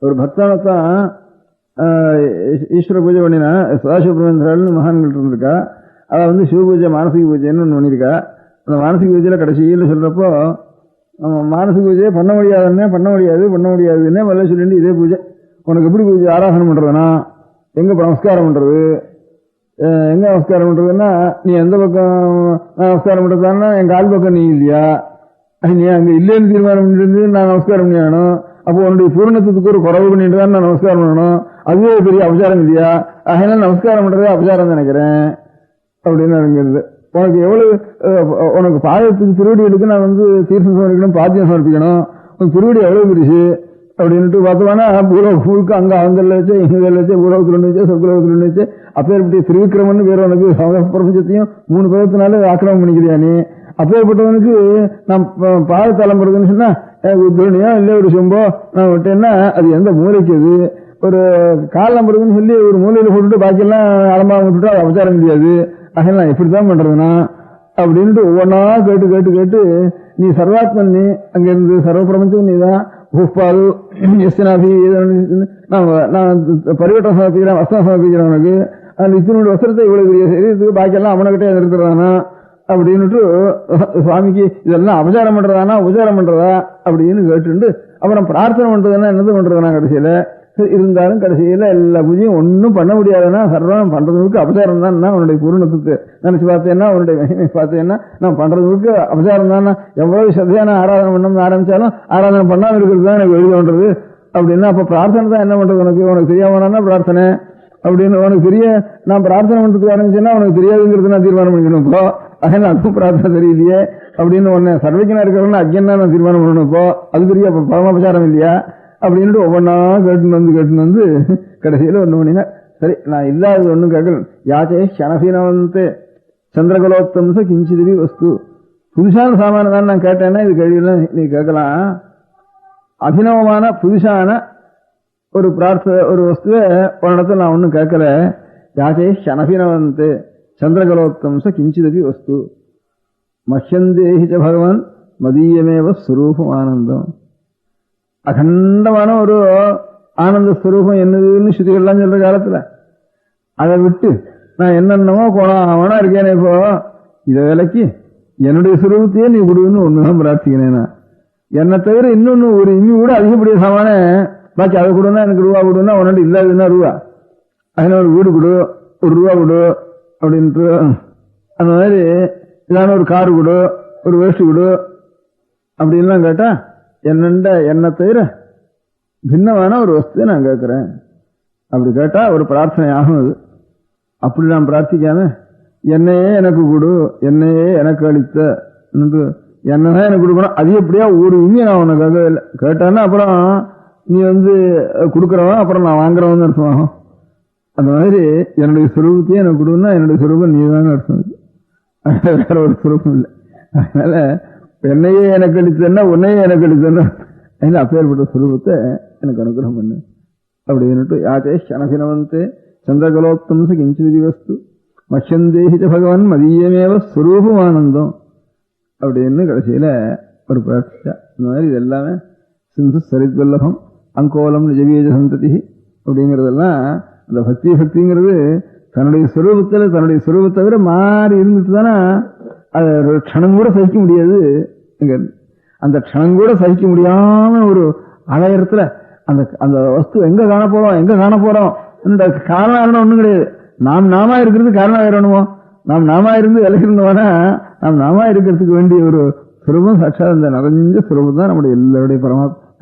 ஒரு பக்தானத்தான் ஈஸ்வர பூஜை பண்ணினா சதாசிவபிரமேந்திராள்னு மகான்கள் இருந்திருக்கா. அவ சிவ பூஜை மானசிக பூஜைன்னு ஒன்று பண்ணியிருக்கா. அந்த மானசிக பூஜையில கடைசியில் சொல்றப்போ மானசிக பூஜையை பண்ண முடியாதுன்னே முதல்ல சொல்லிட்டு இதே பூஜை உனக்கு எப்படி பூஜை ஆராதனை பண்றதுன்னா எங்க நமஸ்காரம் பண்றது, எங்க நமஸ்காரம் பண்றதுன்னா நீ எந்த பக்கம் நமஸ்காரம் பண்றதுன்னா எங்க ஆள் பக்கம் நீ இல்லையா, நீ அங்க இல்லைன்னு தீர்மானம் பண்ணிட்டு நான் நமஸ்காரம் பண்ணியாகணும். அப்போ உன்னுடைய பூர்ணத்துக்கு ஒரு குறவு பண்ணிட்டு தான் நான் நமஸ்காரம் பண்ணணும். அதுவே பெரிய அபச்சாரம் இல்லையா? அதனால நமஸ்காரம் பண்றதே அபச்சாரம் நினைக்கிறேன் அப்படின்னு நினைக்கிறது. உனக்கு எவ்வளவு உனக்கு பாதத்துக்கு திருவடிகளுக்கு நான் தீர்த்தம் சமர்ப்பிக்கணும், பாத்தியம் சமர்ப்பிக்கணும். உனக்கு திருவடி எவ்வளவு பிரிச்சு அப்படின்ட்டு பார்த்தோம்னா பூலோக அங்க அவங்கல வச்சு இங்க வச்சு பூலோகத்துல ஒன்று வச்சு சொற்குலோகத்துல ஒன்று வச்சு அப்பேற்பட்ட திருவிக்கிரமன் வேற உனக்கு பிரபஞ்சத்தையும் 3 பதத்தினால ஆக்கிரமம் பண்ணிக்கிறியா நீ? அப்பேற்பட்டவனுக்கு நான் பாதத்தலம்புறதுன்னு சொன்னா உத்ரணியோ இல்லை ஒரு சொம்போ நான் விட்டேன்னா அது எந்த மூளைக்கு? அது ஒரு கால் நம்புறதுன்னு சொல்லி ஒரு மூலையில போட்டுட்டு பாக்கியெல்லாம் அலம்பாக விட்டுட்டா அது அபச்சாரம் முடியாது. அதெல்லாம் எப்படித்தான் பண்றதுன்னா அப்படின்ட்டு ஒவ்வொன்னா கேட்டு நீ சர்வாத்மன், நீ அங்க இருந்து சர்வ பிரபஞ்சம் நீதான். பூப்பால் எஸ்னாபி நான் பரிவட்டம் சமர்ப்பிக்கிறேன், வஸ்திரம் சமர்ப்பிக்கிறேன் உனக்கு. அந்த இத்தனோட வஸ்திரத்தை இவ்வளவு பெரிய சரீரத்துக்கு பாக்கியெல்லாம் அவனகிட்டே நிறுத்துறதானா அப்படின்னுட்டு சுவாமிக்கு இதெல்லாம் அபச்சாரம் பண்றதானா உபச்சாரம் பண்றதா அப்படின்னு கேட்டுண்டு அப்புறம் பிரார்த்தனை பண்றதுன்னா என்னது பண்றதுனா கடைசியில இருந்தாலும் கடைசியில எல்லா பூஜையும் ஒன்னும் பண்ண முடியாதுன்னா சர்வம் பண்றதுக்கு அபச்சாரம் தான். உன்னுடைய பூர்ணத்துக்கு நினைச்சு பார்த்தேன்னா உன்னுடைய மகிமை பார்த்தேன்னா நான் பண்றதுக்கு அபச்சாரம் தான். எவ்வளவு சதையான ஆராதனை பண்ணணும்னு ஆரம்பிச்சாலும் ஆராதனை பண்ணாம இருக்கிறது தான் எனக்கு எழுதி பண்றது அப்படின்னா அப்ப பிரார்த்தனை தான் என்ன பண்றது? உனக்கு தெரியாமனா பிரார்த்தனை அப்படின்னு உனக்கு தெரிய நான் பிரார்த்தனை பண்றதுக்கு ஆரம்பிச்சேன்னா உனக்கு தெரியாதுங்கிறது நான் தீர்மானம் பண்ணிக்கணும். இப்போ அதனால அதுவும் பிரார்த்தனை தெரியலையே அப்படின்னு ஒன்னு சர்வஜனா இருக்கிறவனா அஜ்யன்னா நான் தீர்மானம் பண்ணணும். இப்போ அது பெரிய பரமாபச்சாரம் இல்லையா அப்படின்ட்டு ஒவ்வொன்னா கேட்டு வந்து கடைசியில ஒண்ணு பண்ணினா சரி நான் இல்லாதது ஒண்ணும் கேட்கல. யாச்சே க்ஷணபீனவந்தே சந்திரகலோத்தம்ச கிஞ்சிதிவி வஸ்து, புதுசான சாமான தான் நான் கேட்டேன்னா இது கேள்வியெல்லாம் நீ கேட்கலாம். அபிநவமான புதுசான ஒரு ஒரு வஸ்துவை ஒரு இடத்துல நான் ஒன்னும் கேட்கல. யாச்சே க்ஷணபீனவந்தே சந்திரகலோத்தம்ச கிஞ்சிதிவி வஸ்து மஹ்யந்தேஹிச்ச பகவான் மதீயமேவ ஸ்வரூபம் ஆனந்தம். அகண்டமான ஒரு ஆனந்த ஸ்வரூபம் என்னதுன்னு ஸ்ருதிகள்லாம் சொல்ற காலத்துல அதை விட்டு நான் என்னென்னமோ கோணா இருக்கேனே இப்போ இதை விலைக்கு என்னுடைய சுரூபத்தையே நீ கொடுன்னு ஒண்ணுதான் பிரார்த்திக்கிறேன். என்னை தவிர இன்னொன்னு ஒரு இம்மி கூட அதிகப்படிய சாமான பாக்கி அதை கொடுனா எனக்கு ரூபா கொடுன்னா உன்னோட இல்லாதுன்னா ரூபா, அதனால ஒரு வீடு கொடு, ஒரு ரூபா கொடு அப்படின்ட்டு அந்த மாதிரி இதான ஒரு காரு கொடு, ஒரு வேஷ்டி கொடு அப்படின்லாம் கேட்டா என்ன தவிர பின்னமான ஒரு வஸ்துவை நான் கேட்கிறேன். அப்படி கேட்டா ஒரு பிரார்த்தனை ஆகும். அது அப்படி நான் பிரார்த்திக்காம என்னையே எனக்கு கொடு, என்னையே எனக்கு அளித்த என்னதான் எனக்கு கொடுக்கணும், அது எப்படியா ஒரு உண்மையை நான் உன்னை கேட்கவே இல்லை. கேட்டான்னா அப்புறம் நீ கொடுக்குறவன் அப்புறம் நான் வாங்குறவன் அர்த்தமாகும். அந்த மாதிரி என்னுடைய சுரூபத்தையே எனக்கு கொடுன்னா என்னுடைய சுரூபம் நீ தான் அர்த்தம், வேற ஒரு சுரூபம் இல்லை. அதனால என்னையே எனக்கு அளித்தன்னா உன்னையே எனக்கு அளித்தன்னா அப்பேற்பட்ட சுரூபத்தை எனக்கு அனுகிரகம் பண்ணு அப்படின்னுட்டு யாச்சே அனபினவந்தே சந்திரகலோத்தம்ச கிஞ்சிதி வஸ்து மஷ்யந்தேஹிச்ச பகவான் மதியமேவ ஸ்வரூபமானந்தம் அப்படின்னு கடைசியில ஒரு பிரார்த்திச்சா. இந்த மாதிரி இது எல்லாமே சிந்து சரித்வல்லபம் அங்கோலம் நிஜவீஜ சந்ததி அப்படிங்கிறதெல்லாம் அந்த பக்திங்கிறது தன்னுடைய சுரூபத்தை விட மாறி இருந்துட்டு தானே அது ஒரு க்ஷணம் கூட சகிக்க முடியாது. அந்த க்ஷணம் கூட சகிக்க முடியாம ஒரு அலையறத்துல அந்த அந்த வஸ்து எங்க காண போறோம் காரணம் ஒண்ணும் கிடையாது. நாம இருக்கிறது காரணம் வேறணுமோ, நாம் நாம இருந்து விலகி இருந்தோம்னா நாம் நாம இருக்கிறதுக்கு வேண்டிய ஒரு சுரூபம் சாட்சா இந்த நிறைஞ்ச சுரூபம் தான் நம்முடைய எல்லாருடைய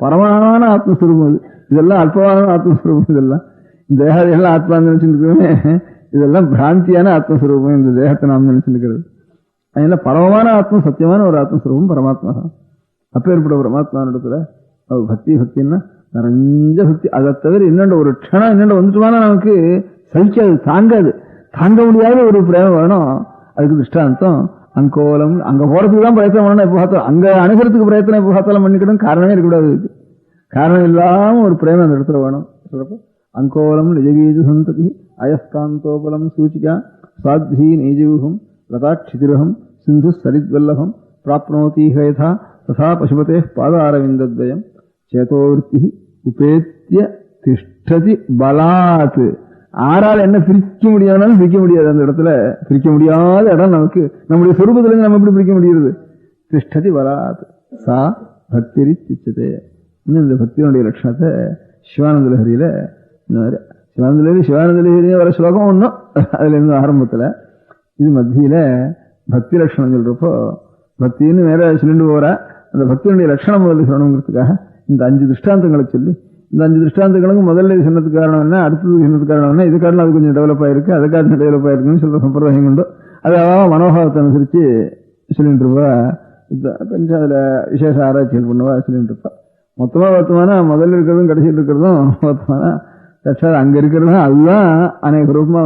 பரமான ஆத்மஸ்வரூபம். இதெல்லாம் அல்பமான ஆத்மஸ்வரூபம். இதெல்லாம் இந்த தேகத்தையெல்லாம் ஆத்மா நினைச்சுருக்கோமே, இதெல்லாம் பிராந்தியான ஆத்மஸ்வரூபம். இந்த தேகத்தை நாம் நினைச்சுருக்கிறது அதனால பரமமான ஆத்ம சத்தியமான ஒரு ஆத்மஸ்வரூபம் பரமாத்மா தான். அப்பேற்பட்ட பரமாத்மா இடத்துல பக்தின்னா நிறைஞ்ச பக்தி. அதை தவிர இன்னொன்று ஒரு க்ஷணம் இன்னொன்று வந்துட்டுவானா நமக்கு சகிக்காது, தாங்க முடியாத ஒரு பிரேமம் வேணும். அதுக்கு திருஷ்டாந்தம் அங்கோலம். அங்க போறதுக்கு தான் பிரயத்தனம் பண்ணணும். எப்போ பார்த்தோம் அங்க அணுகிறதுக்கு பிரயத்தனம் எப்போ பார்த்தாலும் பண்ணிக்கிடும். காரணமே இருக்கக்கூடாது. காரணம் இல்லாம ஒரு பிரேமம் அந்த இடத்துல வேணும். சொல்றப்போ அங்கோலம் நிஜகீஜ சந்ததி அயஸ்காந்தோபலம் சூச்சிகா சாத்வி நெய்ஜூகம் லதாட்சிதிரகம் சிந்து சரித்வல்லபம் பிராப்னோதி ஹயதா ததா பசுபதே பாதாரவிந்தத்வயம் சேதோவருத்தி உபேத்திய திஷ்டதி பலாத். ஆறால் என்ன பிரிக்க முடியாதுனாலும் பிரிக்க முடியாது. அந்த இடத்துல பிரிக்க முடியாத இடம் நமக்கு நம்முடைய சொரூபத்திலிருந்து நம்ம எப்படி பிரிக்க முடிகிறது? திஷ்டதி பலாத் சா பக்திரி திச்சதே. இன்னும் இந்த பக்தியினுடைய லட்சணத்தை சிவானந்த லஹரியில சிவானந்த லஹரியில வர ஸ்லோகம் ஒன்றும் அதுல இருந்து ஆரம்பத்துல இது மத்தியில பக்தி லட்சணம் சொல்றப்போ பக்தின்னு மேல சொல்லிட்டு போற அந்த பக்தியினுடைய லட்சணம் முதல்ல சொல்லணுங்கிறதுக்காக இந்த 5 திருஷ்டாந்தங்களை சொல்லி, இந்த 5 திருஷ்டாந்தங்களுக்கு முதல்ல சொன்னதுக்கு காரணம் என்ன, அடுத்தது சொன்னதுக்கு காரணம் என்ன, இது காரணம் அது கொஞ்சம் டெவலப் ஆயிருக்கு, அது காரணம் டெவலப் ஆயிருக்குன்னு சொல்ற சம்பிரதாயம் கொண்டு அதாவது மனோபாவத்தை அனுசரிச்சு சொல்லிட்டு இருப்பா. கொஞ்சம் அதுல விசேஷ ஆராய்ச்சிகள் பண்ணுவா சொல்லிட்டு இருப்பா. மொத்தமா பார்த்தோம்னா முதல்ல இருக்கிறதும் கடைசியில் இருக்கிறதும் பார்த்தோம்னா சாட்சாத் அங்க இருக்கிறதும் அதுதான் அநேக ரூபமா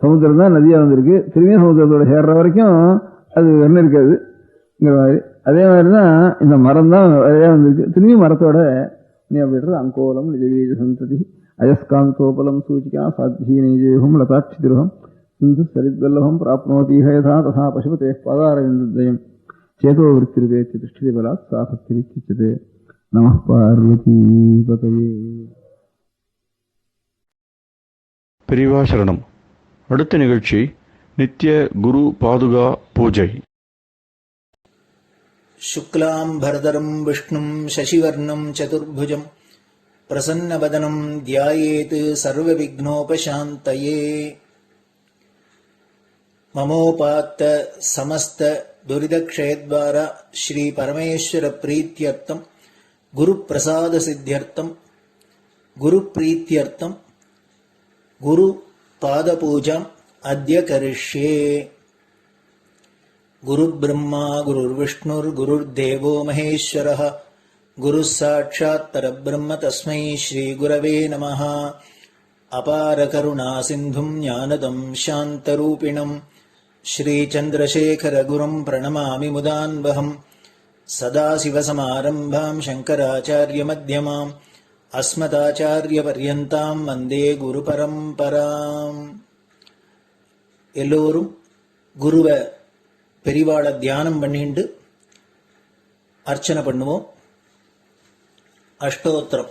சமுத்திரம் தான் நதியா வந்திருக்கு. திரும்பியும் சமுத்திரத்தோட சேர்ற வரைக்கும் அது என்ன இருக்காதுங்கிற மாதிரி. அதே மாதிரிதான் இந்த மரம் தான் நிறையா வந்திருக்கு. திரும்பியும் மரத்தோட நீ அப்படின்றது அங்கோலம் நிஜவீஜ சந்ததி அயஸ்காந்தோபலம் சூச்சிகா சாத்வி நெய்ஜூகம் லதாட்சிதிரகம் சிந்து சரித்வல்லபம் பிராப்னோதி ஹயதா ததா பசுபதே பாதாரவிந்தத்வயம் சேதோ விருத்திருவேத்தி திருஷ்டி பலாத் சா பக்திரிச்சிச்சதே. நம பார்வதி பதயே. பெரியவா சரணம். அடுத்த நிகழ்ச்சி நித்திய குரு பாதுகா பூஜை. शुक्लां भरदरं विष्णुं शशिवर्णं चतुर्भुजं प्रसन्नवदनं ध्यायेत् सर्वविघ्नोपशान्तये. ममोपात्त समस्त दुरितक्षयद्वारा श्री परमेश्वर प्रीत्यर्थं गुरुप्रसाद सिद्ध्यर्थं गुरुप्रीत्यर्थं गुरुपादपूजाम् अद्य करिष्ये. गुरुर्ब्रह्मा गुरुर्विष्णुर्गुरुर्देवो महेश्वरः गुरुः साक्षात् परब्रह्म तस्मै श्रीगुरवे नमः. अपारकरुणासिन्धुं ज्ञानदं शान्तरूपिणं श्रीचन्द्रशेखरगुरुं प्रणमामि मुदान्वहम्. सदाशिवसमारम्भां शङ्कराचार्यमध्यमाम् अस्मदाचार्यपर्यन्तां वन्दे गुरुपरम्पराम्. எல்லோரும் குருவை பெரிவாளை தியானம் பண்ணிண்டு அர்ச்சனை பண்ணுவோம். அஷ்டோத்திரம்.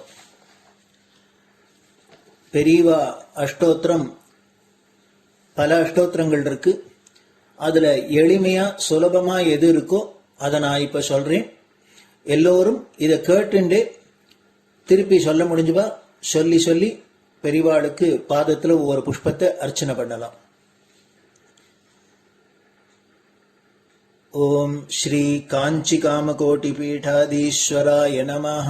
பெரியவா அஷ்டோத்திரம் பல அஷ்டோத்திரங்கள் இருக்கு. அதுல எளிமையா சுலபமா எது இருக்கோ அதை நான் இப்ப சொல்றேன். எல்லோரும் இதை கேட்டுண்டே திருப்பி சொல்ல முடிஞ்சுபா சொல்லி சொல்லி பெரிவாளுக்கு பாதத்துல ஒவ்வொரு புஷ்பத்தை அர்ச்சனை பண்ணலாம். ओम श्री कांची कामकोटि पीठाधीश्वराय नमः.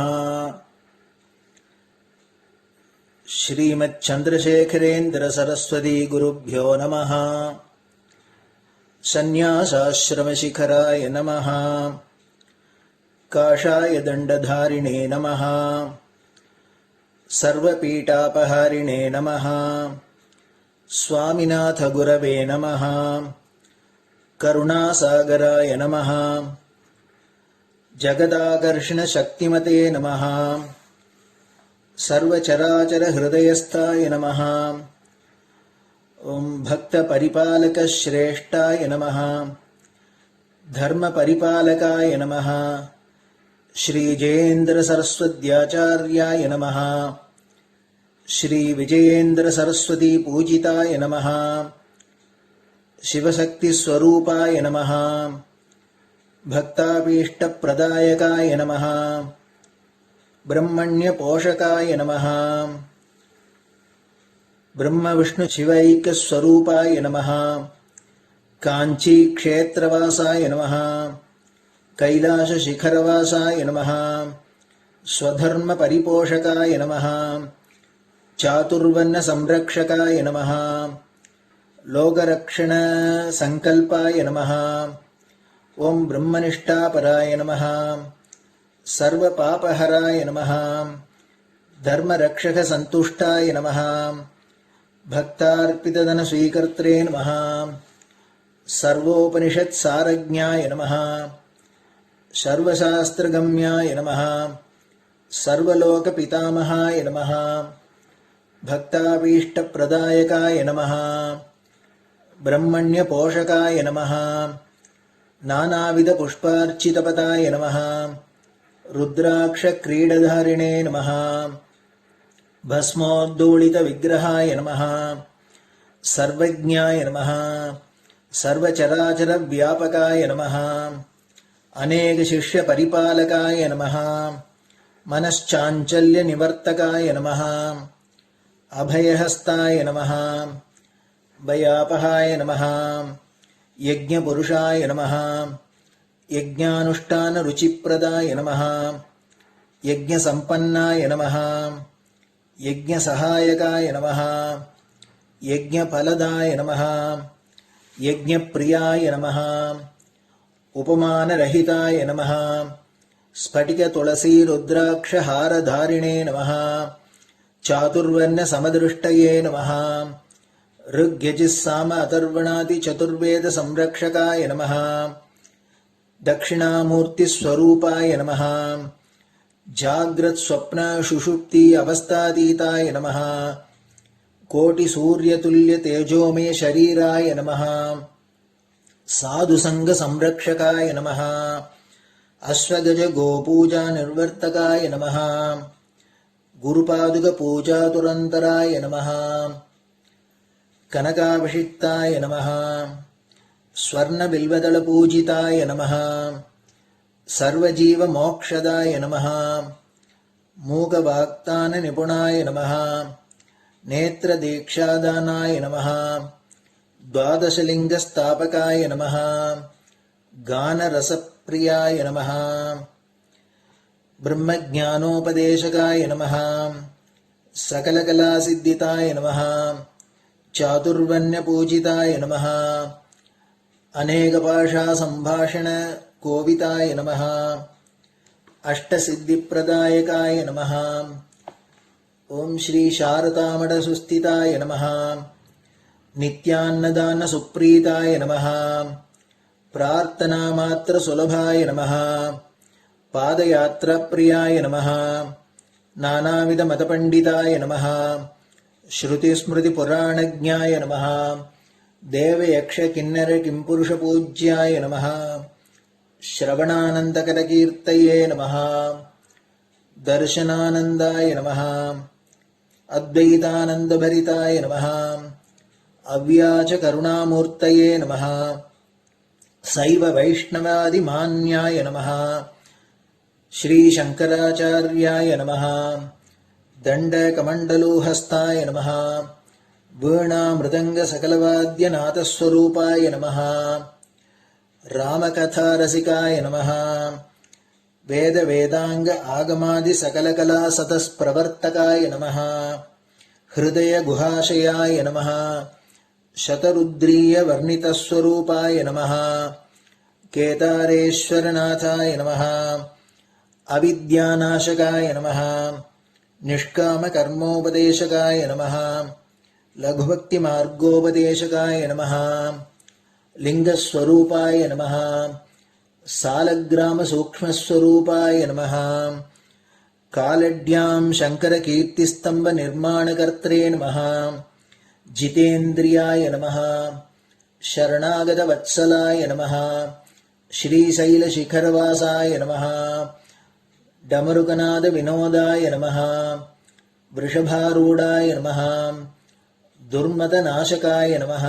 श्रीमत् चंद्रशेखरेन्द्र सरस्वती गुरुभ्यो नमः. संन्यासाश्रम शिखराय नमः. काषाय दंडधारिणे नमः. सर्वपीठापहारिणे नमः. स्वामिनाथ गुरवे नमः. करुणासागराय नमः. जगदाकर्षण शक्तिमते नमः. सर्वचराचरहृदयस्थाय नमः। ॐ भक्तपरिपालकश्रेष्ठाय नमः। धर्मपरिपालकाय नमः। श्रीजयेन्द्रसरस्वत्याचार्याय नमः। श्रीविजयेन्द्रसरस्वतीपूजिताय नमः। शिवशक्तिस्वरूपाय नमः। भक्ताभीष्टप्रदायकाय नमः। ब्रह्मण्यपोषकाय नमः। ब्रह्मविष्णुशिवैक्यस्वरूपाय नमः। काञ्चीक्षेत्रवासाय नमः। कैलासशिखरवासाय नमः। स्वधर्मपरिपोषकाय नमः। चातुर्वर्णसंरक्षकाय नमः। लोकरक्षणसङ्कल्पाय नमः। ॐ ब्रह्मनिष्ठापराय नमः। सर्वपापहराय नमः। धर्मरक्षकसन्तुष्टाय नमः। भक्तार्पितधनस्वीकर्त्रे नमः। सर्वोपनिषत्सारज्ञाय नमः। सर्वशास्त्रगम्याय नमः। सर्वलोकपितामहाय नमः। भक्ताभीष्टप्रदायकाय नमः। ब्रह्मण्यपोषकाय नमः। नानाविधपुष्पार्चितपदाय नमः। रुद्राक्षक्रीडधारिणे नमः। भस्मोद्धूलितविग्रहाय नमः। सर्वज्ञाय नमः। सर्वचराचरव्यापकाय नमः। अनेकशिष्यपरिपालकाय नमः। मनश्चाञ्चल्यनिवर्तकाय नमः। अभयहस्ताय नमः। भयापहाय नमः। यज्ञपुरुषाय नमः। यज्ञानुष्ठानरुचिप्रदाय नमः। यज्ञसम्पन्नाय नमः। यज्ञसहायकाय नमः। यज्ञफलदाय नमः। यज्ञप्रियाय नमः। उपमानरहिताय नमः। स्फटिकतुलसीरुद्राक्षहारधारिणे नमः। चातुर्वर्णसमदृष्टये नमः। ऋग्यजुस्साम अथर्वणादिचतुर्वेदसंरक्षकाय नमः। दक्षिणामूर्तिस्वरूपाय नमः। जाग्रत्स्वप्नसुषुप्ति अवस्थातीताय नमः। कोटिसूर्यतुल्यतेजोमय शरीराय नमः। साधुसङ्गसंरक्षकाय नमः। अश्वगजगोपूजानिर्वर्तकाय नमः। गुरुपादुकपूजातुरन्तराय नमः। कनकाभिषिक्ताय नमः। स्वर्णबिल्वदलपूजिताय नमः। सर्वजीवमोक्षदाय नमः। मूकवाक्ताननिपुणाय नमः। नेत्रदीक्षादानाय नमः। द्वादशलिङ्गस्थापकाय नमः। गानरसप्रियाय नमः। ब्रह्मज्ञानोपदेशकाय नमः। सकलकलासिद्धिताय नमः। चातुर्वर्ण्यपूजिताय नमः। अनेकभाषासम्भाषणकोविताय नमः। अष्टसिद्धिप्रदायकाय नमः। ॐ श्रीशारदामठसुस्थिताय नमः। नित्यान्नदानसुप्रीताय नमः। प्रार्थनामात्रसुलभाय नमः। पादयात्राप्रियाय नमः। नानाविधमतपण्डिताय नमः। श्रुतिस्मृतिपुराणज्ञाय नमः। देवयक्षकिन्नरकिंपुरुषपूज्याय नमः। श्रवणानन्दकरकीर्तये नमः। दर्शनानन्दाय नमः। अद्वैतानन्दभरिताय नमः। अव्याचकरुणामूर्तये नमः। शैव वैष्णवादिमान्याय नमः। श्रीशङ्कराचार्याय नमः। दण्डकमण्डलोहस्ताय नमः। वीणामृदङ्गसकलवाद्यनाथस्वरूपाय नमः। रामकथारसिकाय नमः। वेदवेदाङ्ग आगमादिसकलकलासतस्प्रवर्तकाय नमः। हृदयगुहाशयाय नमः। शतरुद्रीयवर्णितस्वरूपाय नमः। केदारेश्वरनाथाय नमः। अविद्यानाशकाय नमः। निष्कामकर्मोपदेशकाय नमः। लघुभक्तिमार्गोपदेशकाय नमः। लिङ्गस्वरूपाय नमः। सालग्रामसूक्ष्मस्वरूपाय नमः। कालड्यां शङ्करकीर्तिस्तम्भनिर्माणकर्त्रे नमः। जितेन्द्रियाय नमः। शरणागतवत्सलाय नमः। श्रीशैलशिखरवासाय नमः। डमरुकनादविनोदाय नमः। वृषभारूढाय नमः। दुर्मदनाशकाय नमः।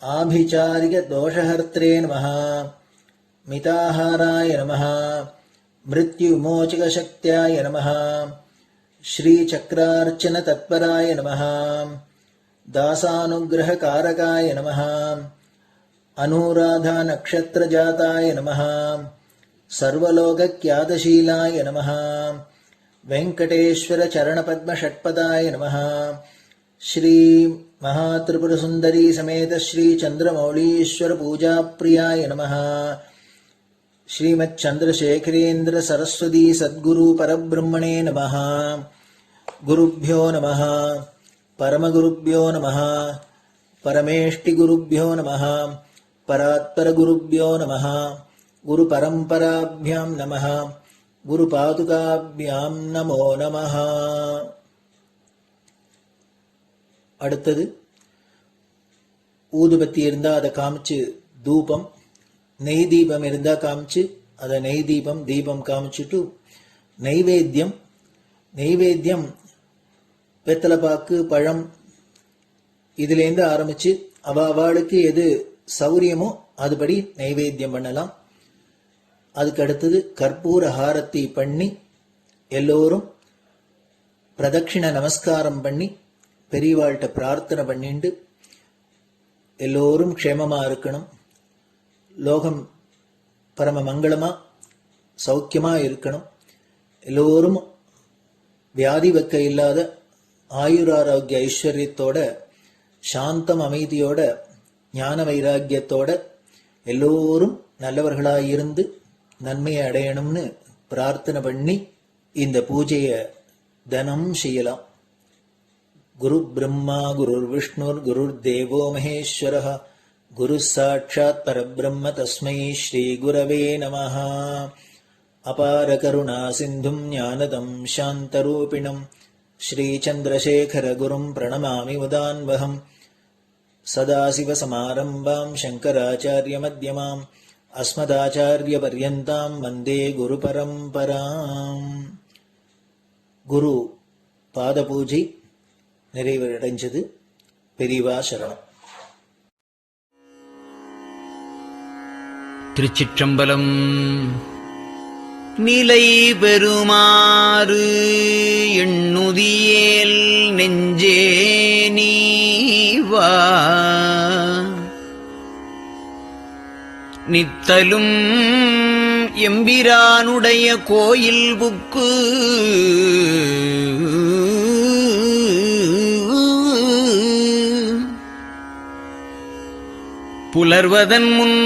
आभिचारिकदोषहर्त्रे नमः। मिताहाराय नमः। मृत्युविमोचकशक्त्याय नमः। श्रीचक्रार्चनतत्पराय नमः। दासानुग्रहकारकाय नमः। अनुराधानक्षत्रजाताय नमः। सर्वलोकख्यातशीलाय नमः। वेङ्कटेश्वरचरणपद्मषट्पदाय नमः। श्री महात्रिपुरसुन्दरी समेत श्री चन्द्रमौलीश्वर पूजाप्रियाय नमः। श्रीमच्चन्द्रशेखरेन्द्र सरस्वती सद्गुरु परब्रह्मणे नमः। गुरुभ्यो नमः। परमगुरुभ्यो नमः। परमेष्टिगुरुभ्यो नमः। परात्परगुरुभ्यो नमः। गुरुपरम्पराभ्यां नमः। गुरुपादुकाभ्यां नमो नमः. அடுத்தது ஊதுபத்தி இருந்தால் அதை காமிச்சு தூபம், நெய் தீபம் இருந்தால் காமிச்சு அதை நெய் தீபம் தீபம் காமிச்சுட்டு நைவேத்தியம் வெத்தலைப்பாக்கு பழம் இதுலேருந்து ஆரம்பிச்சு அவளுக்கு எது சௌரியமோ அதுபடி நைவேத்தியம் பண்ணலாம். அதுக்கு அடுத்தது கற்பூர ஹாரத்தி பண்ணி எல்லோரும் பிரதட்சிண நமஸ்காரம் பண்ணி பெரியவாள்கிட்ட பிரார்த்தனை பண்ணிண்டு எல்லோரும் க்ஷேமமா இருக்கணும், லோகம் பரம மங்களமா சௌக்கியமா இருக்கணும், எல்லோரும் வியாதி வெக்க இல்லாத ஆயுராரோக்கிய ஐஸ்வர்யத்தோட சாந்தம் அமைதியோட ஞான வைராக்கியத்தோட எல்லோரும் நல்லவர்களாயிருந்து நன்மையை அடையணும்னு பிரார்த்தனை பண்ணி இந்த பூஜையை தினம் செய்யலாம். குரு பிரம்மா குருர் விஷ்ணுர் குருர் தேவோ மகேஸ்வரः குரு சாட்சாத் பரபிரம்ம தஸ்மை ஸ்ரீ குரவே நமः. அபார கருணா சிந்தும் ஞானதம் சாந்தரூபிணம் ஸ்ரீ சந்திரசேகர குரும் பிரணமாமி முதான்வகம். சதாசிவசமாரம்பாம் சங்கராச்சார்ய மத்யமாம் அஸ்மதாச்சார்ய பர்யந்தாம் வந்தே குரு பரம்பராம். குரு பாத பூஜை நிறைவடைஞ்சது. பெரியவா சரணம். திருச்சிற்றம்பலம். நிலை பெறுமாறு எண்ணுதியேல் நெஞ்சே நீவா, நித்தலும் எம்பிரானுடைய கோயில் புக்கு புலர்வதன் முன்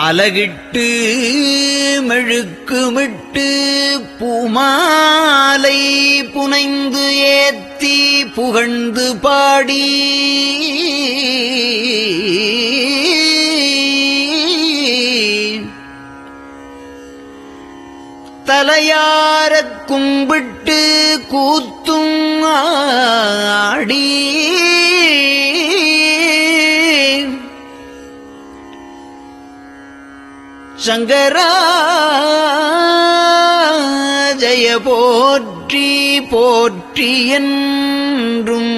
அலகிட்டு மெழுக்குமிட்டு பூமாலை புனைந்து ஏத்தி புகழ்ந்து பாடி தலையாரக் கும்பிட்டு கூத்தும் ஆடி சங்கரா ஜய போற்றி போற்றி என்றும்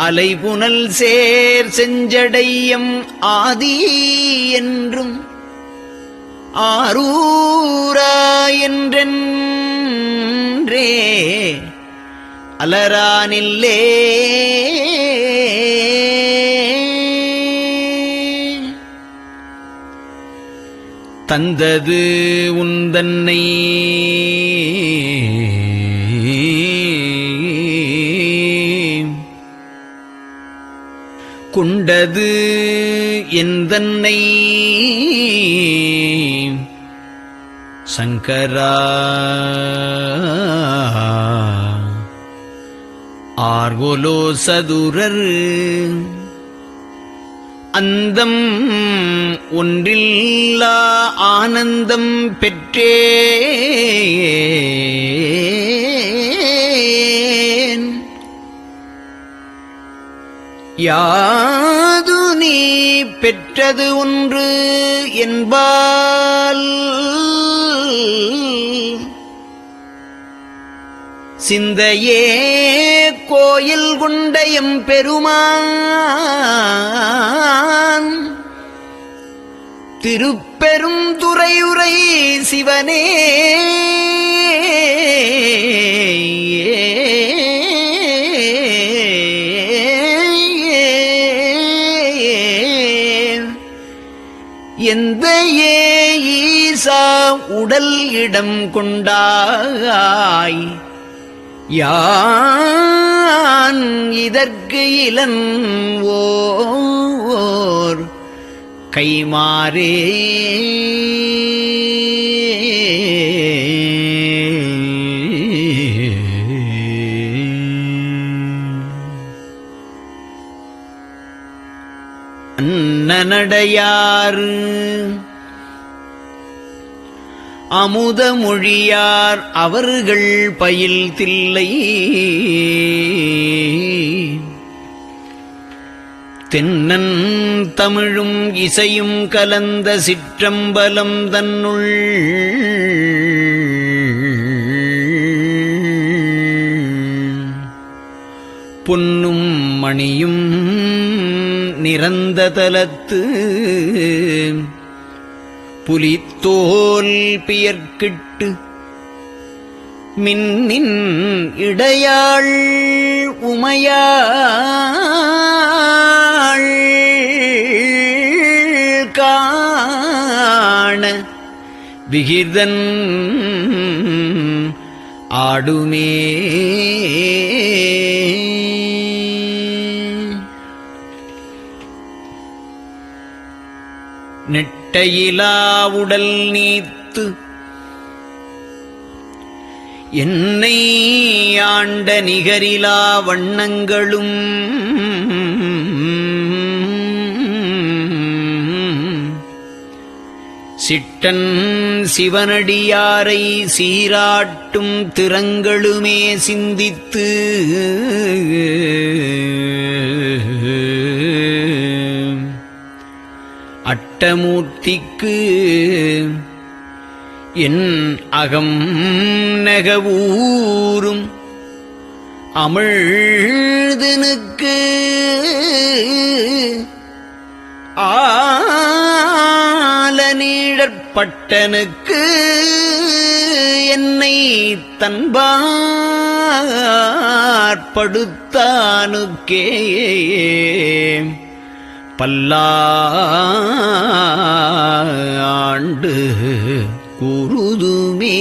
அலைபுனல் சேர் செஞ்சடையம் ஆதி என்றும் ஆரூரா என்றென்றே அலரானில்லே தந்தது உந்தன்னை கொண்டது எந்தன்னை சங்கரா ஆர்கோலோ சதுரர் அந்தம் ஒன்றில்லா ஆனந்தம் பெற்றேன். யாது நீ பெற்றது ஒன்று என்பால் சிந்தையே கோயில் கொண்ட எம்பெருமான் திருப்பெரும் துறையுரை சிவனே. எந்த ஈசா உடல் இடம் கொண்டாய் யான் இதற்கு இலன் ஓர் கைமாறே. அன்னநடையார் அமுத மொழியார் அவர்கள் பயில் தில்லை தென்னன் தமிழும் இசையும் கலந்த சிற்றம்பலம் தன்னுள் பொன்னும் மணியும் நிறந்த தலத்து புலித்தோல் பியர்க்கிட்டு மின்னின் இடையாள் உமையாள் காண விகிர்தன் ஆடுமே. நெட்டையிலா உடல் நீத்து என்னை ஆண்ட நிகரிலா வண்ணங்களும் சிட்டன் சிவனடியாரை சீராட்டும் திறங்களுமே சிந்தித்து அட்டமூர்த்திக்கு என் அகம் நெகவூரும் அமிழ்தனுக்கு ஆலநீழற்பட்டனுக்கு என்னை தன்பாற்படுத்தானுக்கே பல்லாண்டு குருதுமே.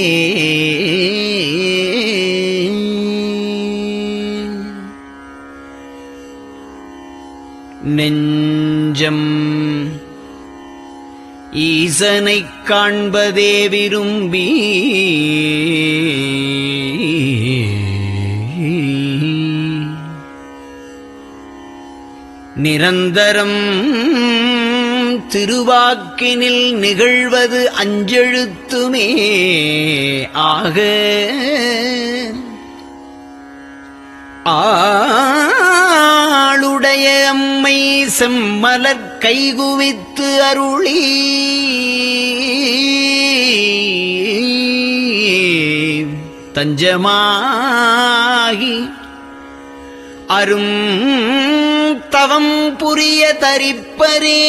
நெஞ்சம் ஈசனைக் காண்பதே விரும்பி நிரந்தரம் திருவாக்கினில் நிகழ்வது அஞ்செழுத்துமே ஆக ஆளுடைய அம்மை செம்மலர் கைகுவித்து அருளி தஞ்சமாகி அரும் தவம் புரிய தரிப்பரே.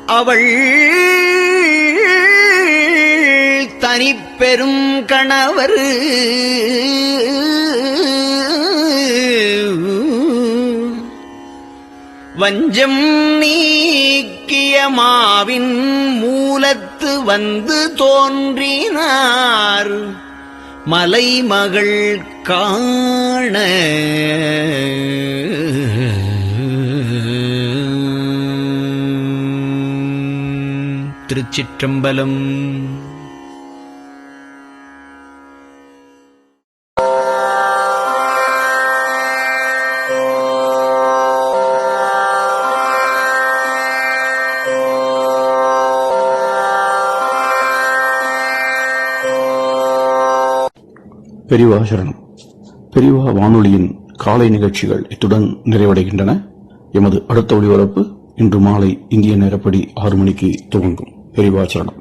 அவள் தனிப்பெரும் கணவர் வஞ்சம் நீக்கிய மாவின் மூலத்து வந்து தோன்றினார் மலைமகள் காண. திருச்சிற்றம்பலம். பெரியவா சரணம். பெரியவா வானொலியின் காலை நிகழ்ச்சிகள் இத்துடன் நிறைவடைகின்றன. எமது அடுத்த ஒளிபரப்பு இன்று மாலை இந்திய நேரப்படி 6 மணிக்கு துவங்கும். பெரியவா சரணம்.